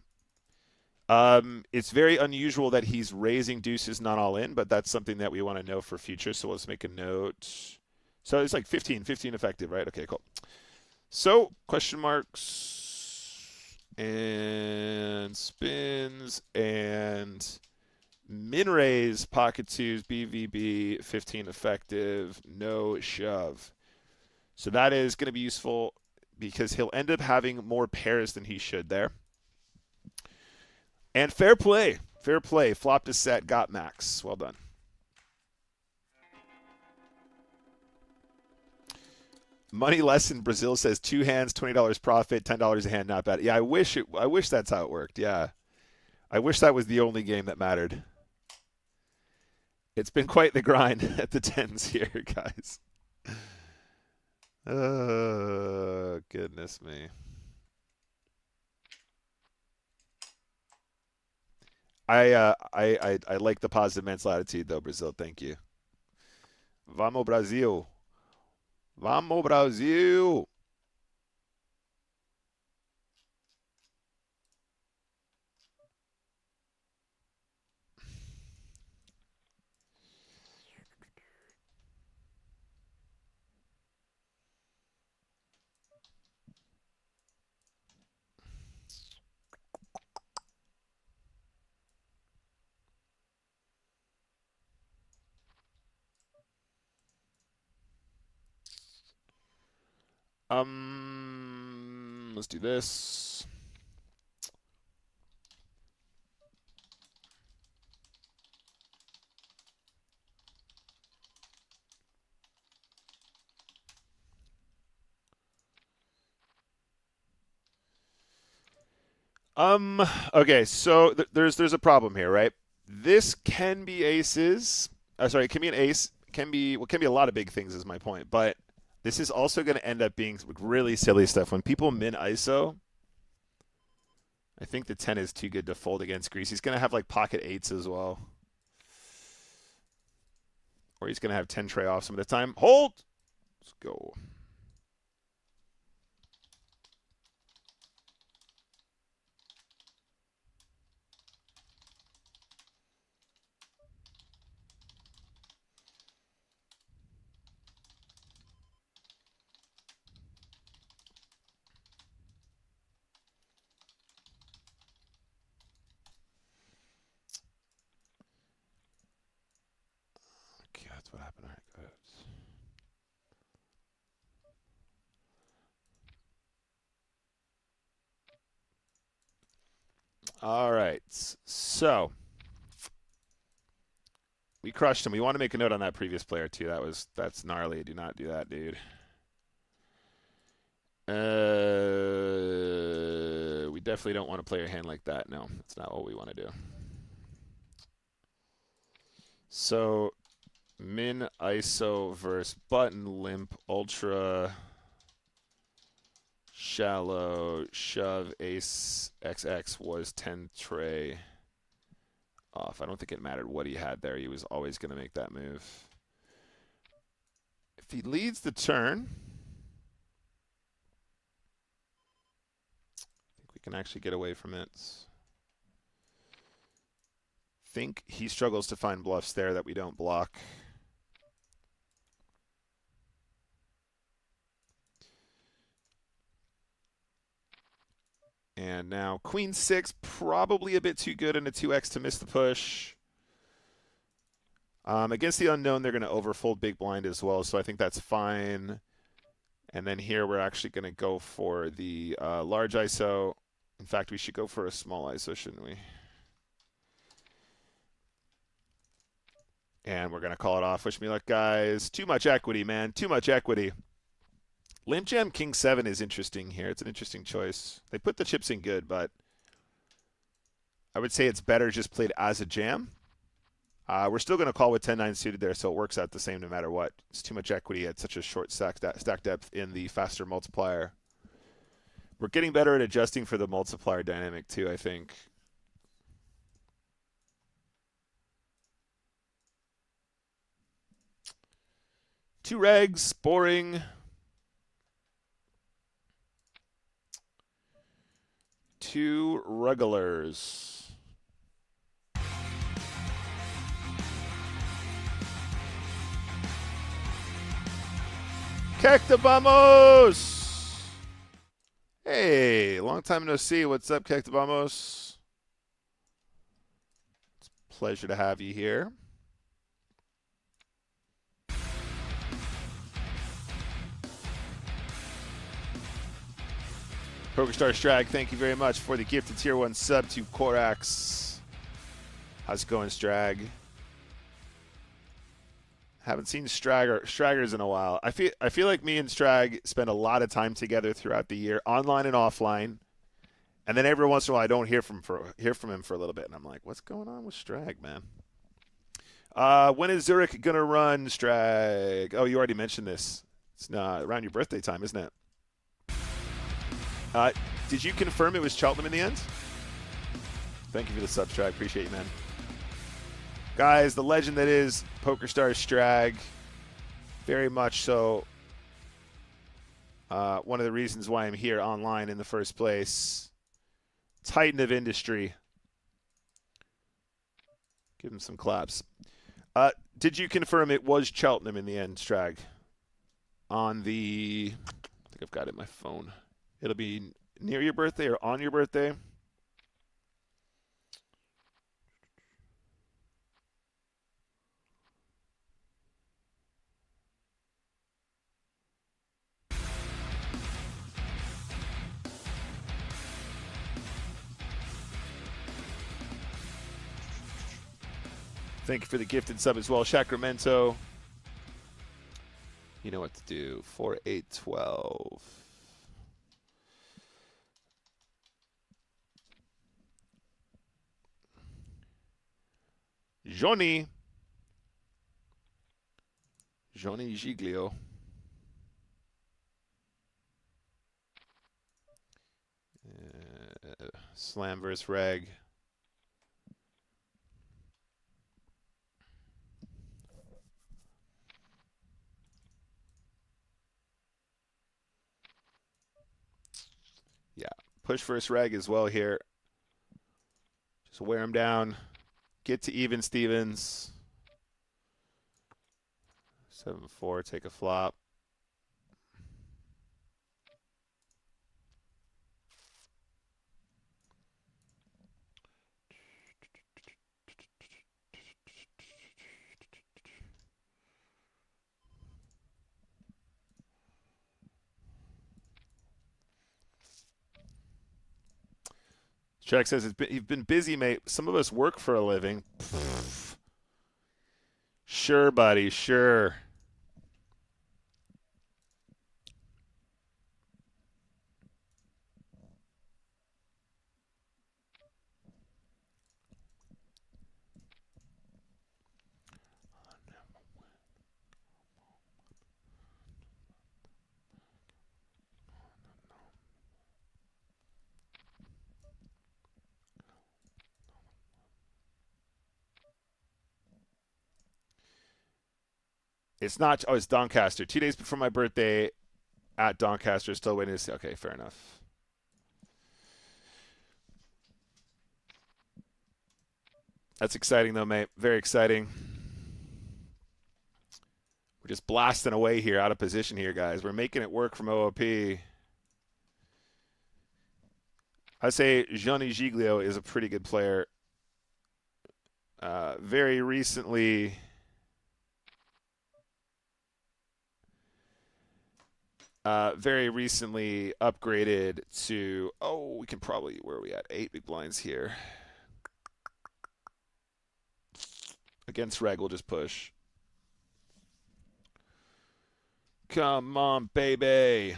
It's very unusual that he's raising deuces not all in, but that's something that we want to know for future. So let's make a note. So it's like 15 effective, right? Okay, cool. So question marks and spins and min raise pocket twos BVB 15 effective, no shove. So that is going to be useful because he'll end up having more pairs than he should there. And fair play. Fair play. Flopped a set, got max. Well done. Money lesson Brazil says 2 hands, $20 profit, $10 a hand, not bad. Yeah, I wish that's how it worked. Yeah. I wish that was the only game that mattered. It's been quite the grind at the 10s here, guys. Oh, goodness me. I like the positive mental attitude though, Brazil. Thank you. Vamos Brasil. Vamos Brasil. Let's do this. Okay, so there's a problem here, right? This can be aces. Sorry, it can be an ace. Can be a lot of big things is my point, but this is also going to end up being really silly stuff. When people min ISO, I think the 10 is too good to fold against Greece. He's going to have like pocket 8s as well. Or he's going to have 10 tray off some of the time. Hold! Let's go. Okay, that's what happened. All right, go ahead. All right, so we crushed him. We want to make a note on that previous player too. That's gnarly. Do not do that, dude. We definitely don't want to play a hand like that. No, that's not what we want to do. So, min ISO versus button limp ultra shallow shove ace XX was 10 tray off. I don't think it mattered what he had there. He was always going to make that move. If he leads the turn, I think we can actually get away from it. think he struggles to find bluffs there that we don't block. And now queen 6, probably a bit too good in a 2x to miss the push. Against the unknown, they're going to overfold big blind as well, so I think that's fine. And then here we're actually going to go for the large ISO. In fact, we should go for a small ISO, shouldn't we? And we're going to call it off. Wish me luck, guys. Too much equity, man. Too much equity. Limp Jam King 7 is interesting here. It's an interesting choice. They put the chips in good, but I would say it's better just played as a jam. We're still going to call with 10-9 suited there, so it works out the same no matter what. It's too much equity at such a short stack depth in the faster multiplier. We're getting better at adjusting for the multiplier dynamic too, I think. Two regs, boring. Two regulars. Cactabamos! Hey, long time no see. What's up, Cactabamos? It's a pleasure to have you here. PokerStars Strag, thank you very much for the gifted tier 1 sub to Korax. How's it going, Strag? Haven't seen Straggers in a while. I feel like me and Strag spend a lot of time together throughout the year, online and offline. And then every once in a while I don't hear from him for a little bit, and I'm like, what's going on with Strag, man? When is Zurich gonna run, Strag? Oh, you already mentioned this. It's not around your birthday time, isn't it? Did you confirm it was Cheltenham in the end? Thank you for the sub, Strag. Appreciate you, man. Guys, the legend that is PokerStars Strag, very much so one of the reasons why I'm here online in the first place. Titan of industry. Give him some claps. Did you confirm it was Cheltenham in the end, Strag? On the, I think I've got it in my phone. It'll be near your birthday or on your birthday. Thank you for the gifted sub as well, Sacramento. You know what to do. 4, 8, 12. Johnny Giglio. Slam versus reg. Yeah, push versus reg as well here. Just wear him down. Get to even Stevens. 7-4, take a flop. Jack says, you've been busy, mate. Some of us work for a living. Pfft. Sure, buddy, sure. It's not. Oh, it's Doncaster. 2 days before my birthday at Doncaster. Still waiting to see. Okay, fair enough. That's exciting, though, mate. Very exciting. We're just blasting away here, out of position here, guys. We're making it work from OOP. I say Johnny Giglio is a pretty good player. Very recently upgraded to, we can probably, where are we at? 8 big blinds here. Against Reg, we'll just push. Come on, baby.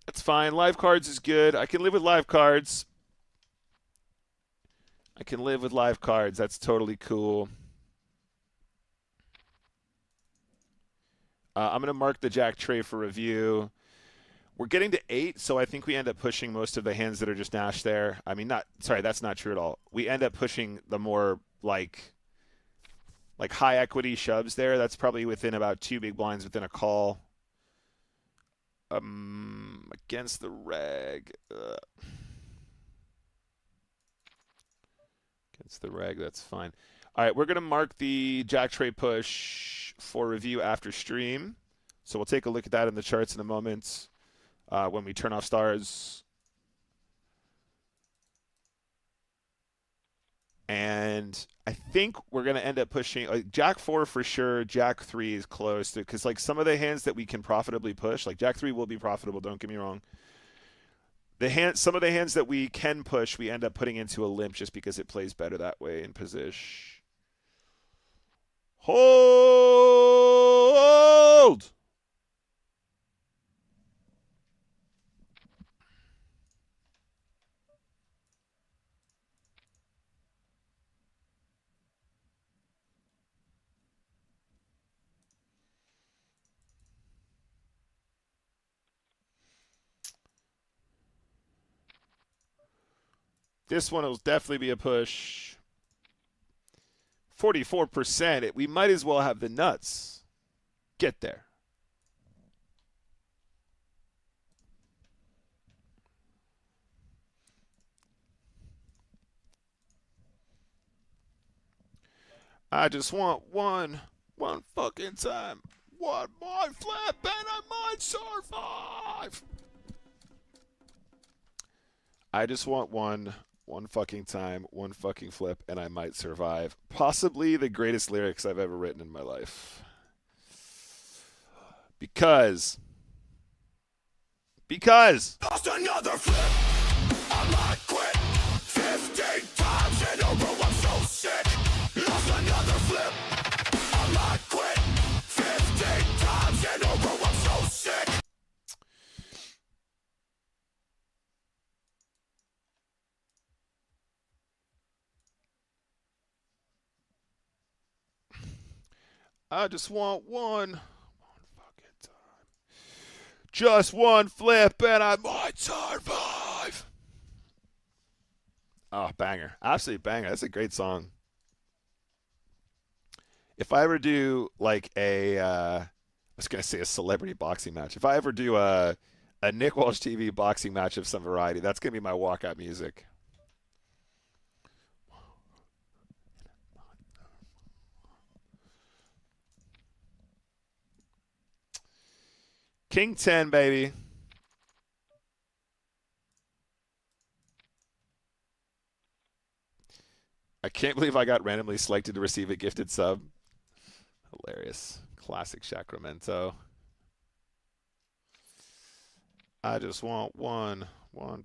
That's fine. Live cards is good. I can live with live cards. That's totally cool. I'm going to mark the Jack tray for review. We're getting to 8, so I think we end up pushing most of the hands that are just Nash there. I mean, that's not true at all. We end up pushing the more, like high equity shoves there. That's probably within about 2 big blinds within a call. Against the reg. Against the reg, that's fine. All right, we're going to mark the Jack tray push for review after stream. So we'll take a look at that in the charts in a moment when we turn off stars. And I think we're going to end up pushing Jack 4 for sure. Jack 3 is close because some of the hands that we can profitably push, like Jack 3 will be profitable, don't get me wrong. Some of the hands that we can push, we end up putting into a limp just because it plays better that way in position. Hold! This one will definitely be a push. 44%. We might as well have the nuts. Get there. I just want one fucking time. One more flip and I might survive. I just want one fucking time, one fucking flip, and I might survive. Possibly the greatest lyrics I've ever written in my life. Because. Lost another flip. I might quit 15 times in a row. I'm so sick. Lost another flip. I might quit 15 times in a row. I'm so sick. I just want one fucking time. Just one flip and I might survive. Oh, banger. Absolute banger. That's a great song. If I ever do I was going to say a celebrity boxing match. If I ever do a Nick Walsh TV boxing match of some variety, that's going to be my walkout music. King 10, baby. I can't believe I got randomly selected to receive a gifted sub. Hilarious. Classic Sacramento. I just want one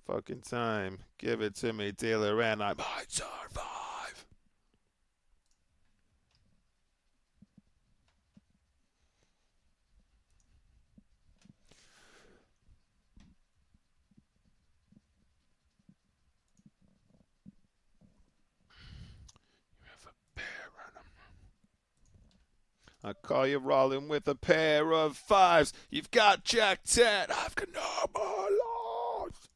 fucking time. Give it to me, dealer, and I might survive. I call you rolling with a pair of fives. You've got Jack 10. I've got no more lives.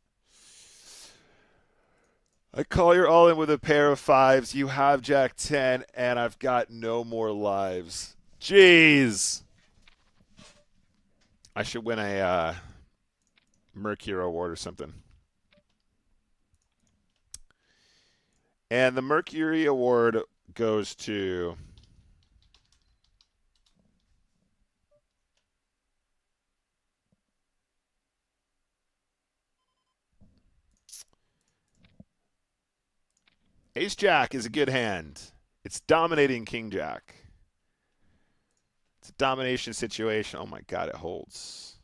I call you all in with a pair of fives. You have Jack 10, and I've got no more lives. Jeez. I should win a Mercury award or something. And the Mercury Award goes to Ace Jack is a good hand. It's dominating King Jack. It's a domination situation. Oh my God, it holds.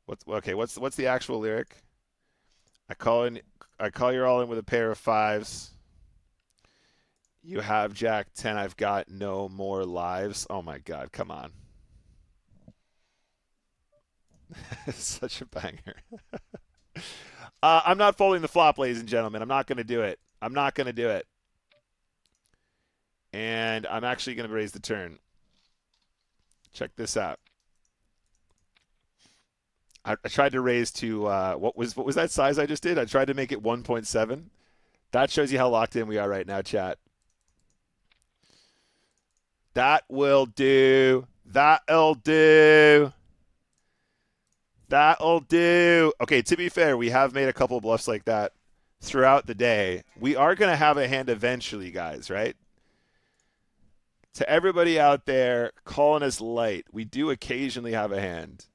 What's the actual lyric? I call you all in with a pair of fives. You have Jack 10. I've got no more lives. Oh my God, come on. Such a banger. I'm not folding the flop, ladies and gentlemen. I'm not going to do it. I'm not going to do it. And I'm actually going to raise the turn. Check this out. I tried to raise to what was that size I just did? I tried to make it 1.7. That shows you how locked in we are right now, chat. That will do. That'll do. That'll do. Okay, to be fair, we have made a couple bluffs like that throughout the day. We are going to have a hand eventually, guys, right? To everybody out there calling us light, we do occasionally have a hand.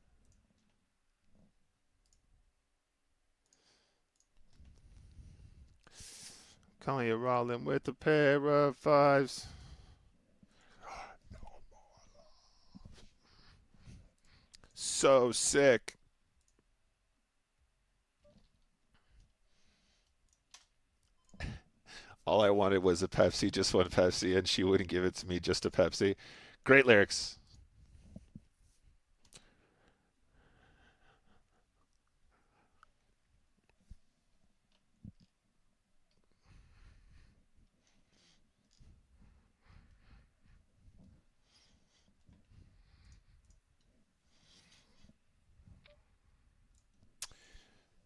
Calling you rolling with a pair of fives. So sick. All I wanted was a Pepsi, just one Pepsi, and she wouldn't give it to me, just a Pepsi. Great lyrics.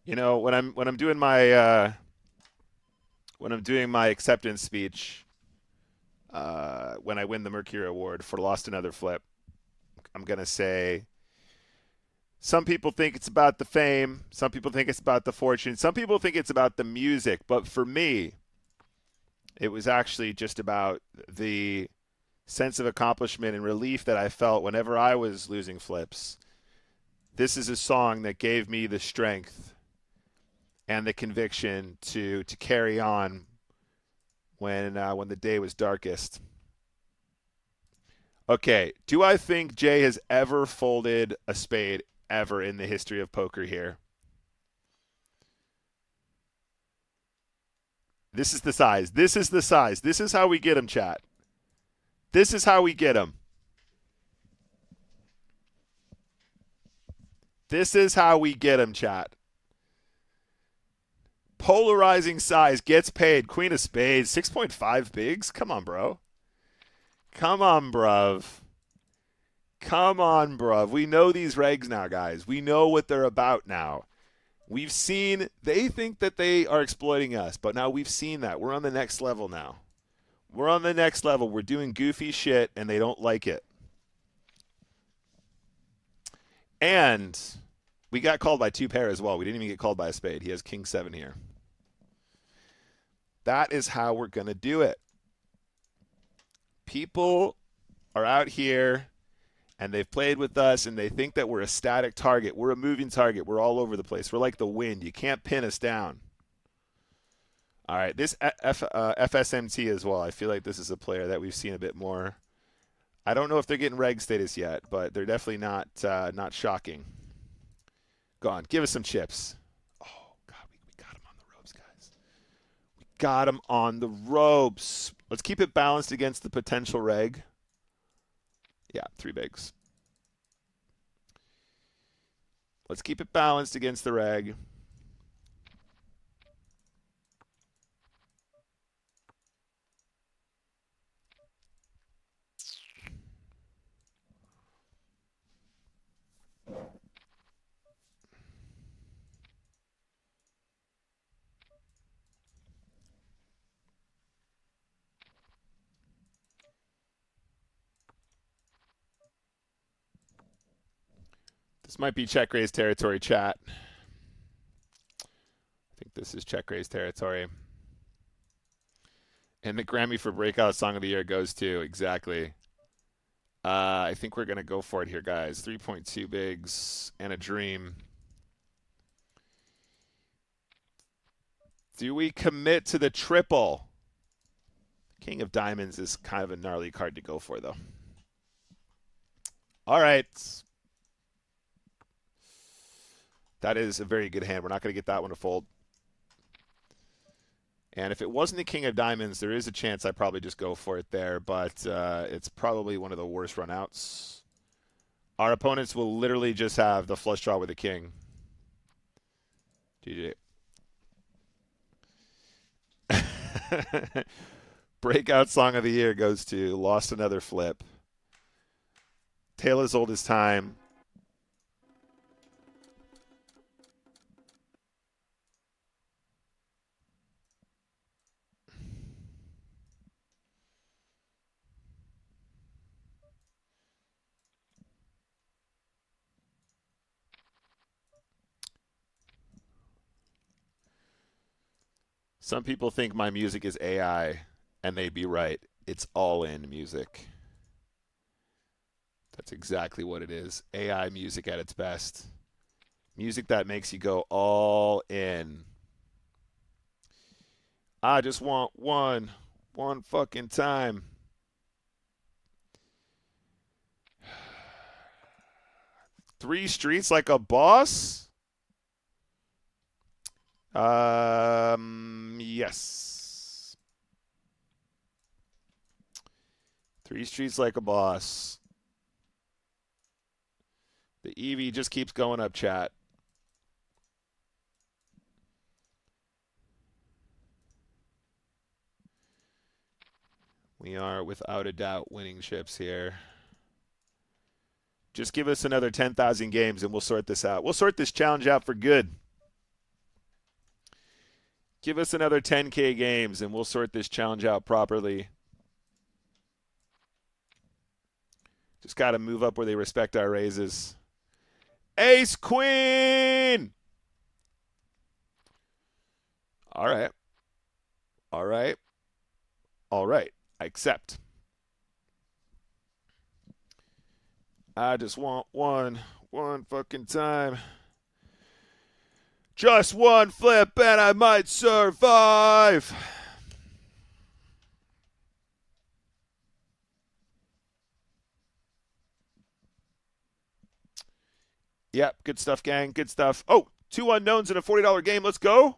You know, when I'm doing my acceptance speech, when I win the Mercury Award for Lost Another Flip, I'm gonna say some people think it's about the fame, some people think it's about the fortune, some people think it's about the music, but for me, it was actually just about the sense of accomplishment and relief that I felt whenever I was losing flips. This is a song that gave me the strength and the conviction to carry on when the day was darkest. Okay, do I think Jay has ever folded a spade ever in the history of poker here? This is the size. This is the size. This is how we get him, chat. This is how we get him. This is how we get him, chat. Polarizing size gets paid. Queen of spades, 6.5 bigs. Come on, bro. Come on, bruv. Come on, bruv. We know these regs now, guys. We know what they're about now. We've seen, they think that they are exploiting us, but now we've seen that. We're on the next level now. We're on the next level. We're doing goofy shit, and they don't like it. And we got called by two pair as well. We didn't even get called by a spade. He has king 7 here. That is how we're going to do it. People are out here, and they've played with us, and they think that we're a static target. We're a moving target. We're all over the place. We're like the wind. You can't pin us down. All right, this FSMT as well. I feel like this is a player that we've seen a bit more. I don't know if they're getting reg status yet, but they're definitely not shocking. Go on, give us some chips. Oh, God, we got him on the ropes, guys. We got him on the ropes. Let's keep it balanced against the potential reg. Yeah, 3 bigs. Let's keep it balanced against the reg. This might be check raise territory, chat. I think this is check raise territory. And the Grammy for Breakout Song of the Year goes to, exactly. I think we're going to go for it here, guys. 3.2 bigs and a dream. Do we commit to the triple? King of Diamonds is kind of a gnarly card to go for, though. All right. That is a very good hand. We're not going to get that one to fold. And if it wasn't the King of Diamonds, there is a chance I probably just go for it there, but it's probably one of the worst runouts. Our opponents will literally just have the flush draw with the king. GG. Breakout Song of the Year goes to Lost Another Flip. Tale as Old as Time. Some people think my music is AI, and they'd be right. It's all in music. That's exactly what it is. AI music at its best. Music that makes you go all in. I just want one fucking time. Three streets like a boss? Yes. Three streets like a boss. The EV just keeps going up, chat. We are, without a doubt, winning chips here. Just give us another 10,000 games and we'll sort this out. We'll sort this challenge out for good. Give us another 10K games and we'll sort this challenge out properly. Just got to move up where they respect our raises. Ace Queen! All right. All right. All right. I accept. I just want one fucking time. Just one flip and I might survive. Yep, good stuff, gang. Good stuff. Oh, 2 unknowns in a $40 game. Let's go.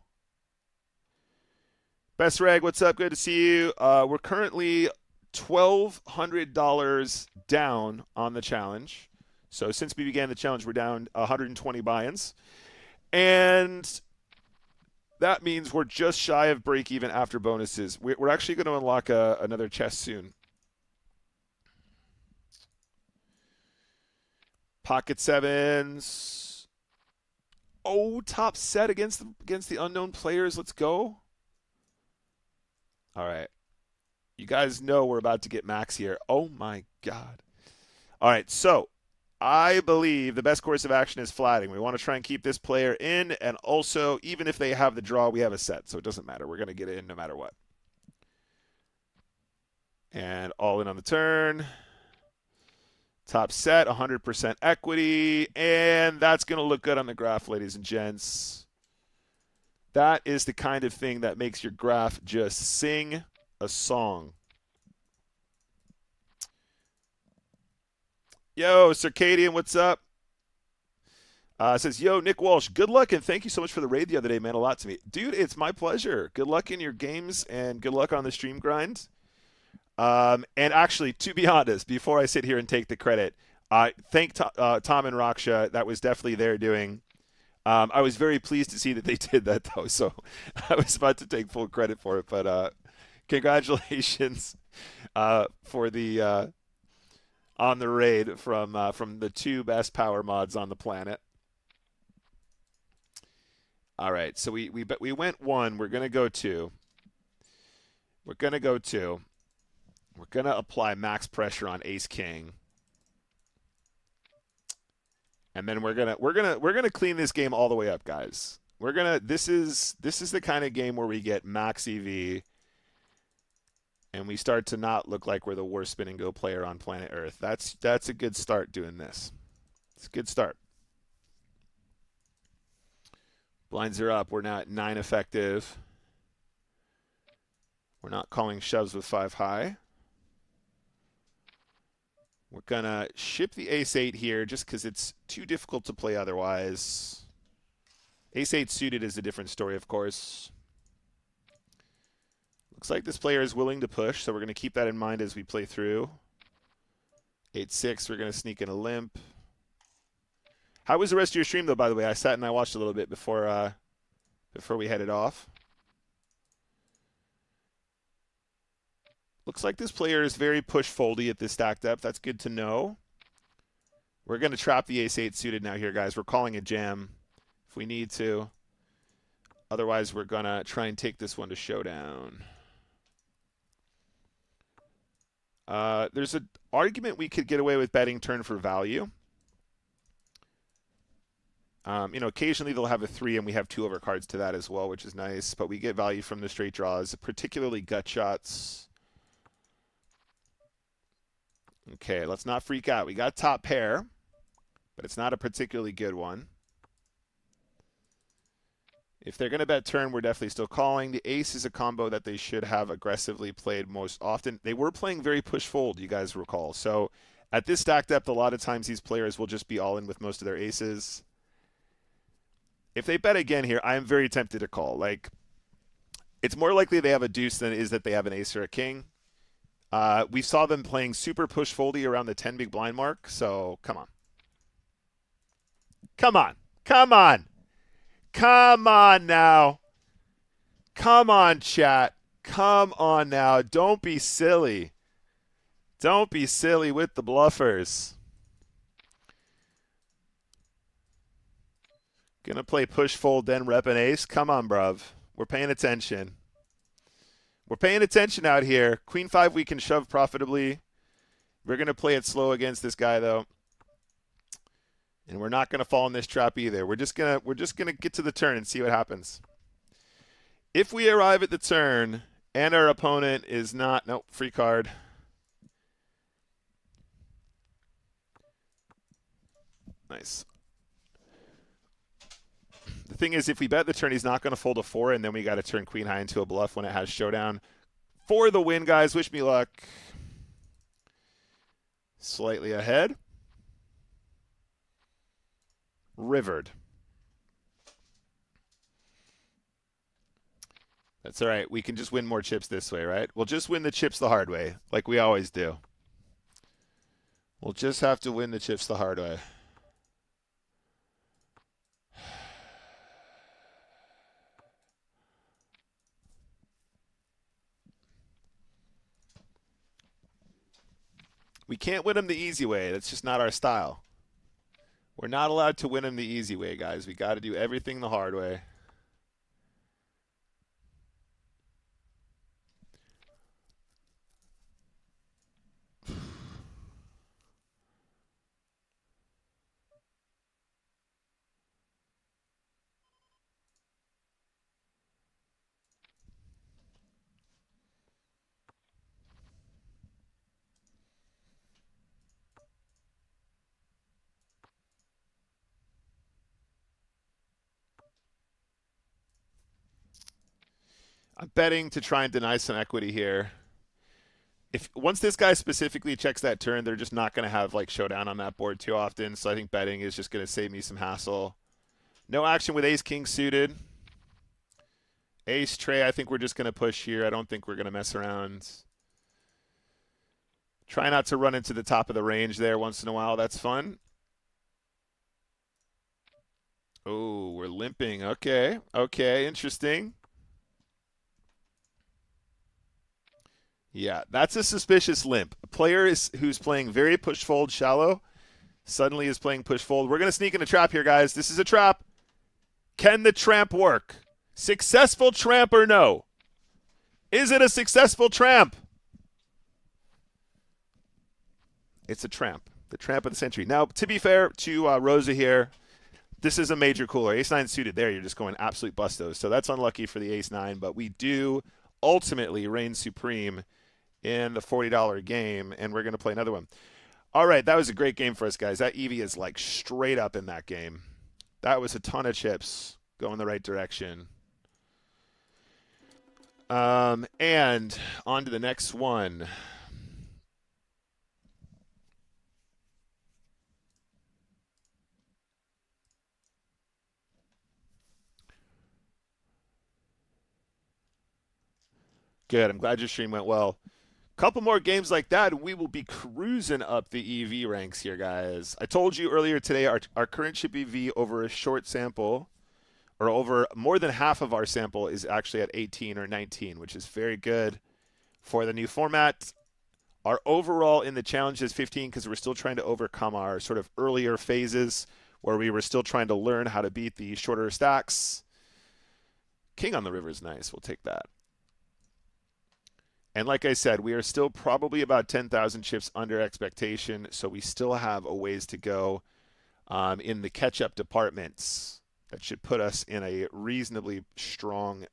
Best Rag, what's up? Good to see you. We're currently $1,200 down on the challenge. So since we began the challenge, we're down 120 buy-ins. And that means we're just shy of break even after bonuses. We're actually going to unlock another chest soon. Pocket sevens. Oh, top set against the unknown players. Let's go. All right. You guys know we're about to get max here. Oh, my God. All right, so I believe the best course of action is flatting. We want to try and keep this player in, and also, even if they have the draw, we have a set, so it doesn't matter. We're going to get in no matter what. And all in on the turn. Top set, 100% equity, and that's going to look good on the graph, ladies and gents. That is the kind of thing that makes your graph just sing a song. Yo, Circadian, what's up? Says, yo, Nick Walsh, good luck, and thank you so much for the raid the other day. Meant a lot to me. Dude, it's my pleasure. Good luck in your games, and good luck on the stream grind. And actually, to be honest, before I sit here and take the credit, thank Tom and Raksha. That was definitely their doing. I was very pleased to see that they did that, though, so I was about to take full credit for it. But congratulations for the on the raid from the 2 best power mods on the planet. All right, so we went 1. We're gonna go 2. We're gonna go 2. We're gonna apply max pressure on Ace King. And then we're gonna clean this game all the way up, guys. This is the kind of game where we get max EV and we start to not look like we're the worst spin and go player on planet Earth. That's a good start doing this. It's a good start. Blinds are up. We're now at 9 effective. We're not calling shoves with 5 high. We're going to ship the ace-8 here just because it's too difficult to play otherwise. Ace-8 suited is a different story, of course. Looks like this player is willing to push, so we're going to keep that in mind as we play through. 8-6, we're going to sneak in a limp. How was the rest of your stream, though, by the way? I sat and I watched a little bit before we headed off. Looks like this player is very push-foldy at this stack depth. That's good to know. We're going to trap the ace-8 suited now here, guys. We're calling a jam if we need to. Otherwise, we're going to try and take this one to showdown. There's an argument we could get away with betting turn for value. Occasionally they'll have a 3 and we have 2 overcards to that as well, which is nice. But we get value from the straight draws, particularly gut shots. Okay, let's not freak out. We got top pair, but it's not a particularly good one. If they're going to bet turn, we're definitely still calling. The ace is a combo that they should have aggressively played most often. They were playing very push-fold, you guys recall. So at this stack depth, a lot of times these players will just be all in with most of their aces. If they bet again here, I am very tempted to call. Like, it's more likely they have a deuce than it is that they have an ace or a king. We saw them playing super push-foldy around the 10 big blind mark, so come on. Come on. Come on. Come on now. Come on, chat. Come on now. Don't be silly. Don't be silly with the bluffers. Gonna play push-fold, then rep an ace? Come on, bruv. We're paying attention. We're paying attention out here. Queen 5 we can shove profitably. We're going to play it slow against this guy, though. And we're not going to fall in this trap either. We're just going to get to the turn and see what happens. If we arrive at the turn and our opponent is not... Nope, free card. Nice. The thing is, if we bet the turn, he's not going to fold a 4, and then we got to turn queen high into a bluff when it has showdown. For the win, guys. Wish me luck. Slightly ahead. Rivered. That's all right. We can just win more chips this way, right? We'll just win the chips the hard way, like we always do. We'll just have to win the chips the hard way. We can't win them the easy way. That's just not our style. We're not allowed to win them the easy way, guys. We got to do everything the hard way. I'm betting to try and deny some equity here. Once this guy specifically checks that turn, they're just not going to have like showdown on that board too often. So I think betting is just going to save me some hassle. No action with ace king suited. Ace tray, I think we're just going to push here. I don't think we're going to mess around. Try not to run into the top of the range there once in a while. That's fun. Oh, we're limping. Okay. Okay, interesting. Yeah, that's a suspicious limp. A player who's playing very push-fold shallow suddenly is playing push-fold. We're going to sneak in a trap here, guys. This is a trap. Can the tramp work? Successful tramp or no? Is it a successful tramp? It's a tramp. The tramp of the century. Now, to be fair to Rosa here, this is a major cooler. Ace-9 suited there. You're just going absolute bustos. So that's unlucky for the ace-9, but we do ultimately reign supreme in the $40 game, and we're going to play another one. All right, that was a great game for us, guys. That EV is like straight up in that game. That was a ton of chips going the right direction. And on to the next one. Good. I'm glad your stream went well. Couple more games like that, and we will be cruising up the EV ranks here, guys. I told you earlier today our current chip EV over a short sample, or over more than half of our sample, is actually at 18 or 19, which is very good for the new format. Our overall in the challenge is 15 because we're still trying to overcome our sort of earlier phases where we were still trying to learn how to beat the shorter stacks. King on the river is nice. We'll take that. And like I said, we are still probably about 10,000 chips under expectation, so we still have a ways to go in the catch-up departments. That should put us in a reasonably strong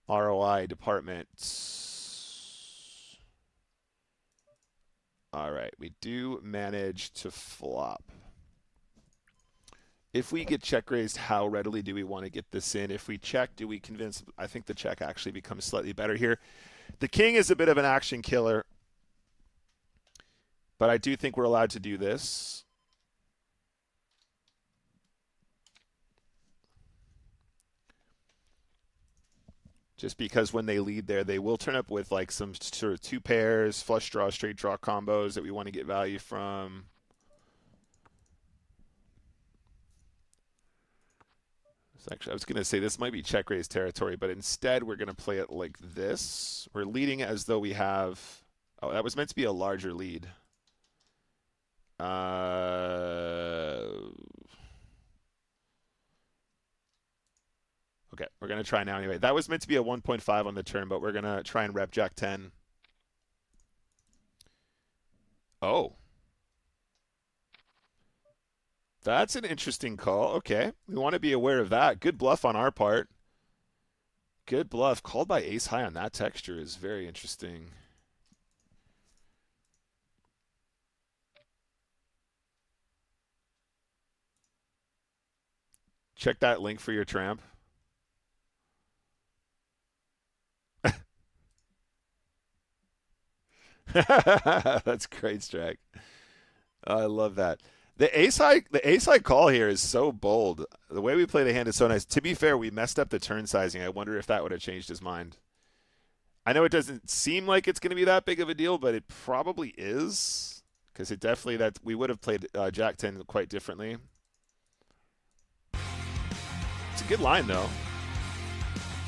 ROI department. All right, we do manage to flop. If we get check raised, how readily do we want to get this in? If we check, do we convince? I think the check actually becomes slightly better here. The king is a bit of an action killer, but I do think we're allowed to do this. Just because when they lead there, they will turn up with like some sort of two pairs, flush draw, straight draw combos that we want to get value from. Actually, I was going to say this might be check raise territory, but instead we're going to play it like this. We're leading as though we have... Oh, that was meant to be a larger lead. Okay, we're going to try now anyway. That was meant to be a 1.5 on the turn, but we're going to try and rep Jack 10. Oh. That's an interesting call. Okay, we want to be aware of that. Good bluff on our part. Good bluff. Called by ace high on that texture is very interesting. Check that link for your tramp. That's great, Strack. I love that. The ace high call here is so bold. The way we play the hand is so nice. To be fair, we messed up the turn sizing. I wonder if that would have changed his mind. I know it doesn't seem like it's going to be that big of a deal, but it probably is, because it definitely we would have played Jack 10 quite differently. It's a good line though.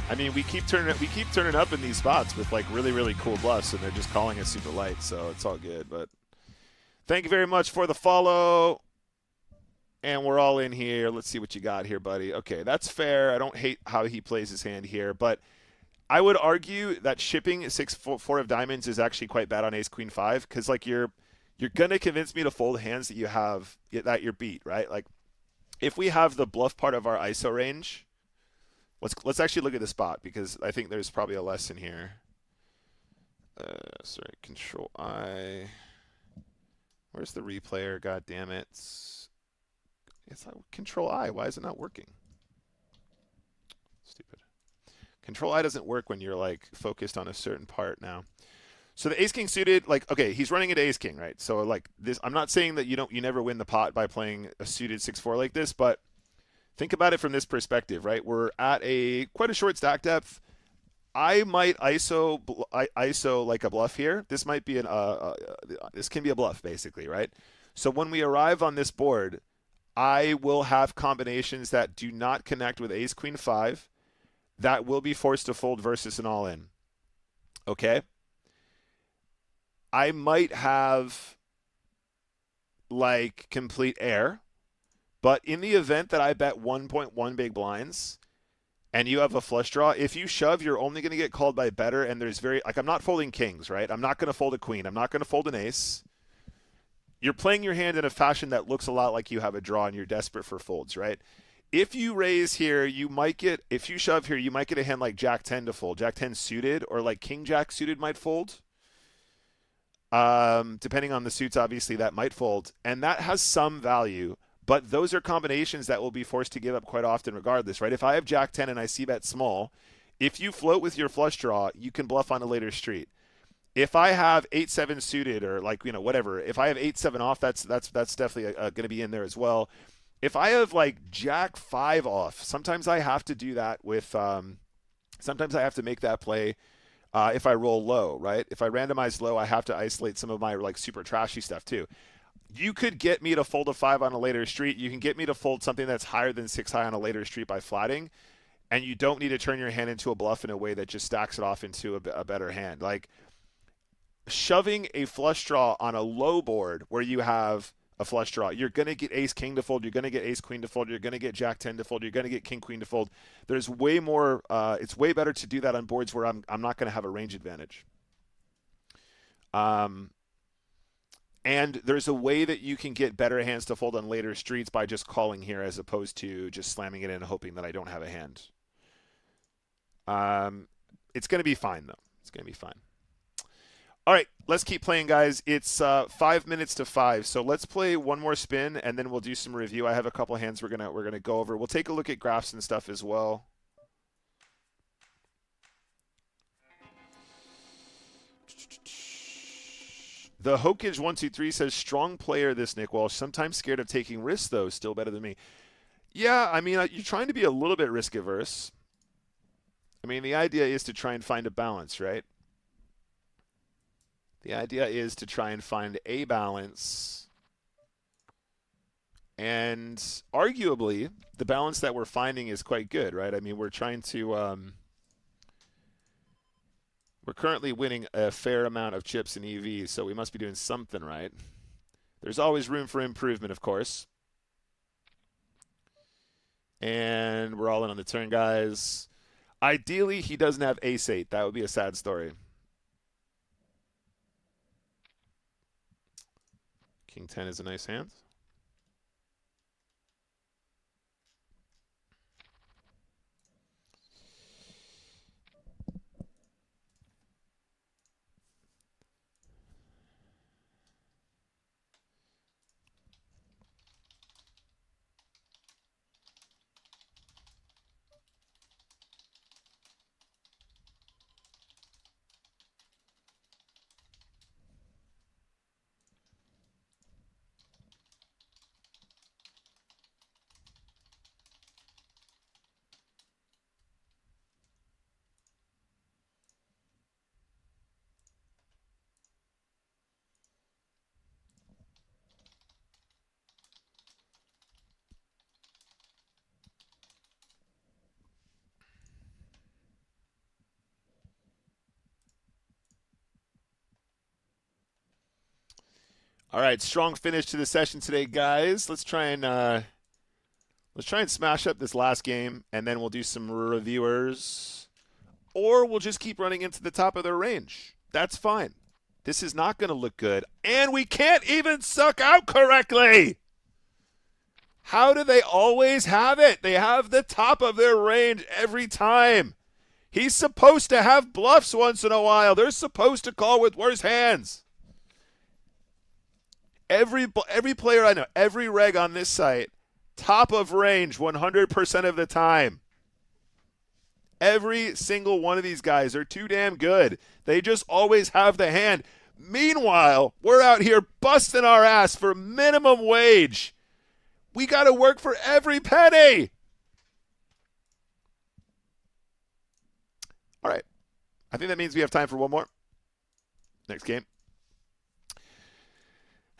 I mean, we keep turning up in these spots with like really cool bluffs, and they're just calling us super light, so it's all good. But thank you very much for the follow. And we're all in here. Let's see what you got here, buddy. Okay, that's fair. I don't hate how he plays his hand here, but I would argue that shipping 6-4 of diamonds is actually quite bad on ace queen 5, because like you're gonna convince me to fold hands that you have that you're beat, right? Like if we have the bluff part of our ISO range, let's actually look at the spot, because I think there's probably a lesson here. Sorry, Control I. Where's the replayer? God damn it. It's not Control I. Why is it not working? Stupid. Control I doesn't work when you're like focused on a certain part now. So the ace king suited, like, okay, he's running into ace king, right? So like this, I'm not saying that you never win the pot by playing a suited 6-4 like this, but think about it from this perspective, right? We're at quite a short stack depth. I might ISO like a bluff here. This might be this can be a bluff basically, right? So when we arrive on this board, I will have combinations that do not connect with ace queen 5 that will be forced to fold versus an all in. Okay? I might have like complete air, but in the event that I bet 1.1 big blinds and you have a flush draw, if you shove, you're only going to get called by better, and there's I'm not folding kings, right? I'm not going to fold a queen. I'm not going to fold an ace. You're playing your hand in a fashion that looks a lot like you have a draw and you're desperate for folds, right? If you raise here, you might get, if you shove here, you might get a hand like Jack 10 to fold. Jack 10 suited or like King Jack suited might fold. Depending on the suits, obviously, that might fold. And that has some value. But those are combinations that will be forced to give up quite often regardless, right? If I have Jack 10 and I see bet small, if you float with your flush draw, you can bluff on a later street. If I have 8-7 suited or like, whatever, if I have 8-7 off, that's definitely going to be in there as well. If I have like Jack 5 off, sometimes I have to do that with, sometimes I have to make that play if I roll low, right? If I randomize low, I have to isolate some of my like super trashy stuff too. You could get me to fold a 5 on a later street. You can get me to fold something that's higher than 6 high on a later street by flatting, and you don't need to turn your hand into a bluff in a way that just stacks it off into a better hand. Like shoving a flush draw on a low board where you have a flush draw, you're going to get ace king to fold, you're going to get ace queen to fold, you're going to get Jack 10 to fold, you're going to get king queen to fold. There's way more, it's way better to do that on boards where I'm not going to have a range advantage. And there's a way that you can get better hands to fold on later streets by just calling here as opposed to just slamming it in and hoping that I don't have a hand. It's going to be fine, though. It's going to be fine. All right, let's keep playing, guys. It's 5 minutes to 5, so let's play one more spin, and then we'll do some review. I have a couple of hands we're gonna go over. We'll take a look at graphs and stuff as well. The Hokage123 says, strong player this Nick Walsh. Sometimes scared of taking risks, though. Still better than me. Yeah, I mean, you're trying to be a little bit risk averse. I mean, the idea is to try and find a balance, right? The idea is to try and find a balance. And arguably, the balance that we're finding is quite good, right? I mean, we're trying to... we're currently winning a fair amount of chips in EV, so we must be doing something right. There's always room for improvement, of course. And we're all in on the turn, guys. Ideally, he doesn't have ace-8. That would be a sad story. King 10 is a nice hand. All right, strong finish to the session today, guys. Let's try and smash up this last game, and then we'll do some reviewers, or we'll just keep running into the top of their range. That's fine. This is not going to look good, and we can't even suck out correctly. How do they always have it? They have the top of their range every time. He's supposed to have bluffs once in a while. They're supposed to call with worse hands. Every player I know, every reg on this site, top of range 100% of the time. Every single one of these guys are too damn good. They just always have the hand. Meanwhile, we're out here busting our ass for minimum wage. We got to work for every penny. All right. I think that means we have time for one more. Next game.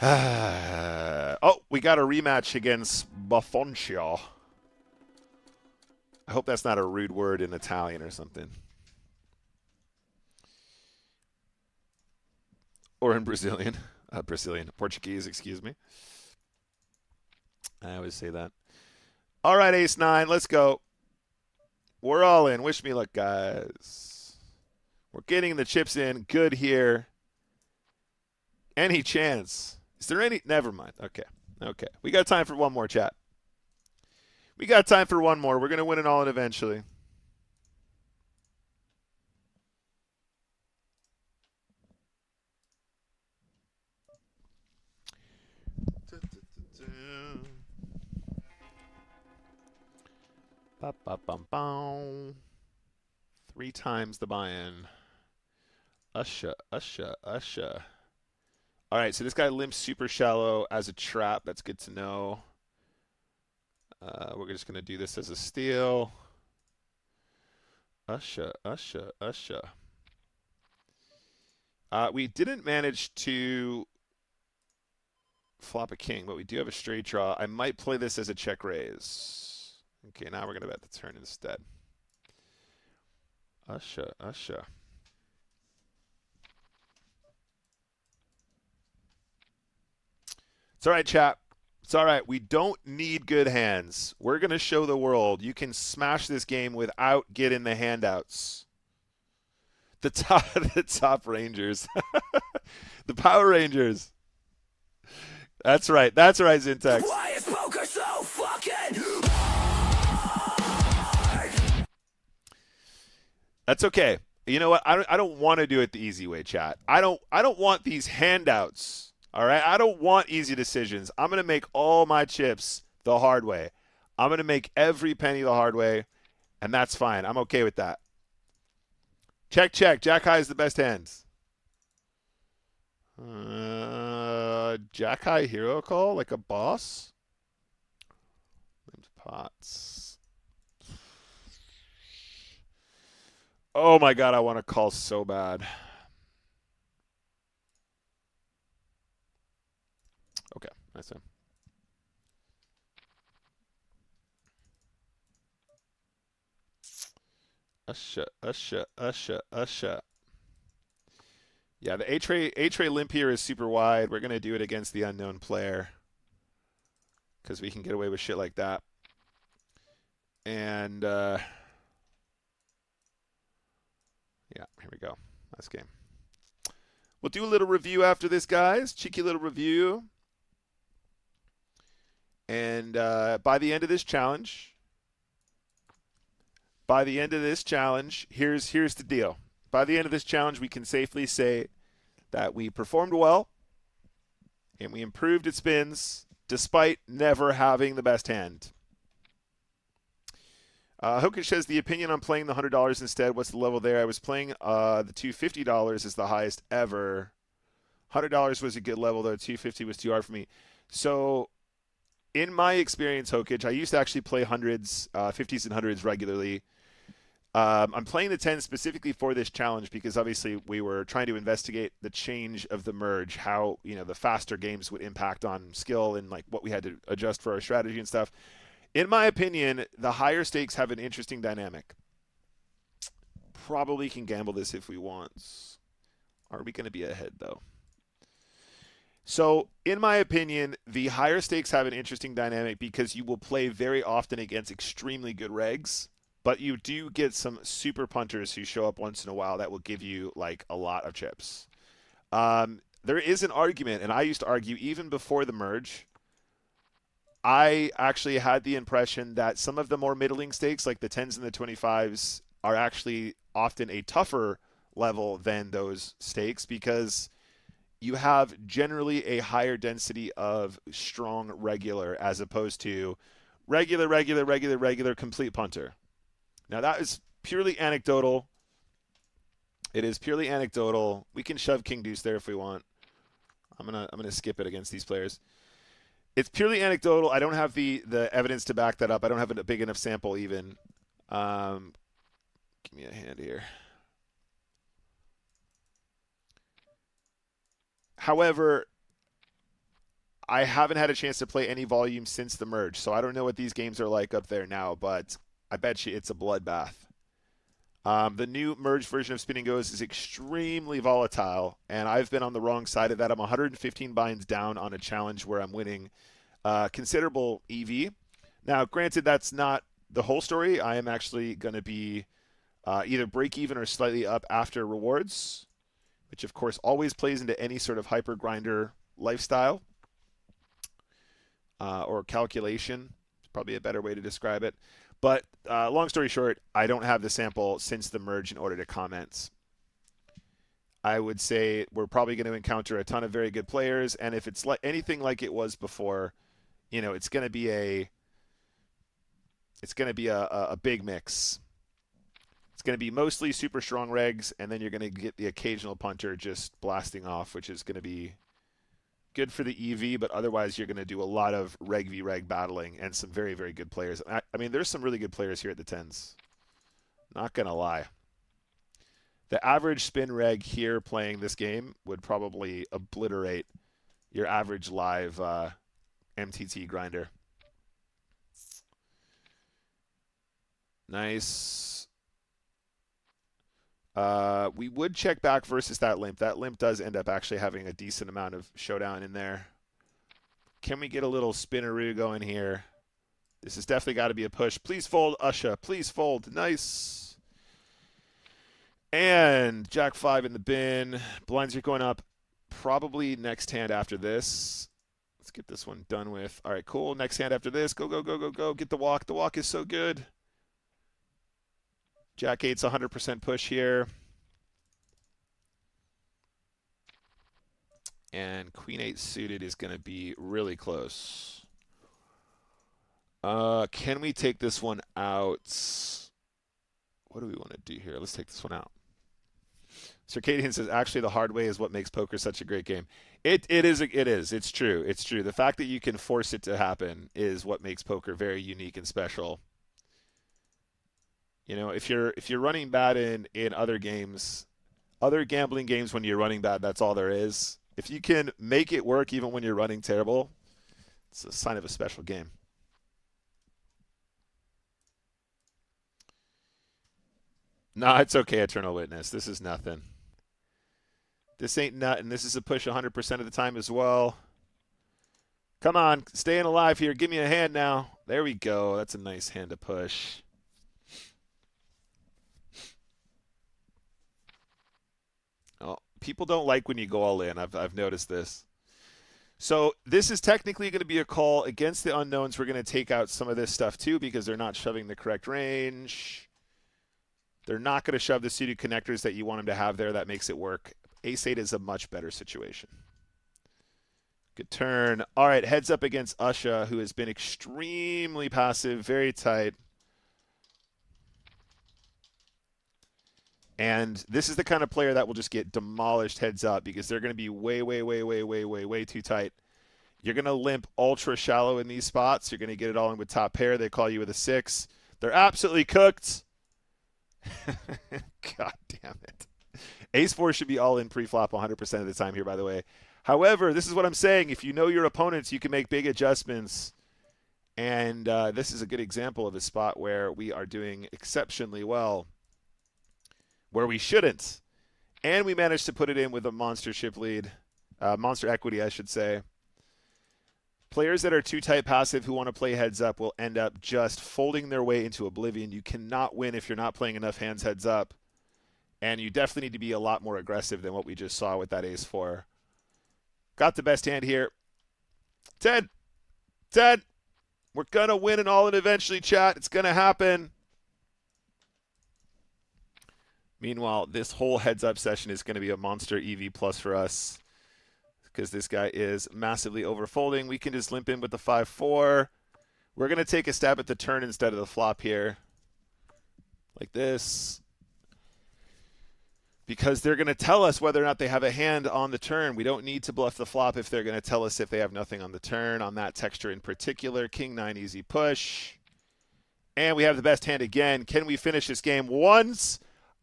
Oh, we got a rematch against Buffoncio. I hope that's not a rude word in Italian or something. Or in Brazilian. Portuguese, excuse me. I always say that. All right, ace-9, let's go. We're all in. Wish me luck, guys. We're getting the chips in. Good here. Any chance? Is there any? Never mind. Okay. We got time for one more, chat. We got time for one more. We're going to win it all eventually. Ba-ba-bum-bum. 3 times the buy-in. Usha, usha, usha. All right, so this guy limps super shallow as a trap. That's good to know. We're just going to do this as a steal. Usha, usha, usha. We didn't manage to flop a king, but we do have a straight draw. I might play this as a check raise. Okay, now we're going to bet the turn instead. Usha, usha. It's all right, chap. It's all right. We don't need good hands. We're going to show the world you can smash this game without getting the handouts. The top Rangers. The Power Rangers. That's right. That's right, Zintex. Why is poker so fucking hard? That's okay. You know what? I don't want to do it the easy way, chat. I don't want these handouts. All right? I don't want easy decisions. I'm going to make all my chips the hard way. I'm going to make every penny the hard way, and that's fine. I'm okay with that. Check, check. Jack high is the best hands. Jack high hero call like a boss. Pots. Oh my god, I want to call so bad. Okay, nice one. Usha, usha, usha, usha. Yeah, the A-Tray limp here is super wide. We're going to do it against the unknown player because we can get away with shit like that. And, yeah, here we go. Last game. We'll do a little review after this, guys. Cheeky little review. And by the end of this challenge, here's the deal. By the end of this challenge, we can safely say that we performed well and we improved at spins despite never having the best hand. Hokish says the opinion on playing the $100 instead. What's the level there? I was playing the $250 is the highest ever. $100 was a good level, though. $250 was too hard for me. So in my experience, Hokish, I used to actually play hundreds, 50s and 100s regularly. I'm playing the 10 specifically for this challenge because obviously we were trying to investigate the change of the merge, how the faster games would impact on skill and like what we had to adjust for our strategy and stuff. In my opinion, the higher stakes have an interesting dynamic. Probably can gamble this if we want. Are we going to be ahead though? So, in my opinion, the higher stakes have an interesting dynamic because you will play very often against extremely good regs. But you do get some super punters who show up once in a while that will give you like a lot of chips. There is an argument, and I used to argue even before the merge. I actually had the impression that some of the more middling stakes, like the 10s and the 25s, are actually often a tougher level than those stakes because you have generally a higher density of strong regular as opposed to regular, complete punter. Now, that is purely anecdotal. It is purely anecdotal. We can shove King Deuce there if we want. I'm gonna skip it against these players. It's purely anecdotal. I don't have the evidence to back that up. I don't have a big enough sample even. Give me a hand here. However, I haven't had a chance to play any volume since the merge, so I don't know what these games are like up there now, but I bet you it's a bloodbath. The new merged version of Spin Go is extremely volatile, and I've been on the wrong side of that. I'm 115 binds down on a challenge where I'm winning considerable EV. Now, granted, that's not the whole story. I am actually going to be either break even or slightly up after rewards, which, of course, always plays into any sort of hyper grinder lifestyle or calculation. probably a better way to describe it. But long story short, I don't have the sample since the merge in order to comment. I would say we're probably going to encounter a ton of very good players, and if it's like anything like it was before, you know, it's going to be a big mix. It's going to be mostly super strong regs, and then you're going to get the occasional punter just blasting off, which is going to be good for the EV, but otherwise you're going to do a lot of reg v reg battling and some very, very good players. I mean, there's some really good players here at the 10s. Not going to lie. The average spin reg here playing this game would probably obliterate your average live MTT grinder. Nice. We would check back versus that limp. That limp does end up actually having a decent amount of showdown in there. Can we get a little spinneroo going here? This has definitely got to be a push. Please fold, Usha. Please fold. Nice. And Jack 5 in the bin. Blinds are going up probably next hand after this. Let's get this one done with. All right, cool. Next hand after this. Go, go, go, go, go. Get the walk. The walk is so good. Jack 8's 100% push here. And Queen 8 suited is going to be really close. Can we take this one out? What do we want to do here? Let's take this one out. Circadian says, actually, the hard way is what makes poker such a great game. It is. It's true. It's true. The fact that you can force it to happen is what makes poker very unique and special. You know, if you're running bad in other games, other gambling games, when you're running bad, that's all there is. If you can make it work even when you're running terrible, it's a sign of a special game. Nah, it's okay, Eternal Witness. This is nothing. This ain't nothing. This is a push 100% of the time as well. Come on, staying alive here. Give me a hand now. There we go. That's a nice hand to push. Oh, people don't like when you go all in. I've noticed this. So this is technically going to be a call against the unknowns. We're going to take out some of this stuff too because they're not shoving the correct range. They're not going to shove the suited connectors that you want them to have there. That makes it work. Ace-8 is a much better situation. Good turn. All right, heads up against Usha, who has been extremely passive, very tight. And this is the kind of player that will just get demolished heads up because they're going to be way too tight. You're going to limp ultra shallow in these spots. You're going to get it all in with top pair. They call you with a 6. They're absolutely cooked. God damn it. Ace-4 should be all in pre-flop 100% of the time here, by the way. However, this is what I'm saying. If you know your opponents, you can make big adjustments. And this is a good example of a spot where we are doing exceptionally well, where we shouldn't. And we managed to put it in with a monster chip lead. Monster equity, I should say. Players that are too tight passive who want to play heads up will end up just folding their way into oblivion. You cannot win if you're not playing enough hands heads up. And you definitely need to be a lot more aggressive than what we just saw with that ace-4. Got the best hand here. 10. 10. We're going to win an all-in eventually, chat. It's going to happen. Meanwhile, this whole heads-up session is going to be a monster EV plus for us because this guy is massively overfolding. We can just limp in with the 5-4. We're going to take a stab at the turn instead of the flop here. Like this. Because they're going to tell us whether or not they have a hand on the turn. We don't need to bluff the flop if they're going to tell us if they have nothing on the turn. On that texture in particular, King 9 easy push. And we have the best hand again. Can we finish this game once?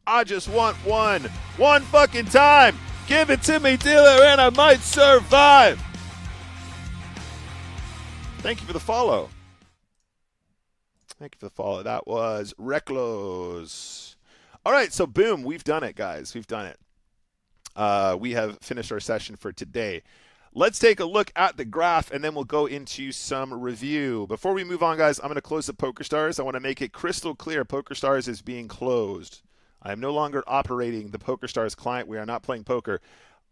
I just want one. One fucking time. Give it to me, dealer, and I might survive. Thank you for the follow. Thank you for the follow. That was Reclos. All right, so boom, we've done it, guys. We've done it. We have finished our session for today. Let's take a look at the graph, and then we'll go into some review. Before we move on, guys, I'm going to close the PokerStars. I want to make it crystal clear PokerStars is being closed. I am no longer operating the PokerStars client. We are not playing poker.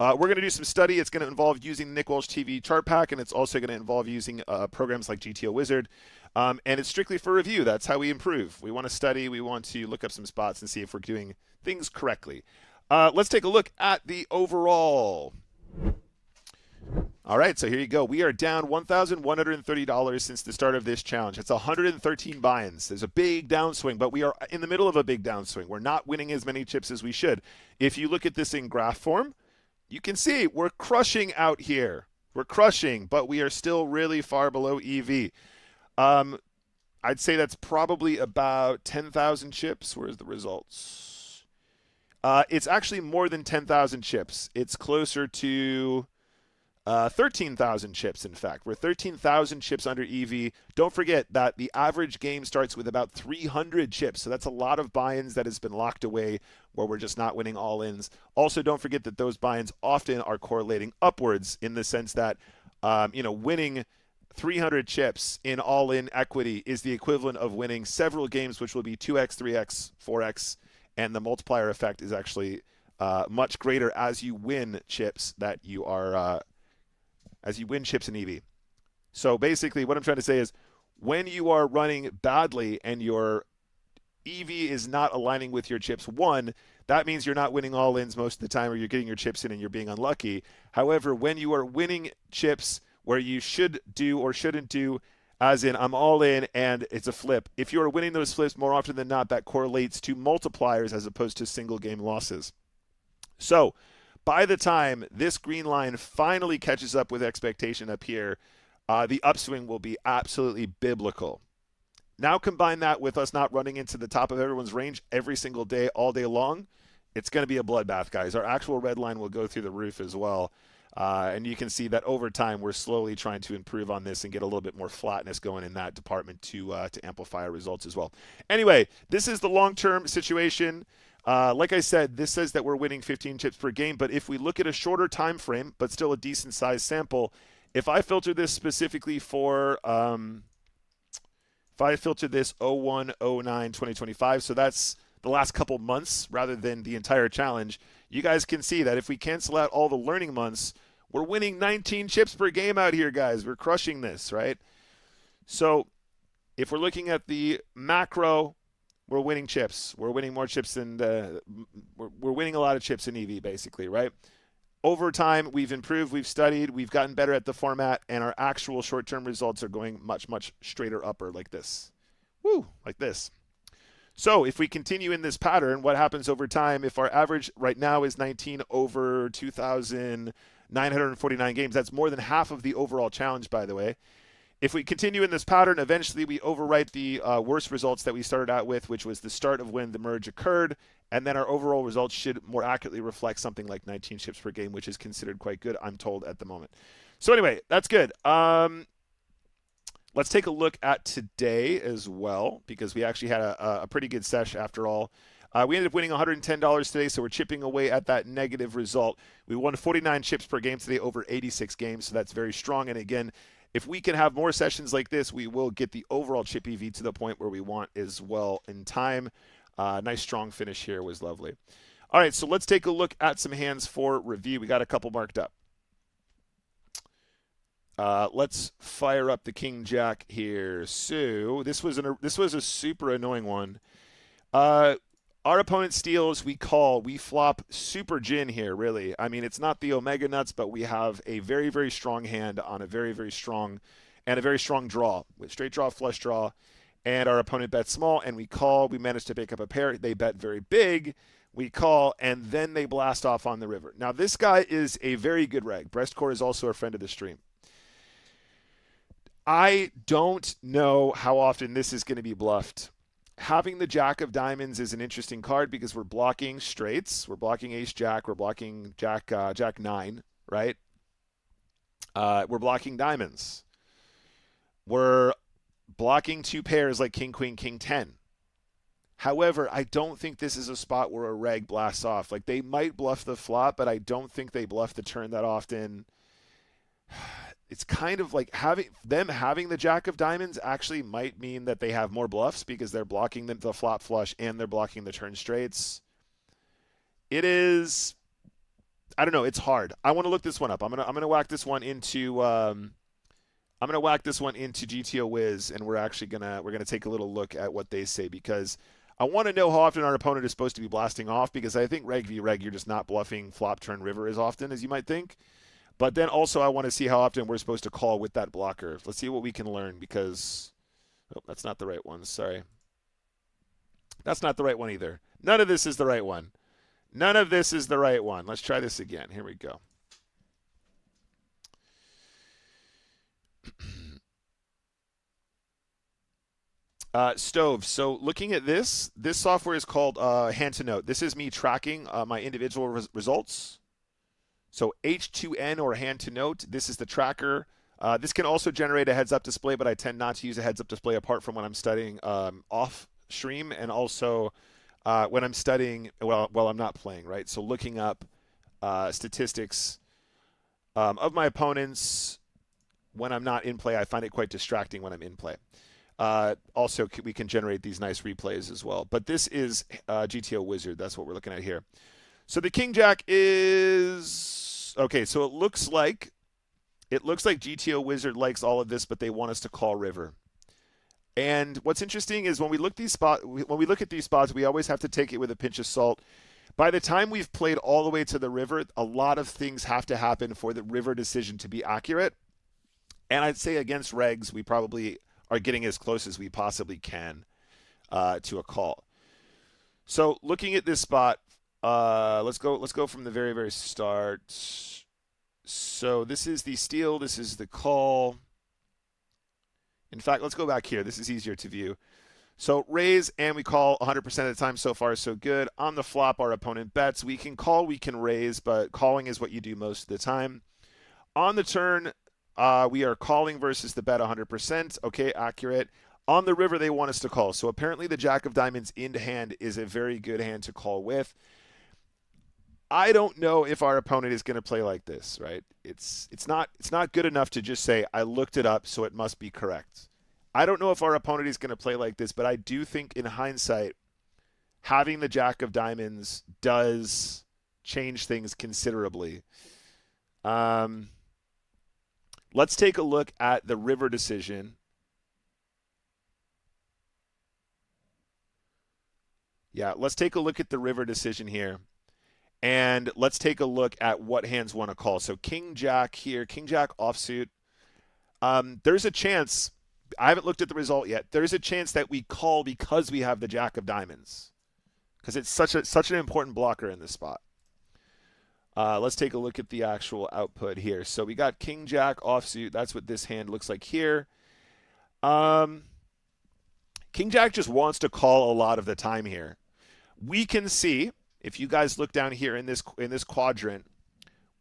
We're going to do some study. It's going to involve using the Nick Walsh TV chart pack, and it's also going to involve using programs like GTO Wizard. And it's strictly for review. That's how we improve. We want to study. We want to look up some spots and see if we're doing things correctly. Let's take a look at the overall. All right, so here you go. We are down $1,130 since the start of this challenge. It's 113 buy-ins. There's a big downswing, but we are in the middle of a big downswing. We're not winning as many chips as we should. If you look at this in graph form, you can see we're crushing out here. We're crushing, but we are still really far below EV. I'd say that's probably about 10,000 chips. Where's the results? It's actually more than 10,000 chips. It's closer to 13,000 chips, in fact. We're 13,000 chips under EV. Don't forget that the average game starts with about 300 chips, so that's a lot of buy-ins that has been locked away where we're just not winning all-ins. Also, don't forget that those buy-ins often are correlating upwards in the sense that, winning 300 chips in all-in equity is the equivalent of winning several games, which will be 2x, 3x, 4x, and the multiplier effect is actually much greater as you win chips that you are as you win chips in EV. So basically what I'm trying to say is when you are running badly and your EV is not aligning with your chips, one, that means you're not winning all-ins most of the time or you're getting your chips in and you're being unlucky. However, when you are winning chips where you should do or shouldn't do, as in I'm all in and it's a flip, if you are winning those flips more often than not, that correlates to multipliers as opposed to single game losses. So by the time this green line finally catches up with expectation up here, the upswing will be absolutely biblical. Now combine that with us not running into the top of everyone's range every single day, all day long. It's going to be a bloodbath, guys. Our actual red line will go through the roof as well. And you can see that over time, we're slowly trying to improve on this and get a little bit more flatness going in that department to amplify our results as well. Anyway, this is the long-term situation. Like I said, this says that we're winning 15 chips per game, but if we look at a shorter time frame, but still a decent size sample, if I filter this specifically for, if I filter this 01, 09, 2025, so that's the last couple months rather than the entire challenge, you guys can see that if we cancel out all the learning months, we're winning 19 chips per game out here, guys. We're crushing this, right? So if we're looking at the macro, we're winning chips. We're winning more chips than we're winning a lot of chips in EV, basically, right? Over time, we've improved, we've studied, we've gotten better at the format, and our actual short-term results are going much, much straighter upper like this. Woo, like this. So if we continue in this pattern, what happens over time? If our average right now is 19 over 2,949 games, that's more than half of the overall challenge, by the way. If we continue in this pattern, eventually we overwrite the worst results that we started out with, which was the start of when the merge occurred, and then our overall results should more accurately reflect something like 19 chips per game, which is considered quite good, I'm told, at the moment. So anyway, that's good. Let's take a look at today as well, because we actually had a pretty good sesh after all. We ended up winning $110 today, so we're chipping away at that negative result. We won 49 chips per game today over 86 games, so that's very strong. And again, if we can have more sessions like this, we will get the overall chip EV to the point where we want as well in time. Nice strong finish here was lovely. All right, so let's take a look at some hands for review. We got a couple marked up. Let's fire up the King Jack here. So this was a super annoying one. Our opponent steals, we call, we flop super gin here, really. I mean, it's not the Omega Nuts, but we have a very, very strong hand on a very, very strong draw with straight draw, flush draw, and our opponent bets small, and we call. We manage to pick up a pair. They bet very big. We call, and then they blast off on the river. Now, this guy is a very good reg. Breastcore is also a friend of the stream. I don't know how often this is going to be bluffed. Having the Jack of Diamonds is an interesting card because we're blocking straights. We're blocking Ace Jack. We're blocking Jack 9, right? We're blocking diamonds. We're blocking two pairs like King, Queen, King 10. However, I don't think this is a spot where a reg blasts off. Like, they might bluff the flop, but I don't think they bluff the turn that often. It's kind of like having the Jack of Diamonds actually might mean that they have more bluffs because they're blocking the flop flush and they're blocking the turn straights. It is, I don't know. It's hard. I want to look this one up. I'm gonna whack this one into GTO Wiz, and we're gonna take a little look at what they say, because I want to know how often our opponent is supposed to be blasting off, because I think reg v reg you're just not bluffing flop turn river as often as you might think. But then also I want to see how often we're supposed to call with that blocker. Let's see what we can learn, because that's not the right one. Sorry. That's not the right one either. None of this is the right one. None of this is the right one. Let's try this again. Here we go. Stove. So looking at this software is called Hand to Note. This is me tracking my individual results. So H2N or Hand to Note. This is the tracker. This can also generate a heads-up display, but I tend not to use a heads-up display apart from when I'm studying off stream, and also when I'm studying while I'm not playing, right? So looking up statistics of my opponents when I'm not in play, I find it quite distracting when I'm in play. Also, we can generate these nice replays as well. But this is GTO Wizard. That's what we're looking at here. So the King Jack is okay. So it looks like GTO Wizard likes all of this, but they want us to call river. And what's interesting is when we look at these spots, we always have to take it with a pinch of salt. By the time we've played all the way to the river, a lot of things have to happen for the river decision to be accurate. And I'd say against regs, we probably are getting as close as we possibly can to a call. So looking at this spot, let's go from the very, very start. So this is the steal, this is the call. In fact, let's go back here. This is easier to view. So raise, and we call 100% of the time. So far, so good. On the flop, our opponent bets. We can call, we can raise, but calling is what you do most of the time. On the turn, we are calling versus the bet 100%. Okay, accurate. On the river, they want us to call. So apparently the Jack of Diamonds into hand is a very good hand to call with. I don't know if our opponent is going to play like this, right? It's not good enough to just say, I looked it up, so it must be correct. I don't know if our opponent is going to play like this, but I do think in hindsight, having the Jack of Diamonds does change things considerably. Let's take a look at the river decision. Yeah, let's take a look at the river decision here. And let's take a look at what hands want to call. So King Jack here, King Jack offsuit. There's a chance, I haven't looked at the result yet, there's a chance that we call because we have the Jack of Diamonds, because it's such an important blocker in this spot. Let's take a look at the actual output here. So we got King Jack offsuit. That's what this hand looks like here. King Jack just wants to call a lot of the time here. We can see, if you guys look down here in this quadrant,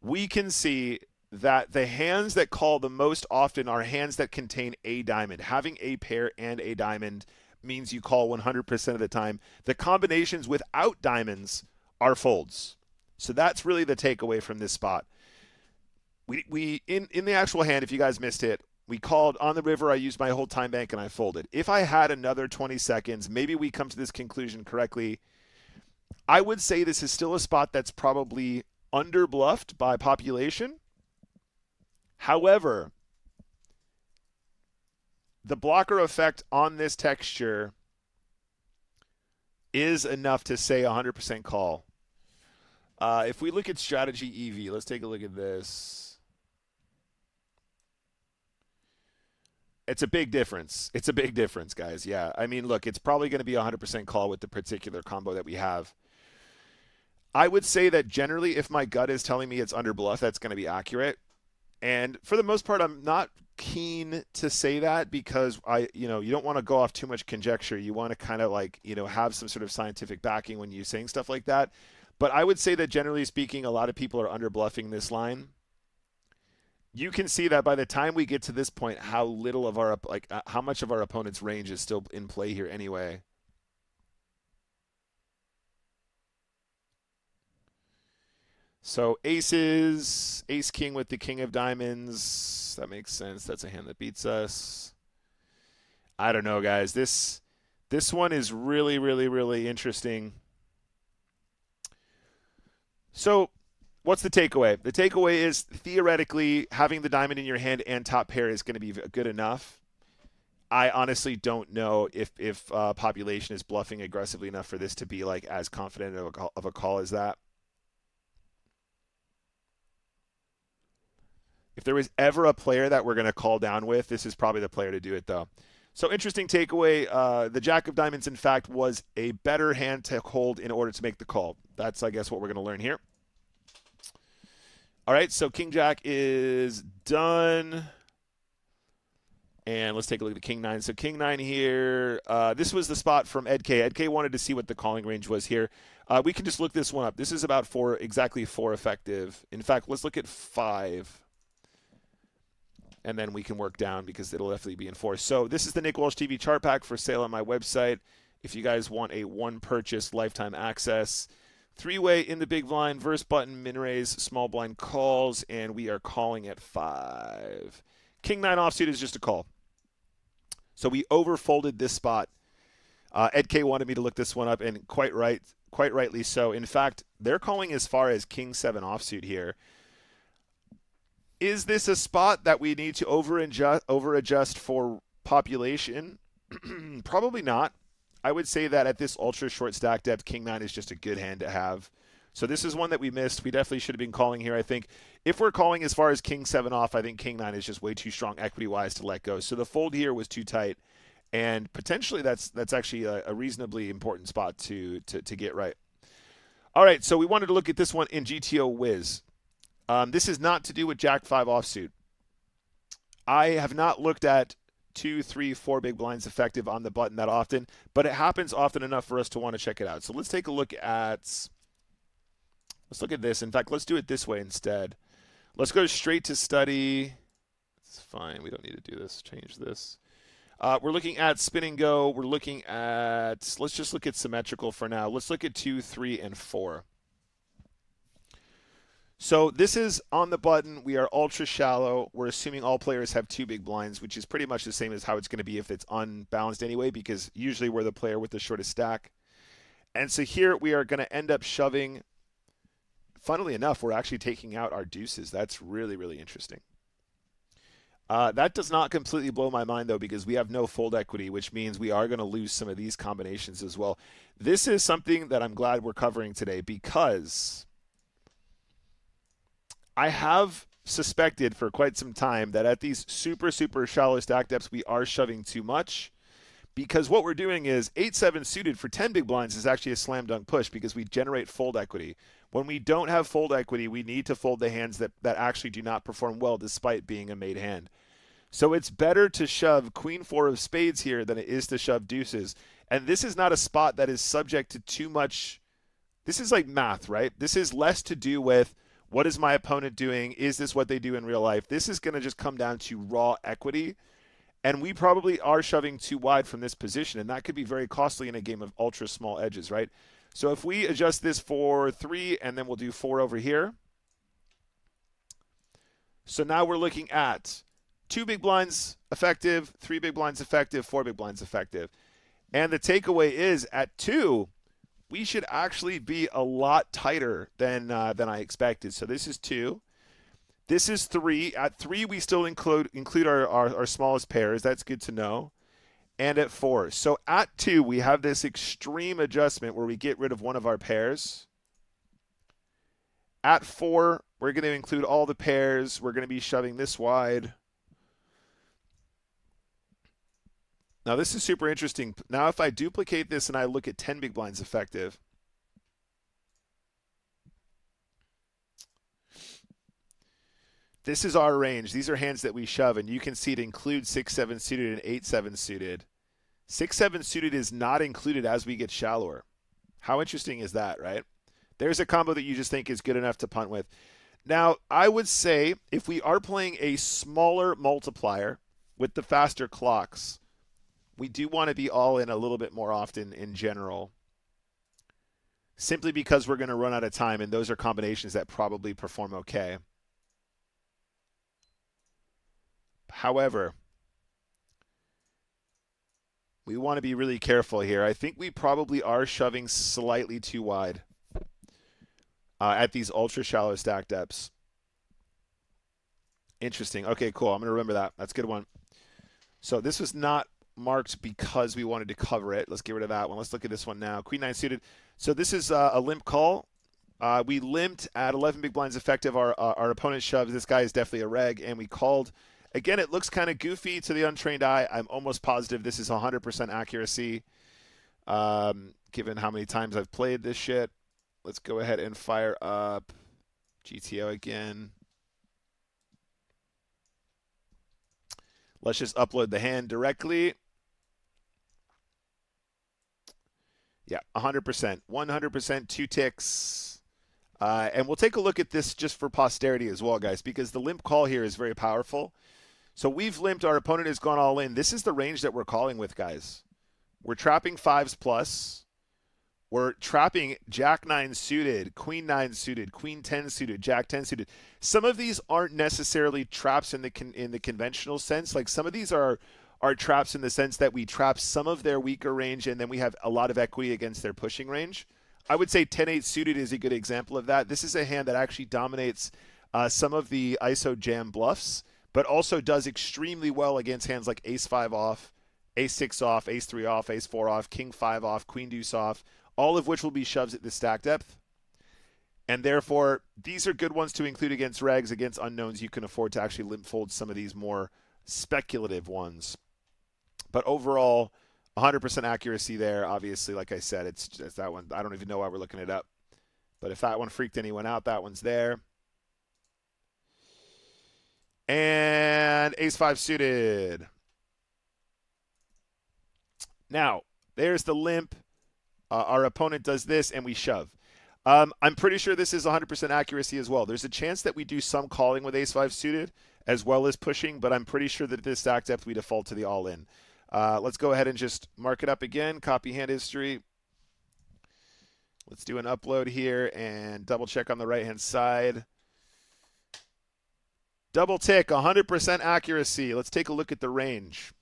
we can see that the hands that call the most often are hands that contain a diamond. Having a pair and a diamond means you call 100% of the time. The combinations without diamonds are folds. So that's really the takeaway from this spot. We in the actual hand, if you guys missed it, we called on the river. I used my whole time bank and I folded. If I had another 20 seconds, maybe we come to this conclusion correctly. I would say this is still a spot that's probably under-bluffed by population. However, the blocker effect on this texture is enough to say 100% call. If we look at strategy EV, let's take a look at this. It's a big difference. It's a big difference, guys. Yeah. I mean, look, it's probably going to be 100% call with the particular combo that we have. I would say that generally, if my gut is telling me it's under bluff, that's going to be accurate. And for the most part, I'm not keen to say that, because you don't want to go off too much conjecture. You want to kind of have some sort of scientific backing when you're saying stuff like that. But I would say that generally speaking, a lot of people are under bluffing this line. You can see that by the time we get to this point, how little of how much of our opponent's range is still in play here anyway. So aces, ace king with the king of diamonds. That makes sense. That's a hand that beats us. I don't know, guys. This one is really, really, really interesting. So what's the takeaway? The takeaway is theoretically having the diamond in your hand and top pair is going to be good enough. I honestly don't know if population is bluffing aggressively enough for this to be like as confident of a call as that. If there was ever a player that we're going to call down with, this is probably the player to do it, though. So interesting takeaway. The Jack of Diamonds, in fact, was a better hand to hold in order to make the call. That's, I guess, what we're going to learn here. All right, so King Jack is done. And let's take a look at King 9. So King 9 here. This was the spot from Ed K. Ed K wanted to see what the calling range was here. We can just look this one up. This is about exactly 4 effective. In fact, let's look at 5. And then we can work down because it'll definitely be in 4. So this is the Nick Walsh TV chart pack for sale on my website. If you guys want a one-purchase lifetime access, 3-way in the big blind, verse button, min-raise, small blind calls, and we are calling at 5. King 9 offsuit is just a call. So we overfolded this spot. Ed K wanted me to look this one up, and quite rightly so. In fact, they're calling as far as King 7 offsuit here. Is this a spot that we need to over-adjust for population? Probably not. I would say that at this ultra short stack depth, King 9 is just a good hand to have. So this is one that we missed. We definitely should have been calling here, I think. If we're calling as far as King 7 off, I think King 9 is just way too strong equity-wise to let go. So the fold here was too tight. And potentially that's actually a reasonably important spot to get right. All right, so we wanted to look at this one in GTO Wiz. This is not to do with Jack 5 offsuit. I have not looked at 2, 3, 4 big blinds effective on the button that often, but it happens often enough for us to want to check it out. So let's take a look at this. In fact, let's do it this way instead. Let's go straight to study. It's fine. We don't need to do this. Change this. We're looking at Spin Go. We're looking at, let's just look at symmetrical for now. Let's look at 2, 3, and 4. So this is on the button. We are ultra shallow. We're assuming all players have 2 big blinds, which is pretty much the same as how it's going to be if it's unbalanced anyway, because usually we're the player with the shortest stack. And so here we are going to end up shoving. Funnily enough, we're actually taking out our deuces. That's really, really interesting. That does not completely blow my mind, though, because we have no fold equity, which means we are going to lose some of these combinations as well. This is something that I'm glad we're covering today because I have suspected for quite some time that at these super, super shallow stack depths, we are shoving too much because what we're doing is 8-7 suited for 10 big blinds is actually a slam dunk push because we generate fold equity. When we don't have fold equity, we need to fold the hands that actually do not perform well despite being a made hand. So it's better to shove Queen 4 of spades here than it is to shove deuces. And this is not a spot that is subject to too much. This is like math, right? This is less to do with what is my opponent doing? Is this what they do in real life? This is going to just come down to raw equity. And we probably are shoving too wide from this position. And that could be very costly in a game of ultra small edges, right? So if we adjust this for 3 and then we'll do 4 over here. So now we're looking at 2 big blinds effective, 3 big blinds effective, 4 big blinds effective. And the takeaway is at 2, we should actually be a lot tighter than I expected. So this is 2. This is 3. At 3, we still include our smallest pairs. That's good to know. And at 4. So at 2, we have this extreme adjustment where we get rid of one of our pairs. At 4, we're going to include all the pairs. We're going to be shoving this wide. Now, this is super interesting. Now, if I duplicate this and I look at 10 big blinds effective, this is our range. These are hands that we shove, and you can see it includes 6-7 suited and 8-7 suited. 6-7 suited is not included as we get shallower. How interesting is that, right? There's a combo that you just think is good enough to punt with. Now, I would say if we are playing a smaller multiplier with the faster clocks, we do want to be all in a little bit more often in general, simply because we're going to run out of time, and those are combinations that probably perform okay. However, we want to be really careful here. I think we probably are shoving slightly too wide. at these ultra shallow stack depths. Interesting. Okay, cool. I'm going to remember that. That's a good one. So this was not marked because we wanted to cover it. Let's get rid of that one. Let's look at this one now. Queen 9 suited. So this is a limp call. We limped at 11 big blinds effective. Our opponent shoves. This guy is definitely a reg, and we called. Again, it looks kind of goofy to the untrained eye. I'm almost positive this is 100% accuracy, given how many times I've played this shit. Let's go ahead and fire up GTO again. Let's just upload the hand directly. Yeah, 100%. 100%, 2 ticks. And we'll take a look at this just for posterity as well, guys, because the limp call here is very powerful. So we've limped. Our opponent has gone all in. This is the range that we're calling with, guys. We're trapping 5s plus. We're trapping Jack 9 suited, Queen 9 suited, Queen 10 suited, Jack 10 suited. Some of these aren't necessarily traps in the conventional sense. Like some of these are traps in the sense that we trap some of their weaker range and then we have a lot of equity against their pushing range. I would say 10-8 suited is a good example of that. This is a hand that actually dominates some of the ISO jam bluffs, but also does extremely well against hands like Ace-5 off, Ace-6 off, Ace-3 off, Ace-4 off, King-5 off, Queen-Deuce off, all of which will be shoves at the stack depth. And therefore, these are good ones to include against regs, against unknowns. You can afford to actually limp fold some of these more speculative ones. But overall, 100% accuracy there. Obviously, like I said, it's just that one. I don't even know why we're looking it up. But if that one freaked anyone out, that one's there. And Ace-5 suited. Now, there's the limp. Our opponent does this, and we shove. I'm pretty sure this is 100% accuracy as well. There's a chance that we do some calling with Ace-5 suited as well as pushing, but I'm pretty sure that this stack depth we default to the all-in. Let's go ahead and just mark it up again, copy hand history. Let's do an upload here and double check on the right-hand side. Double tick, 100% accuracy. Let's take a look at the range.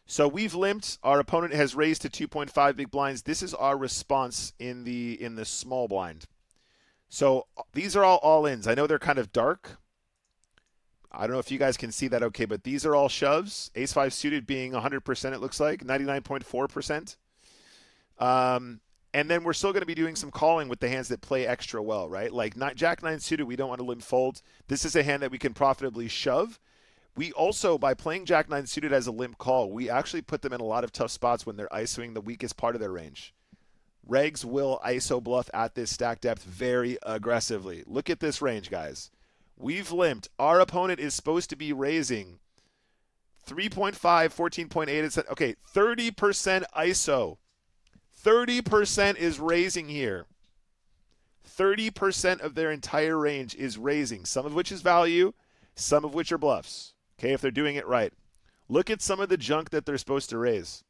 So we've limped. Our opponent has raised to 2.5 big blinds. This is our response in the small blind. So these are all ins. I know they're kind of dark. I don't know if you guys can see that okay, but these are all shoves. Ace-5 suited being 100%, it looks like, 99.4%. And then we're still going to be doing some calling with the hands that play extra well, right? Like Jack 9 suited, we don't want to limp fold. This is a hand that we can profitably shove. We also, by playing Jack 9 suited as a limp call, we actually put them in a lot of tough spots when they're ISOing the weakest part of their range. Regs will ISO bluff at this stack depth very aggressively. Look at this range, guys. We've limped. Our opponent is supposed to be raising 3.5, 14.8. Okay, 30% ISO. 30% is raising here. 30% of their entire range is raising, some of which is value, some of which are bluffs. Okay, if they're doing it right. Look at some of the junk that they're supposed to raise.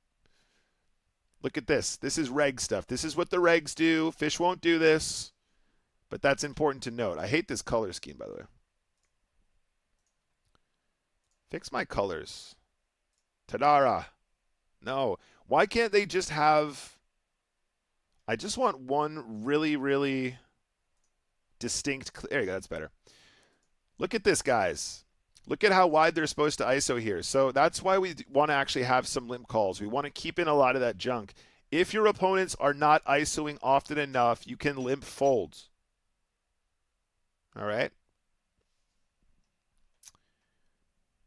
Look at this. This is reg stuff. This is what the regs do. Fish won't do this. But that's important to note. I hate this color scheme, by the way. Fix my colors. Tadara. No. Why can't they just have... I just want one really, really distinct... There you go. That's better. Look at this, guys. Look at how wide they're supposed to ISO here. So that's why we want to actually have some limp calls. We want to keep in a lot of that junk. If your opponents are not ISOing often enough, you can limp fold. All right?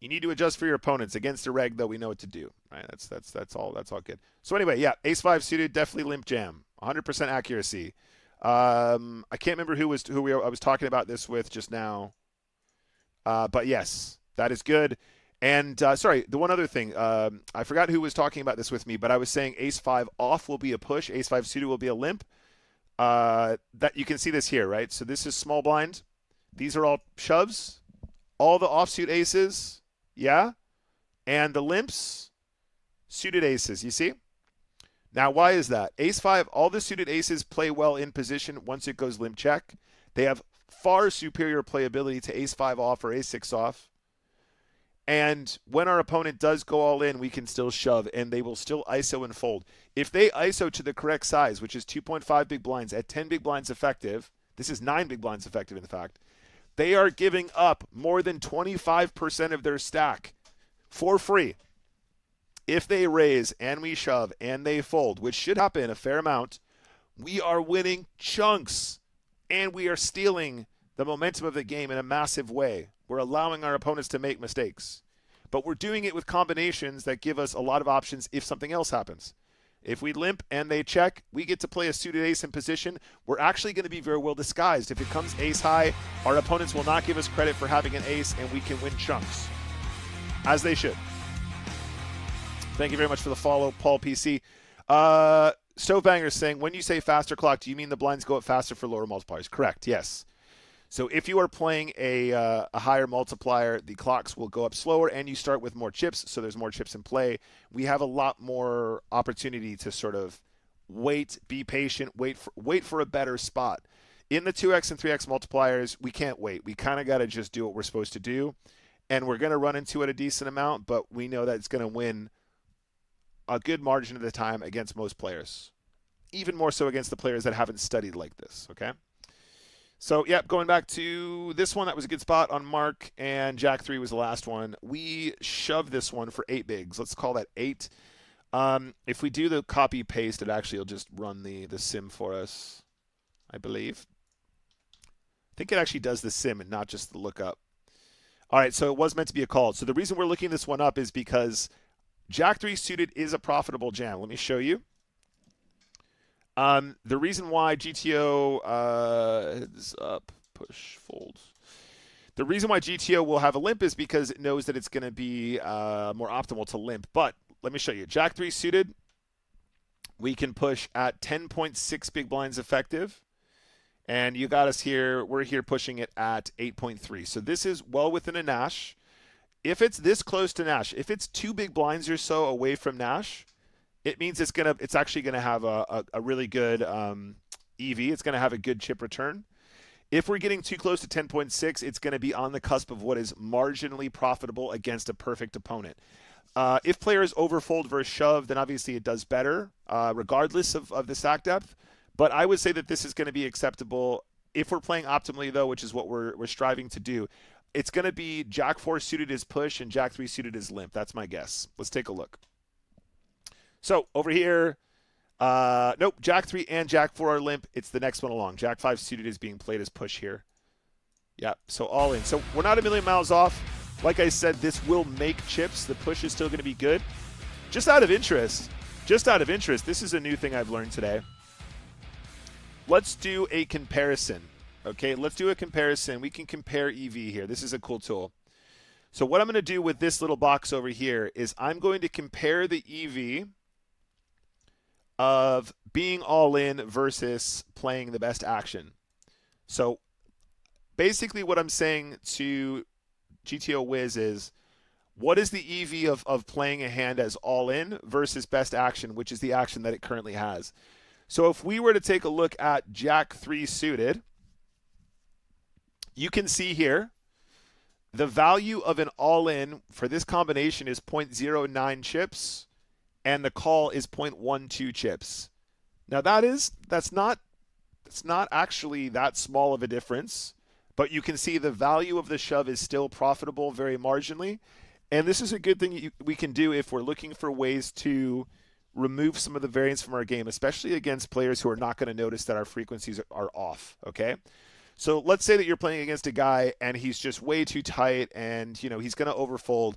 You need to adjust for your opponents. Against a reg, though, we know what to do. Right? That's all good. So anyway, yeah, Ace-5 suited, definitely limp jam. 100% accuracy. I can't remember who I was talking about this with just now. But yes, that is good. And sorry, the one other thing, I forgot who was talking about this with me, but I was saying Ace-5 off will be a push, Ace-5 suited will be a limp. That you can see this here, right? So this is small blind. These are all shoves. All the offsuit aces, yeah, and the limps, suited aces. You see? Now, why is that? Ace-5, all the suited aces play well in position once it goes limp check. They have far superior playability to Ace-5 off or Ace-6 off. And when our opponent does go all in, we can still shove, and they will still ISO and fold. If they ISO to the correct size, which is 2.5 big blinds at 10 big blinds effective, this is 9 big blinds effective in fact, they are giving up more than 25% of their stack for free. If they raise and we shove and they fold, which should happen a fair amount, we are winning chunks, and we are stealing the momentum of the game in a massive way. We're allowing our opponents to make mistakes. But we're doing it with combinations that give us a lot of options if something else happens. If we limp and they check, we get to play a suited ace in position. We're actually going to be very well disguised. If it comes ace high, our opponents will not give us credit for having an ace, and we can win chunks. As they should. Thank you very much for the follow, Paul PC. Stovebanger saying, when you say faster clock, do you mean the blinds go up faster for lower multipliers? Correct, yes. So if you are playing a higher multiplier, the clocks will go up slower, and you start with more chips, so there's more chips in play. We have a lot more opportunity to sort of wait, be patient, wait for a better spot. In the 2x and 3x multipliers, we can't wait. We kind of got to just do what we're supposed to do, and we're going to run into it a decent amount, but we know that it's going to win a good margin of the time against most players, even more so against the players that haven't studied like this, okay? So, yeah, going back to this one, that was a good spot on Mark, and Jack 3 was the last one. We shoved this one for 8 bigs. Let's call that 8. If we do the copy-paste, it actually will just run the sim for us, I believe. I think it actually does the sim and not just the lookup. All right, so it was meant to be a call. So the reason we're looking this one up is because Jack 3 suited is a profitable jam. Let me show you. The reason why GTO heads up, push, folds. The reason why GTO will have a limp is because it knows that it's going to be more optimal to limp. But let me show you. Jack 3 suited, we can push at 10.6 big blinds effective. And you got us here. We're here pushing it at 8.3. So this is well within a Nash. If it's this close to Nash, if it's 2 big blinds or so away from Nash, it means it's actually going to have a really good EV. It's going to have a good chip return. If we're getting too close to 10.6, it's going to be on the cusp of what is marginally profitable against a perfect opponent. If players overfold versus shove, then obviously it does better, regardless of the stack depth. But I would say that this is going to be acceptable if we're playing optimally, though, which is what we're striving to do. It's going to be Jack 4 suited as push and Jack 3 suited as limp. That's my guess. Let's take a look. So over here, nope, Jack 3 and Jack 4 are limp. It's the next one along. Jack 5 suited is being played as push here. Yeah, so all in. So we're not a million miles off. Like I said, this will make chips. The push is still going to be good. Just out of interest, this is a new thing I've learned today. Let's do a comparison. Okay, let's do a comparison. We can compare EV here. This is a cool tool. So what I'm going to do with this little box over here is I'm going to compare the EV of being all in versus playing the best action. So basically what I'm saying to GTO Wiz is, what is the EV of playing a hand as all in versus best action, which is the action that it currently has. So if we were to take a look at Jack 3 suited, you can see here the value of an all-in for this combination is 0.09 chips, and the call is 0.12 chips. Now that's not actually that small of a difference, but you can see the value of the shove is still profitable very marginally, and this is a good thing we can do if we're looking for ways to remove some of the variance from our game, especially against players who are not going to notice that our frequencies are off, okay? So let's say that you're playing against a guy and he's just way too tight and, he's going to overfold.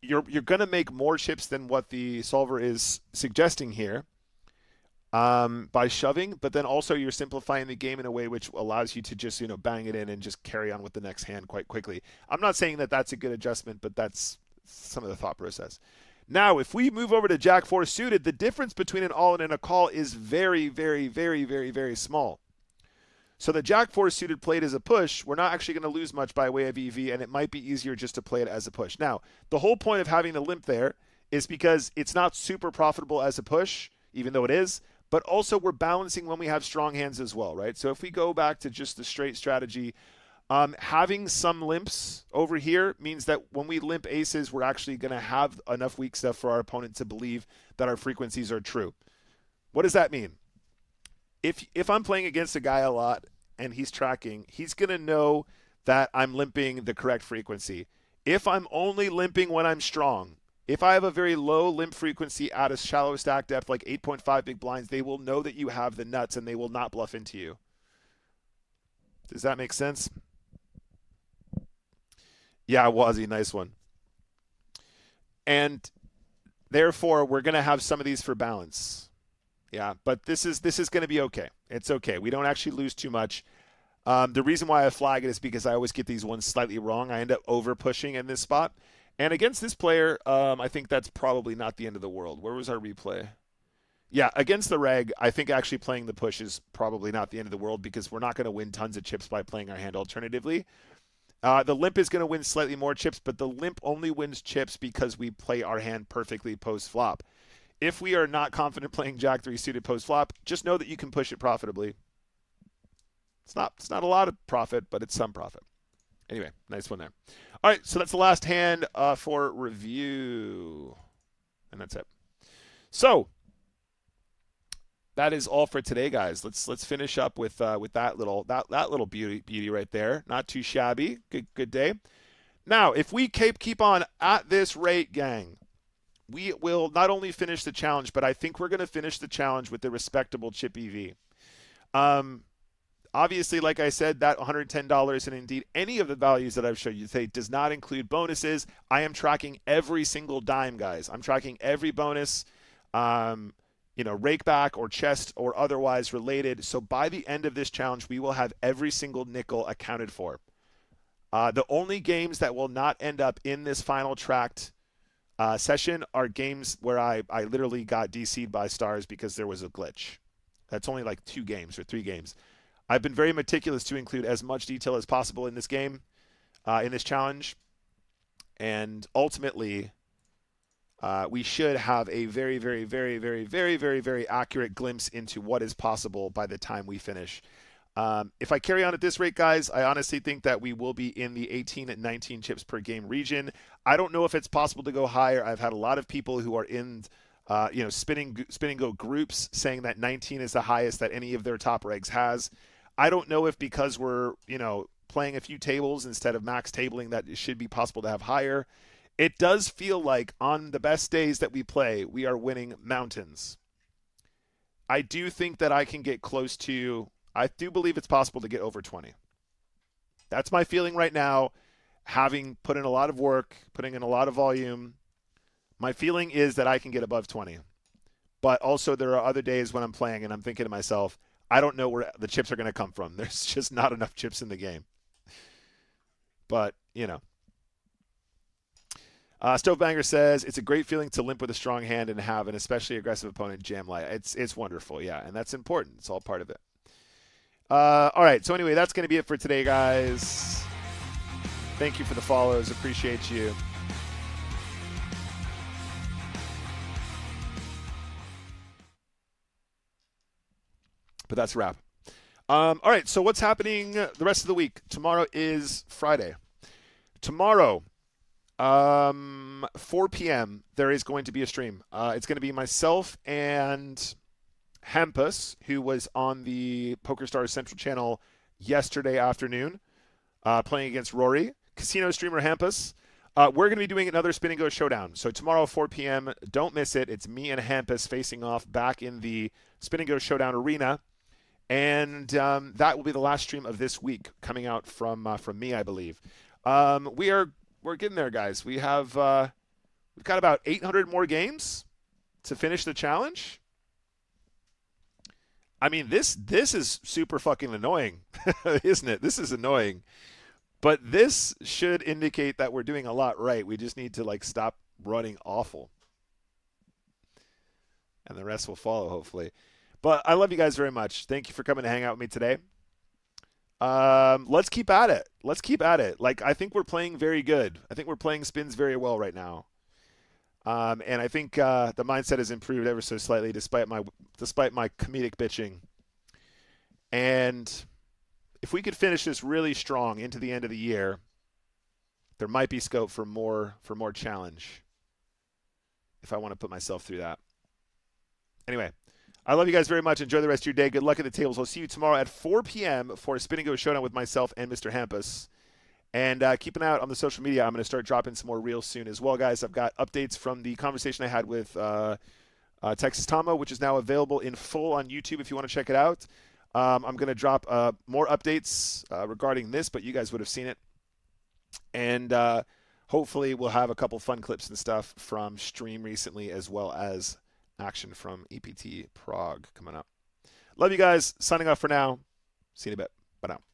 You're going to make more chips than what the solver is suggesting here by shoving, but then also you're simplifying the game in a way which allows you to just, bang it in and just carry on with the next hand quite quickly. I'm not saying that that's a good adjustment, but that's some of the thought process. Now, if we move over to Jack 4 suited, the difference between an all-in and a call is very, very, very, very, very small. So the Jack 4 suited played as a push, we're not actually going to lose much by way of EV, and it might be easier just to play it as a push. Now, the whole point of having the limp there is because it's not super profitable as a push, even though it is, but also we're balancing when we have strong hands as well, right? So if we go back to just the straight strategy, Having some limps over here means that when we limp aces, we're actually going to have enough weak stuff for our opponent to believe that our frequencies are true. What does that mean? If I'm playing against a guy a lot and he's tracking, he's going to know that I'm limping the correct frequency. If I'm only limping when I'm strong, if I have a very low limp frequency at a shallow stack depth like 8.5 big blinds, they will know that you have the nuts and they will not bluff into you. Does that make sense? Yeah, Wazzy, nice one. And therefore, we're going to have some of these for balance. Yeah, but this is going to be okay. It's okay. We don't actually lose too much. The reason why I flag it is because I always get these ones slightly wrong. I end up over pushing in this spot. And against this player, I think that's probably not the end of the world. Where was our replay? Yeah, against the reg, I think actually playing the push is probably not the end of the world because we're not going to win tons of chips by playing our hand alternatively. The limp is going to win slightly more chips, but the limp only wins chips because we play our hand perfectly post-flop. If we are not confident playing Jack 3 suited post-flop, just know that you can push it profitably. It's not a lot of profit, but it's some profit. Anyway, nice one there. All right, so that's the last hand for review. And that's it. So that is all for today, guys. Let's finish up with that little beauty right there. Not too shabby. Good day. Now, if we keep on at this rate, gang, we will not only finish the challenge, but I think we're going to finish the challenge with a respectable chip EV. Obviously, like I said, that $110 and indeed any of the values that I've showed you today does not include bonuses. I am tracking every single dime, guys. I'm tracking every bonus, rake back or chest or otherwise related. So by the end of this challenge, we will have every single nickel accounted for. The only games that will not end up in this final tracked session are games where I literally got DC'd by stars because there was a glitch. That's only like 2 games or 3 games. I've been very meticulous to include as much detail as possible in this game, in this challenge. And ultimately, we should have a very, very, very, very, very, very, very accurate glimpse into what is possible by the time we finish. If I carry on at this rate, guys, I honestly think that we will be in the 18 and 19 chips per game region. I don't know if it's possible to go higher. I've had a lot of people who are in spinning go groups saying that 19 is the highest that any of their top regs has. I don't know if because we're, playing a few tables instead of max tabling that it should be possible to have higher. It does feel like on the best days that we play, we are winning mountains. I do think that I can get close to, I do believe it's possible to get over 20. That's my feeling right now, having put in a lot of work, putting in a lot of volume. My feeling is that I can get above 20. But also there are other days when I'm playing and I'm thinking to myself, I don't know where the chips are going to come from. There's just not enough chips in the game. But, Stovebanger says, it's a great feeling to limp with a strong hand and have an especially aggressive opponent jam light. It's wonderful, yeah, and that's important. It's all part of it. All right, so anyway, that's going to be it for today, guys. Thank you for the follows. Appreciate you. But that's a wrap. All right, so what's happening the rest of the week? Tomorrow is Friday. Tomorrow, 4 p.m., there is going to be a stream. It's going to be myself and Hampus, who was on the PokerStars Central channel yesterday afternoon, playing against Rory. Casino streamer Hampus. We're going to be doing another Spin Go showdown. So tomorrow, 4 p.m., don't miss it. It's me and Hampus facing off back in the Spin Go showdown arena. And that will be the last stream of this week, coming out from me, I believe. We're getting there, guys. We've got about 800 more games to finish the challenge. I mean, this is super fucking annoying, isn't it? This is annoying. But this should indicate that we're doing a lot right. We just need to stop running awful. And the rest will follow, hopefully. But I love you guys very much. Thank you for coming to hang out with me today. Let's keep at it. Let's keep at it. I think we're playing very good. I think we're playing spins very well right now. And I think the mindset has improved ever so slightly despite my comedic bitching. And if we could finish this really strong into the end of the year, there might be scope for more challenge if I want to put myself through that. Anyway, I love you guys very much. Enjoy the rest of your day. Good luck at the tables. I'll see you tomorrow at 4 p.m. for a Spin and Go showdown with myself and Mr. Hampus. And keep an eye out on the social media. I'm going to start dropping some more reels soon as well, guys. I've got updates from the conversation I had with Texas Tama, which is now available in full on YouTube if you want to check it out. I'm going to drop more updates regarding this, but you guys would have seen it. And hopefully we'll have a couple fun clips and stuff from stream recently, as well as action from EPT Prague coming up. Love you guys. Signing off for now. See you in a bit. Bye now.